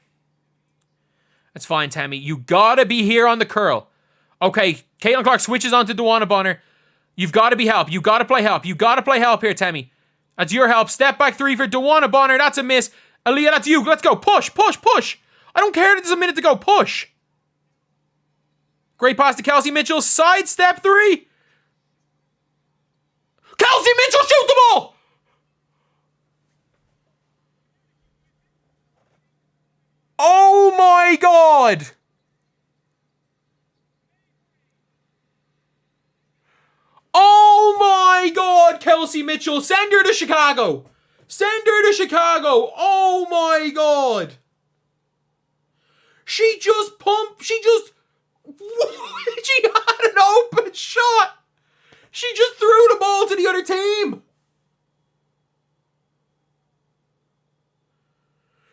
That's fine, Tammy. You gotta be here on the curl. Okay, Caitlin Clark switches onto DeWanna Bonner. You've got to be help. You got to play help. You got to play help here, Tammy. That's your help. Step back 3 for DeWanna Bonner. That's a miss. Aaliyah, that's you. Let's go. Push. I don't care that there's a minute to go. Push. Great pass to Kelsey Mitchell. Sidestep 3. Kelsey Mitchell, shoot the ball. Oh my God. Oh my God, Kelsey Mitchell. Send her to Chicago. Oh my God. She had an open shot. She just threw the ball to the other team.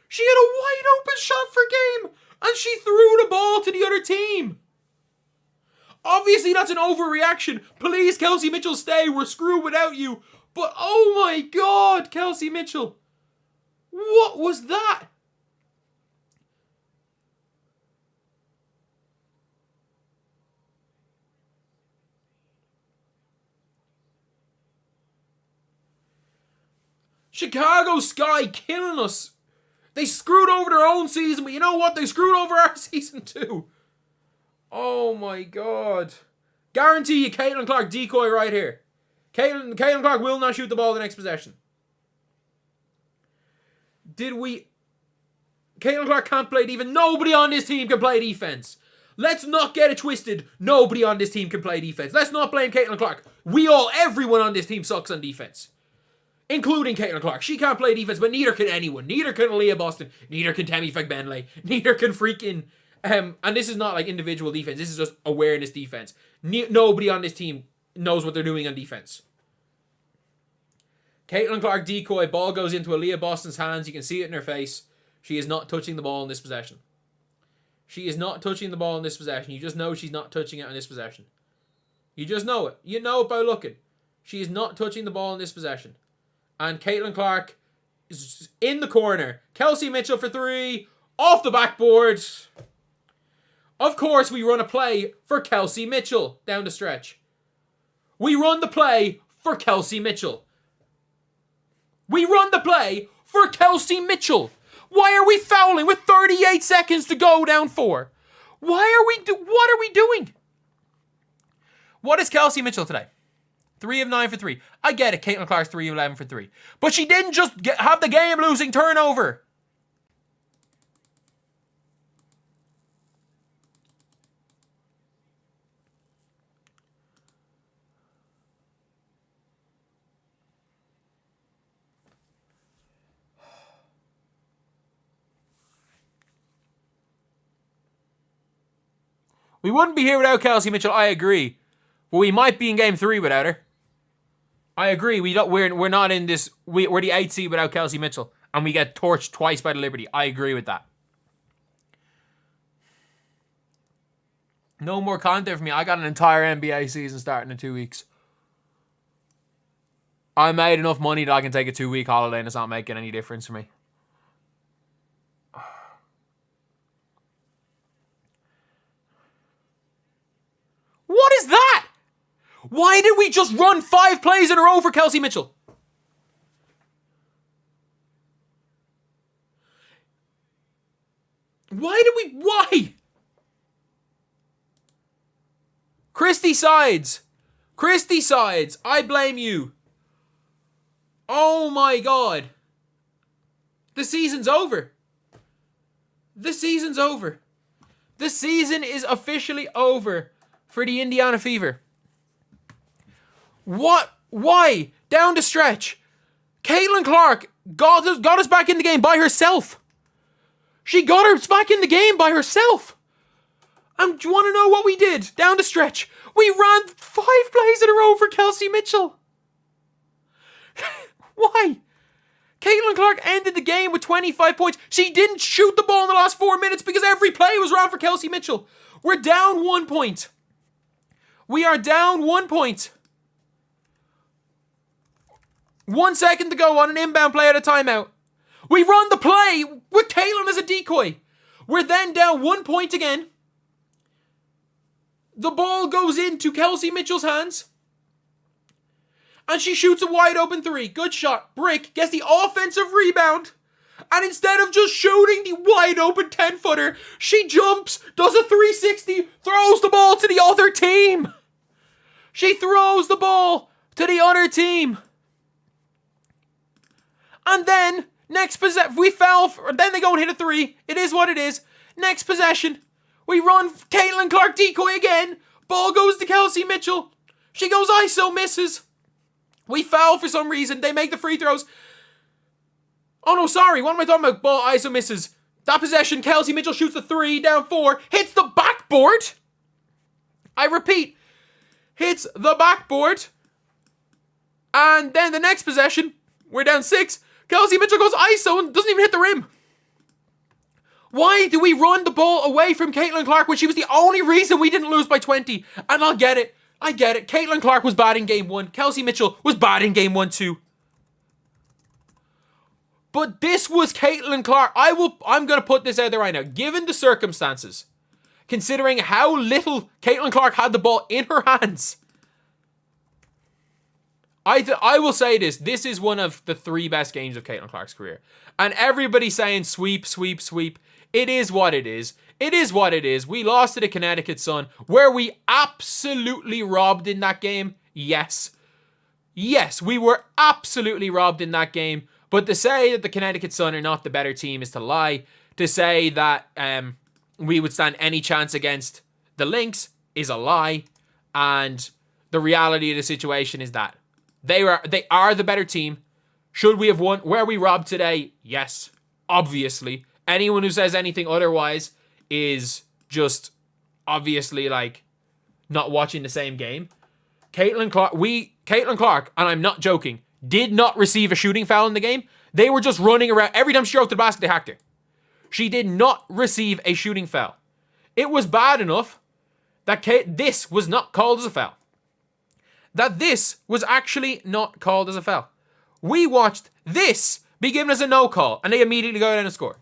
She had a wide open shot for game, and she threw the ball to the other team. Obviously, that's an overreaction. Please, Kelsey Mitchell, stay. We're screwed without you. But, oh my God, Kelsey Mitchell. What was that? Chicago Sky killing us. They screwed over their own season, but you know what? They screwed over our season too. Oh my God. Guarantee you Caitlin Clark decoy right here. Caitlin Clark will not shoot the ball the next possession. Caitlin Clark can't play defense. Nobody on this team can play defense. Let's not get it twisted. Nobody on this team can play defense. Let's not blame Caitlin Clark. Everyone on this team sucks on defense. Including Caitlin Clark. She can't play defense, but neither can anyone. Neither can Aaliyah Boston. Neither can Tammy Fagbenle. Neither can freaking... and this is not like individual defense. This is just awareness defense. Nobody on this team knows what they're doing on defense. Caitlin Clark decoy. Ball goes into Aaliyah Boston's hands. You can see it in her face. She is not touching the ball in this possession. She is not touching the ball in this possession. You just know she's not touching it in this possession. You just know it. You know it by looking. She is not touching the ball in this possession. And Caitlin Clark is in the corner. Kelsey Mitchell for three. Off the backboard. Of course, we run a play for Kelsey Mitchell down the stretch. We run the play for Kelsey Mitchell. We run the play for Kelsey Mitchell. Why are we fouling with 38 seconds to go down 4? What are we doing? What is Kelsey Mitchell today? 3 of 9 for 3. I get it. Caitlin Clark's 3 of 11 for 3. But she didn't just have the game-losing turnover. We wouldn't be here without Kelsey Mitchell, I agree. But we might be in game 3 without her. I agree. We're not in this. We're the 8th seed without Kelsey Mitchell, and we get torched twice by the Liberty. I agree with that. No more content for me. I got an entire NBA season starting in 2 weeks. I made enough money that I can take a 2-week holiday, and it's not making any difference for me. What is that? Why did we just run 5 plays in a row for Kelsey Mitchell? Why? Christy Sides, I blame you. Oh my God. The season's over. The season is officially over for the Indiana Fever. What? Why? Down the stretch. Caitlin Clark got us back in the game by herself. She got us back in the game by herself. And do you want to know what we did down the stretch? We ran 5 plays in a row for Kelsey Mitchell. Why? Caitlin Clark ended the game with 25 points. She didn't shoot the ball in the last 4 minutes because every play was ran for Kelsey Mitchell. We're down 1 point. We are down 1 point. 1 second to go on an inbound play at a timeout. We run the play with Caitlin as a decoy. We're then down 1 point again. The ball goes into Kelsey Mitchell's hands. And she shoots a wide open 3. Good shot. Brick gets the offensive rebound. And instead of just shooting the wide open 10-footer, she jumps, does a 360, throws the ball to the other team. She throws the ball to the other team. And then, next possession, then they go and hit a 3. It is what it is. Next possession, we run Caitlin Clark decoy again. Ball goes to Kelsey Mitchell. She goes ISO, misses. We foul for some reason. They make the free throws. Oh no, sorry. What am I talking about? Ball ISO, misses. That possession, Kelsey Mitchell shoots the 3, down 4, hits the backboard. I repeat, hits the backboard. And then the next possession, we're down 6. Kelsey Mitchell goes ISO and doesn't even hit the rim. Why do we run the ball away from Caitlin Clark when she was the only reason we didn't lose by 20? And I get it. Caitlin Clark was bad in game 1. Kelsey Mitchell was bad in game 1 too. But this was Caitlin Clark. I'm going to put this out there right now. Given the circumstances, considering how little Caitlin Clark had the ball in her hands, I will say this. This is one of the 3 best games of Caitlin Clark's career. And everybody's saying sweep, sweep, sweep. It is what it is. It is what it is. We lost to the Connecticut Sun. Were we absolutely robbed in that game? Yes. Yes, we were absolutely robbed in that game. But to say that the Connecticut Sun are not the better team is to lie. To say that we would stand any chance against the Lynx is a lie. And the reality of the situation is that they are the better team. Should we have won? Were we robbed today? Yes, obviously. Anyone who says anything otherwise is just obviously like not watching the same game. Caitlin Clark, and I'm not joking, did not receive a shooting foul in the game. They were just running around. Every time she stroked the basket, they hacked her. She did not receive a shooting foul. It was bad enough that this was not called as a foul. That this was actually not called as a foul. We watched this be given as a no call, and they immediately go down and score.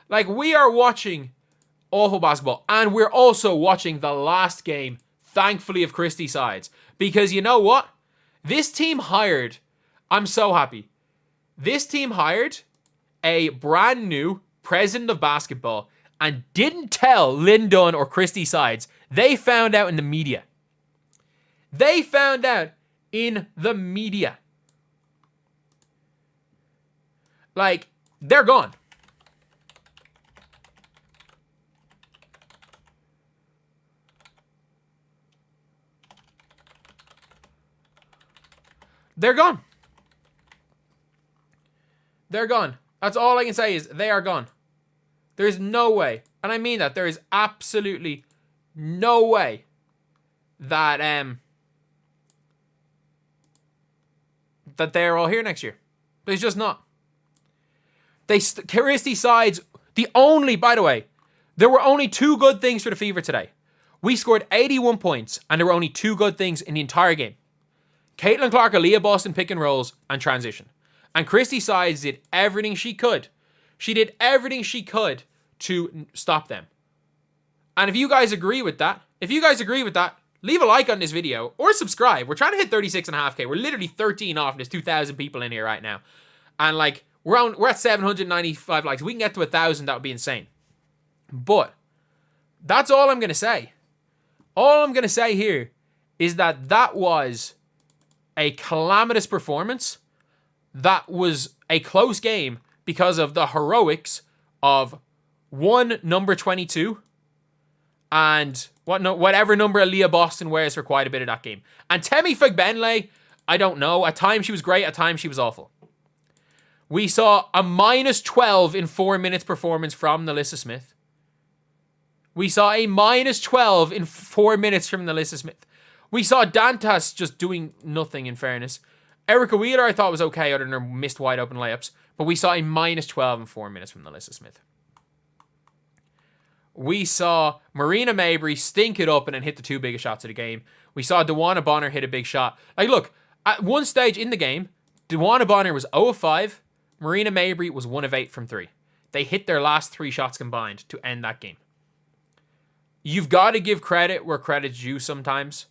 Like, we are watching awful basketball, and we're also watching the last game, thankfully, of Christy Sides. Because you know what? This team hired, I'm so happy. This team hired a brand new president of basketball and didn't tell Lynn Dunn or Christy Sides. They found out in the media. They found out in the media. Like, they're gone. They're gone. They're gone. That's all I can say is they are gone. There's no way, and I mean that, there is absolutely no way that that they're all here next year. There's just not. Christy Sides, by the way, there were only 2 good things for the Fever today. We scored 81 points, and there were only 2 good things in the entire game. Caitlin Clark, Aaliyah Boston pick and rolls, and transition. And Christy Sides did everything she could. She did everything she could to stop them. And if you guys agree with that, leave a like on this video or subscribe. We're trying to hit 36.5k. We're literally 13 off, and there's 2,000 people in here right now. And like, we're at 795 likes. If we can get to 1,000, that would be insane. But that's all I'm going to say. All I'm going to say here is that was a calamitous performance. That was a close game because of the heroics of number 22 and whatever number Aaliyah Boston wears for quite a bit of that game. And Temi Fagbenle, I don't know. At times she was great. At times she was awful. We saw a -12 in 4 minutes performance from Nalissa Smith. We saw a -12 in 4 minutes from Nalissa Smith. We saw Dantas just doing nothing, in fairness. Erica Wheeler, I thought, was okay other than her missed wide open layups. But we saw a -12 in 4 minutes from Nalissa Smith. We saw Marina Mabry stink it up and then hit the 2 biggest shots of the game. We saw DeWanna Bonner hit a big shot. Like, look, at one stage in the game, DeWanna Bonner was 0 of 5. Marina Mabry was 1 of 8 from 3. They hit their last 3 shots combined to end that game. You've got to give credit where credit's due sometimes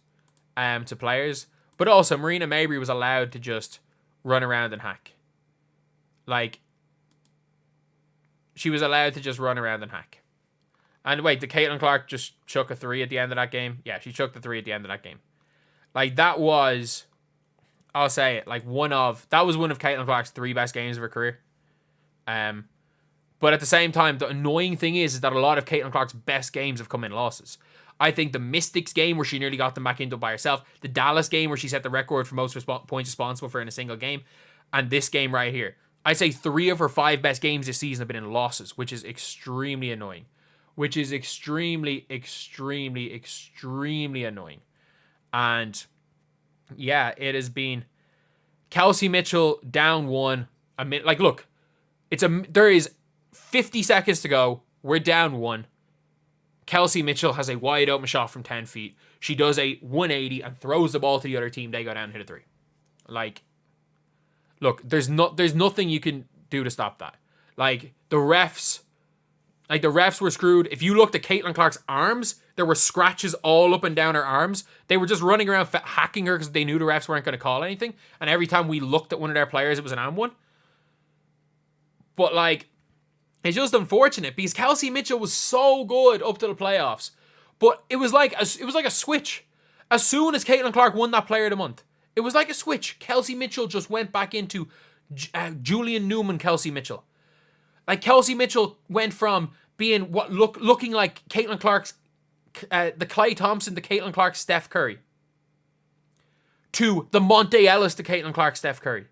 to players. But also, Marina Mabry was allowed to just run around and hack. Like, she was allowed to just run around and hack. And wait, did Caitlin Clark just chuck a 3 at the end of that game? Yeah, she chucked the 3 at the end of that game. Like, that was, I'll say it, like that was one of Caitlin Clark's 3 best games of her career. But at the same time, the annoying thing is that a lot of Caitlin Clark's best games have come in losses. I think the Mystics game where she nearly got them back into it by herself, the Dallas game where she set the record for most points responsible for in a single game, and this game right here. I'd say 3 of her 5 best games this season have been in losses, which is extremely annoying. Which is extremely, extremely, extremely annoying. And yeah, it has been Kelsey Mitchell down 1. A minute. Like, look, there is 50 seconds to go. We're down 1. Kelsey Mitchell has a wide open shot from 10 feet. She does a 180 and throws the ball to the other team. They go down and hit a 3. Like, look, there's nothing you can do to stop that. Like, the refs were screwed. If you looked at Caitlin Clark's arms, there were scratches all up and down her arms. They were just running around hacking her because they knew the refs weren't going to call anything. And every time we looked at one of their players, it was an and-1. But, like, it's just unfortunate because Kelsey Mitchell was so good up to the playoffs. But it was like a switch. As soon as Caitlin Clark won that Player of the Month, it was like a switch. Kelsey Mitchell just went back into Julian Newman Kelsey Mitchell. Like, Kelsey Mitchell went from being looking like Caitlin Clark's the Klay Thompson to Caitlin Clark's Steph Curry to the Monte Ellis to Caitlin Clark's Steph Curry.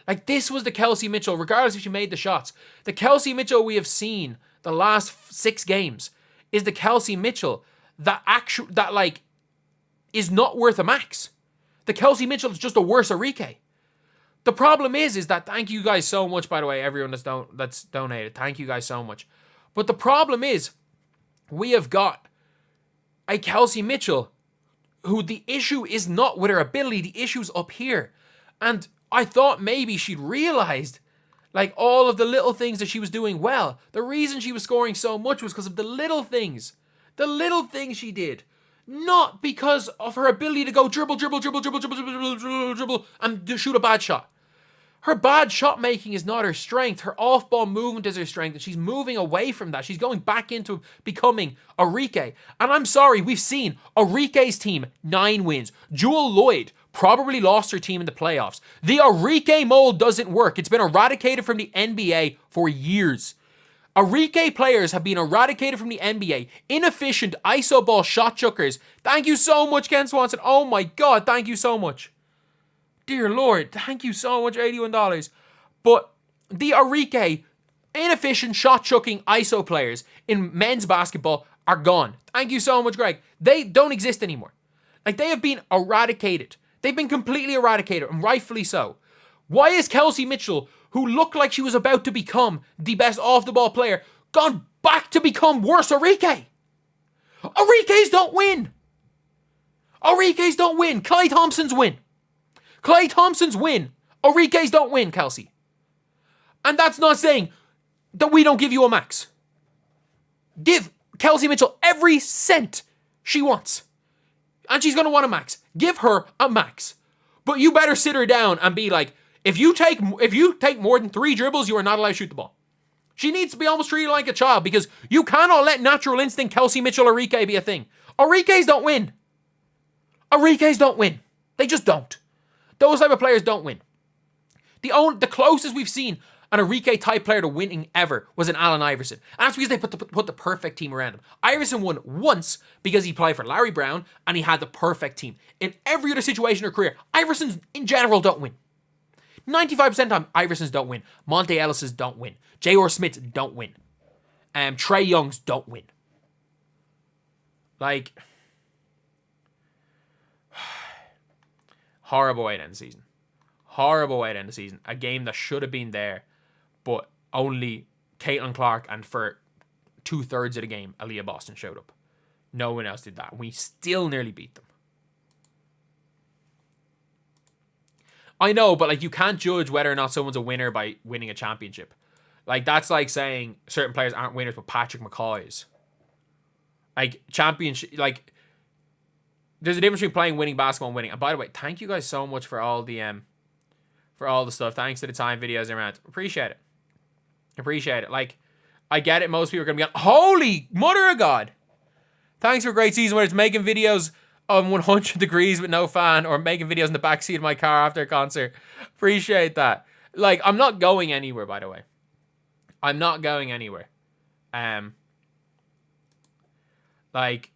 Like, this was the Kelsey Mitchell, regardless if she made the shots. The Kelsey Mitchell we have seen the last 6 games is the Kelsey Mitchell that is not worth a max. The Kelsey Mitchell is just a worse Arike. The problem is that, thank you guys so much, by the way, everyone that's donated. Thank you guys so much. But the problem is, we have got a Kelsey Mitchell who the issue is not with her ability, the issue's up here. And I thought maybe she'd realized, like, all of the little things that she was doing well. The reason she was scoring so much was because of the little things. The little things she did. Not because of her ability to go dribble, and shoot a bad shot. Her bad shot making is not her strength. Her off-ball movement is her strength, and she's moving away from that. She's going back into becoming Arike. And I'm sorry, we've seen Arike's team, 9 wins. Jewel Lloyd probably lost her team in the playoffs. The Arike mold doesn't work. It's been eradicated from the NBA for years. Arike players have been eradicated from the NBA. Inefficient iso ball shot chuckers. Thank you so much, Ken Swanson. Oh my God, thank you so much. Dear Lord, thank you so much, $81. But the Arike inefficient shot chucking iso players in men's basketball are gone. Thank you so much, Greg. They don't exist anymore. Like, they have been eradicated. They've been completely eradicated, and rightfully so. Why is Kelsey Mitchell, who looked like she was about to become the best off-the-ball player, gone back to become worse Arike? Arike's don't win. Arike's don't win. Klay Thompson's win. Klay Thompson's win. Arike's don't win, Kelsey. And that's not saying that we don't give you a max. Give Kelsey Mitchell every cent she wants. And she's going to want a max. Give her a max. But you better sit her down and be like, if you take more than 3 dribbles, you are not allowed to shoot the ball. She needs to be almost treated like a child because you cannot let natural instinct Kelsey Mitchell Arike be a thing. Arike's don't win. Arike's don't win. They just don't. Those type of players don't win. The closest we've seen an Arike type player to winning ever was an Allen Iverson. And that's because they put the perfect team around him. Iverson won once because he played for Larry Brown and he had the perfect team. In every other situation in her career, Iversons in general don't win. 95% of the time, Iversons don't win. Monte Ellis's don't win. J.R. Smiths don't win. Trey Young's don't win. Like, horrible way to end the season. Horrible way to end the season. A game that should have been there, but only Caitlin Clark and for 2/3 of the game, Aaliyah Boston showed up. No one else did that. We still nearly beat them. I know, but like, you can't judge whether or not someone's a winner by winning a championship. Like, that's like saying certain players aren't winners, but Patrick McCaw is. Like, championship, like, there's a difference between playing winning basketball and winning. And by the way, thank you guys so much for all the stuff. Thanks to the time videos around. Appreciate it. Appreciate it. Like, I get it. Most people are going to be on, holy mother of God. Thanks for a great season, whether it's making videos on 100 degrees with no fan or making videos in the backseat of my car after a concert. Appreciate that. Like, I'm not going anywhere, by the way. I'm not going anywhere. Like,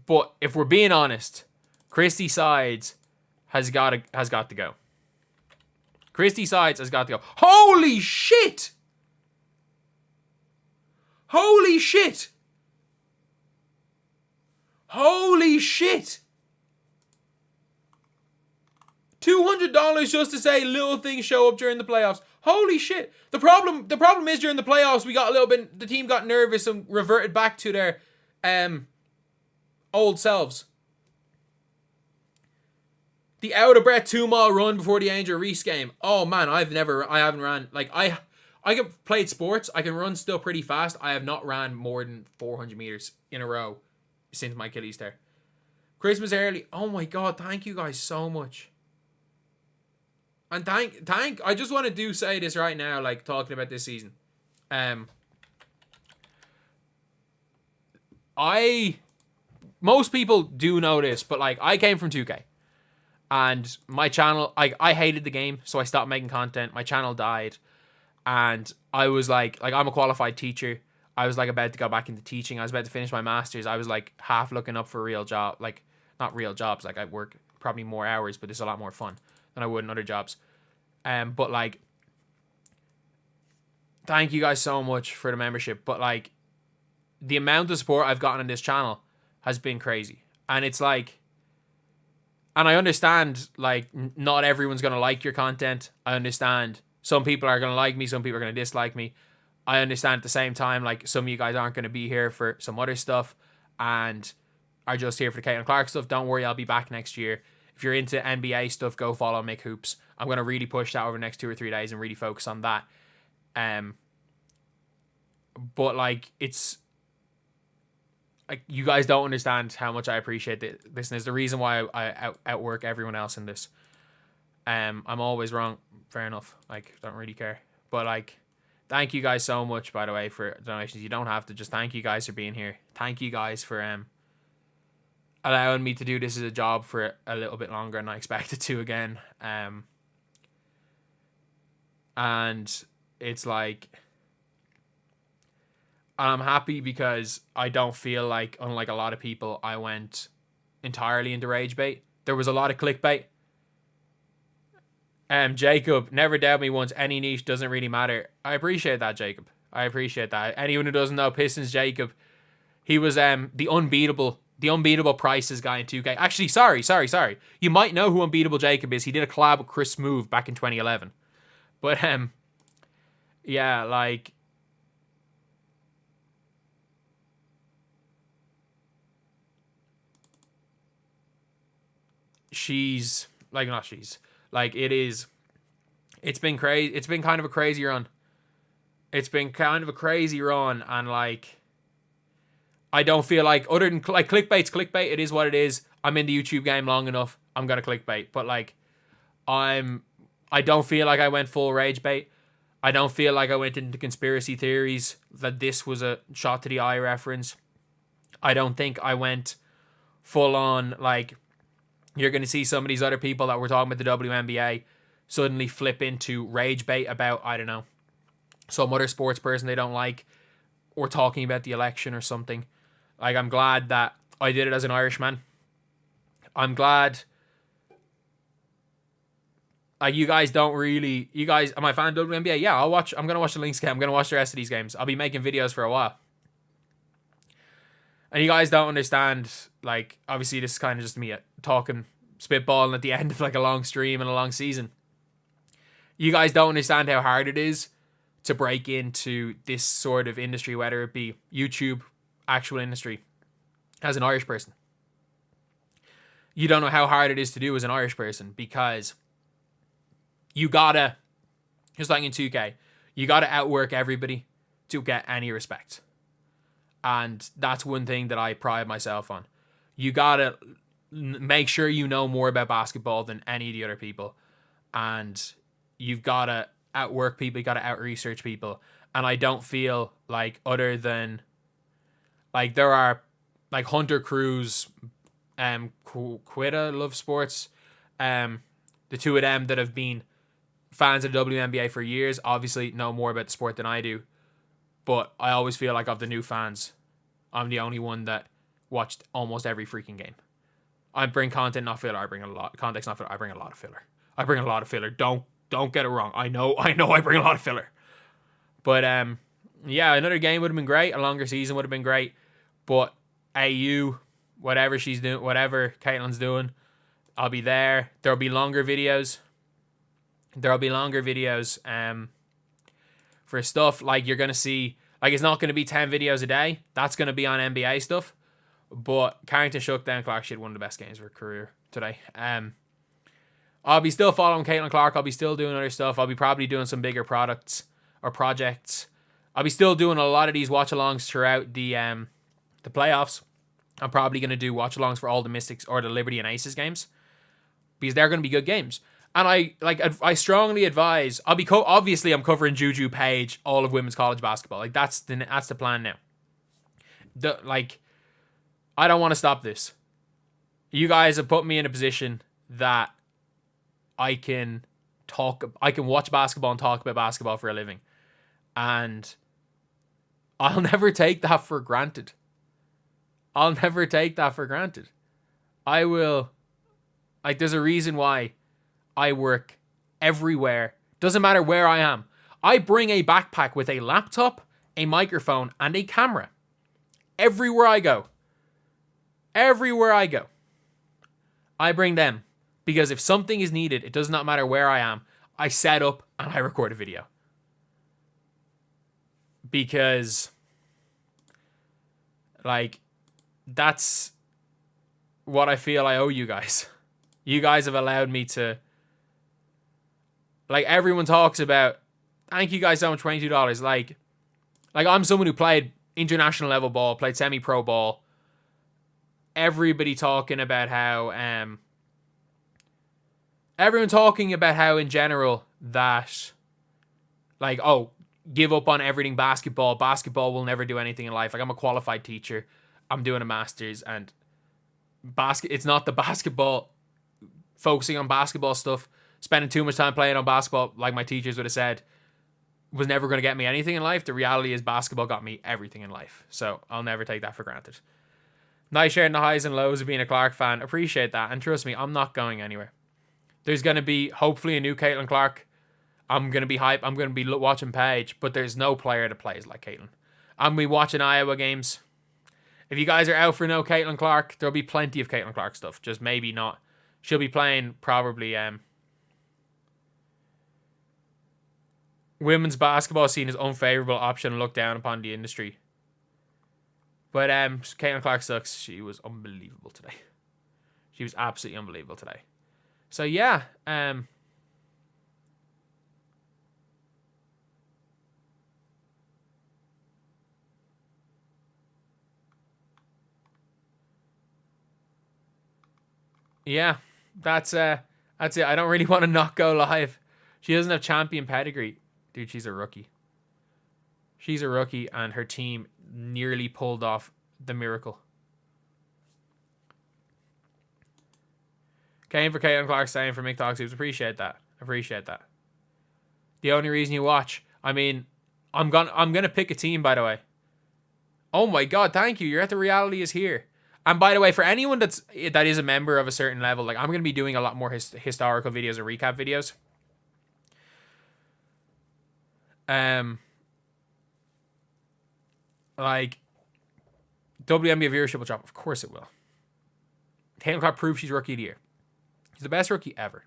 but if we're being honest, Christy Sides has got to go. Christy Sides has got to go. Holy shit! Holy shit! Holy shit! $200 just to say little things show up during the playoffs. Holy shit. The problem is during the playoffs, the team got nervous and reverted back to their old selves. The out of breath 2-mile run before the Angel Reese game. Oh man, I haven't ran. Like I have played sports. I can run still pretty fast. I have not ran more than 400 meters in a row since my Achilles tear. Christmas early. Oh my God, thank you guys so much. And I just want to say this right now, like talking about this season. Most people do know this, but like I came from 2K. And my channel, I hated the game, so I stopped making content. My channel died. And I was like I'm a qualified teacher. I was like about to go back into teaching. I was about to finish my master's. I was like half looking up for a real job. Like not real jobs. Like I work probably more hours, but it's a lot more fun than I would in other jobs. But like, thank you guys so much for the membership. But like, the amount of support I've gotten on this channel has been crazy. And it's like, and I understand like not everyone's going to like your content. I understand some people are going to like me. Some people are going to dislike me. I understand at the same time, like some of you guys aren't going to be here for some other stuff and are just here for the Caitlin Clark stuff. Don't worry, I'll be back next year. If you're into NBA stuff, go follow Mick Hoops. I'm going to really push that over the next 2 or 3 days and really focus on that. But like, it's like, you guys don't understand how much I appreciate this. And it's the reason why I outwork everyone else in this. I'm always wrong. Fair enough. Like, don't really care. But like, thank you guys so much, by the way, for donations. You don't have to. Just thank you guys for being here. Thank you guys for allowing me to do this as a job for a little bit longer than I expected to again. And it's like, I'm happy because I don't feel like, unlike a lot of people, I went entirely into rage bait. There was a lot of clickbait. Jacob, never doubt me once, any niche doesn't really matter. I appreciate that, Jacob. I appreciate that. Anyone who doesn't know, Pistons Jacob, he was the unbeatable prices guy in 2K. Actually, sorry. You might know who Unbeatable Jacob is. He did a collab with Chris Smoove back in 2011. But yeah, like, it's been crazy. It's been kind of a crazy run. And like, I don't feel like, other than like clickbait's clickbait, it is what it is. I'm in the YouTube game long enough. I'm gonna clickbait. But like, I don't feel like I went full rage bait. I don't feel like I went into conspiracy theories that this was a shot to the eye reference. I don't think I went full on, like, you're going to see some of these other people that were talking about the WNBA suddenly flip into rage bait about, I don't know, some other sports person they don't like, or talking about the election or something. Like, I'm glad that I did it as an Irishman. I'm glad. You guys, am I a fan of WNBA? Yeah, I'm going to watch the Lynx game. I'm going to watch the rest of these games. I'll be making videos for a while. And you guys don't understand, like, obviously this is kind of just me talking, spitballing at the end of like a long stream and a long season. You guys don't understand how hard it is to break into this sort of industry, whether it be YouTube, actual industry, as an Irish person. You don't know how hard it is to do as an Irish person, because you gotta, just like in 2K, you gotta outwork everybody to get any respect. And that's one thing that I pride myself on. You gotta make sure you know more about basketball than any of the other people. And you've gotta outwork people, you gotta out-research people. And I don't feel like, other than, like, there are, like, Hunter Cruz, Quita Love Sports, the two of them that have been fans of the WNBA for years, obviously know more about the sport than I do. But I always feel like, of the new fans, I'm the only one that watched almost every freaking game. I bring content, not filler. I bring a lot context, not filler. I bring a lot of filler. Don't get it wrong. I know I bring a lot of filler. But yeah, another game would have been great. A longer season would have been great. But AU, whatever she's doing, whatever Caitlin's doing, I'll be there. There'll be longer videos. For stuff like you're going to see, like it's not going to be 10 videos a day. That's going to be on NBA stuff. But Carrington shook down Clark. She had one of the best games of her career today. I'll be still following Caitlin Clark. I'll be still doing other stuff. I'll be probably doing some bigger products or projects. I'll be still doing a lot of these watch-alongs throughout the playoffs. I'm probably going to do watch-alongs for all the Mystics or the Liberty and Aces games because they're going to be good games. And I strongly advise. Obviously I'm covering Juju, Page, all of women's college basketball. Like that's the plan now. I don't want to stop this. You guys have put me in a position that I can watch basketball and talk about basketball for a living. And I'll never take that for granted. I will, there's a reason why I work everywhere. Doesn't matter where I am. I bring a backpack with a laptop, a microphone, and a camera. Everywhere I go. I bring them. Because if something is needed, it does not matter where I am. I set up and I record a video. Because, that's what I feel I owe you guys. You guys have allowed me to, everyone talks about, thank you guys so much, $22. Like I'm someone who played international level ball, played semi-pro ball. Everybody talking about how, everyone talking about how in general that, give up on everything basketball. Basketball will never do anything in life. I'm a qualified teacher. I'm doing a master's and it's not the basketball, focusing on basketball stuff, spending too much time playing on basketball, like my teachers would have said, was never going to get me anything in life. The reality is basketball got me everything in life. So I'll never take that for granted. Nice sharing the highs and lows of being a Clark fan. Appreciate that. And trust me, I'm not going anywhere. There's going to be hopefully a new Caitlin Clark. I'm going to be hype. I'm going to be watching Paige, but there's no player that plays like Caitlin. I'm going to be watching Iowa games. If you guys are out for no Caitlin Clark, there'll be plenty of Caitlin Clark stuff. Just maybe not. She'll be playing probably women's basketball seen as unfavorable option and looked down upon the industry. But Caitlin Clark sucks. She was unbelievable today. She was absolutely unbelievable today. So yeah, yeah, that's it. I don't really want to not go live. She doesn't have champion pedigree. Dude, she's a rookie. She's a rookie, and her team nearly pulled off the miracle. Came for Caitlin Clark, staying for Mick Talks. Appreciate that. The only reason you watch. I mean, I'm gonna pick a team, by the way. Oh my god, thank you. You're at the reality is here. And by the way, for anyone that is a member of a certain level, I'm gonna be doing a lot more historical videos or recap videos. WNBA viewership will drop. Of course it will. Caitlin Clark proves she's rookie of the year. He's the best rookie ever.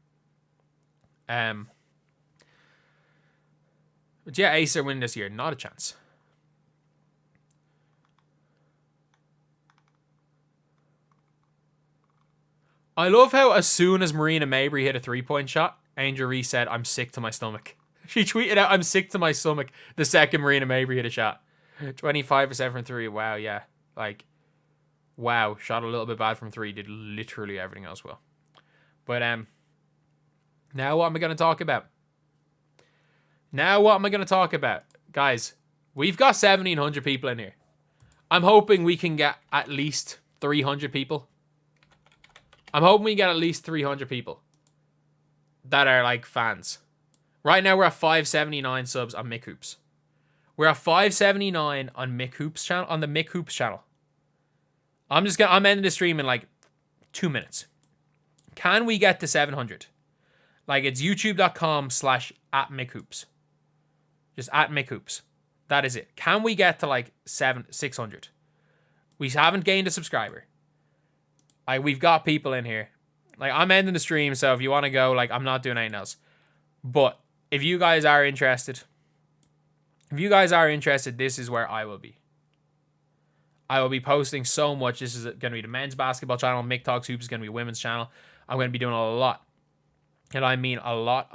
But yeah, Ace are winning this year. Not a chance. I love how as soon as Breanna Stewart hit a 3-point shot, Angel Reese said, "I'm sick to my stomach." She tweeted out, "I'm sick to my stomach," the second Breanna Stewart hit a shot. 25% from 3. Wow, yeah. Wow. Shot a little bit bad from 3. Did literally everything else well. But now what am I going to talk about? Guys, we've got 1,700 people in here. I'm hoping we can get at least 300 people. I'm hoping we get at least 300 people that are fans. Right now we're at 579 subs on Mick Hoops. We're at 579 on Mick Hoops channel, on the Mick Hoops channel. I'm ending the stream in 2 minutes. Can we get to 700? It's youtube.com/@MickHoops. Just @MickHoops. That is it. Can we get to 600? We haven't gained a subscriber. We've got people in here. Like, I'm ending the stream, so if you want to go, like, I'm not doing anything else. But if you guys are interested, this is where I will be. I will be posting so much. This is going to be the men's basketball channel. Mick Talks Hoops is going to be a women's channel. I'm going to be doing a lot. And I mean a lot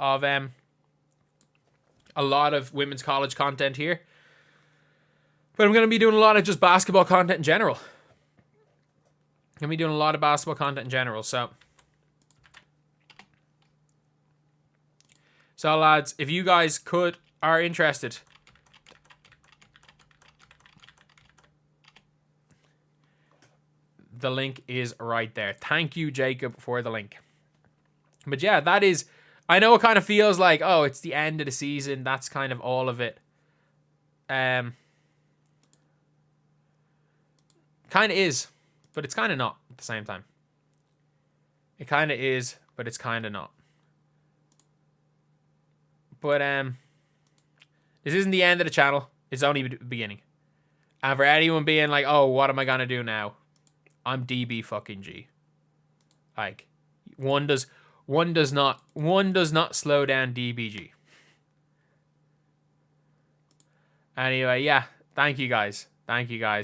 of women's college content here. But I'm going to be doing a lot of just basketball content in general. I'm going to be doing a lot of basketball content in general. So lads, if you guys are interested, the link is right there. Thank you, Jacob, for the link. But yeah, that is... I know it kind of feels like, oh, it's the end of the season. That's kind of all of it. Kind of is, but it's kind of not at the same time. It kind of is, but it's kind of not. But this isn't the end of the channel. It's only the beginning. And for anyone being like, oh, what am I going to do now? I'm DB fucking G. Like, one does not slow down DBG. Anyway, yeah, thank you guys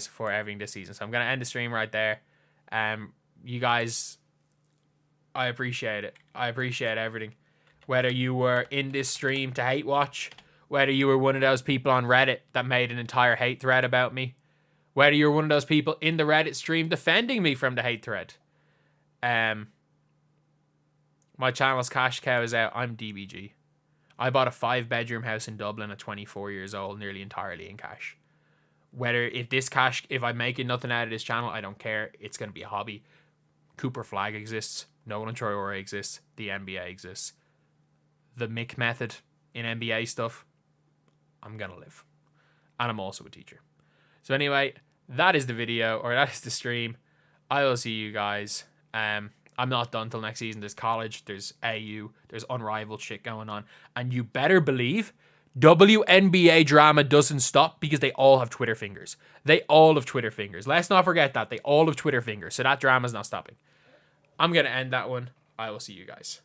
for everything this season. So I'm gonna end the stream right there. You guys, I appreciate it. I appreciate everything. Whether you were in this stream to hate watch, whether you were one of those people on Reddit that made an entire hate thread about me, whether you're one of those people in the Reddit stream defending me from the hate thread. My channel's cash cow is out. I'm DBG. I bought a 5-bedroom house in Dublin at 24 years old, nearly entirely in cash. If I'm making nothing out of this channel, I don't care. It's going to be a hobby. Cooper Flag exists. Nolan Traore exists. The NBA exists. The Mick method in NBA stuff, I'm going to live. And I'm also a teacher. So anyway, that is the video, or that is the stream. I will see you guys. I'm not done till next season. There's college, there's AU, there's unrivaled shit going on. And you better believe WNBA drama doesn't stop because they all have Twitter fingers. They all have Twitter fingers. Let's not forget that. They all have Twitter fingers. So that drama's not stopping. I'm going to end that one. I will see you guys.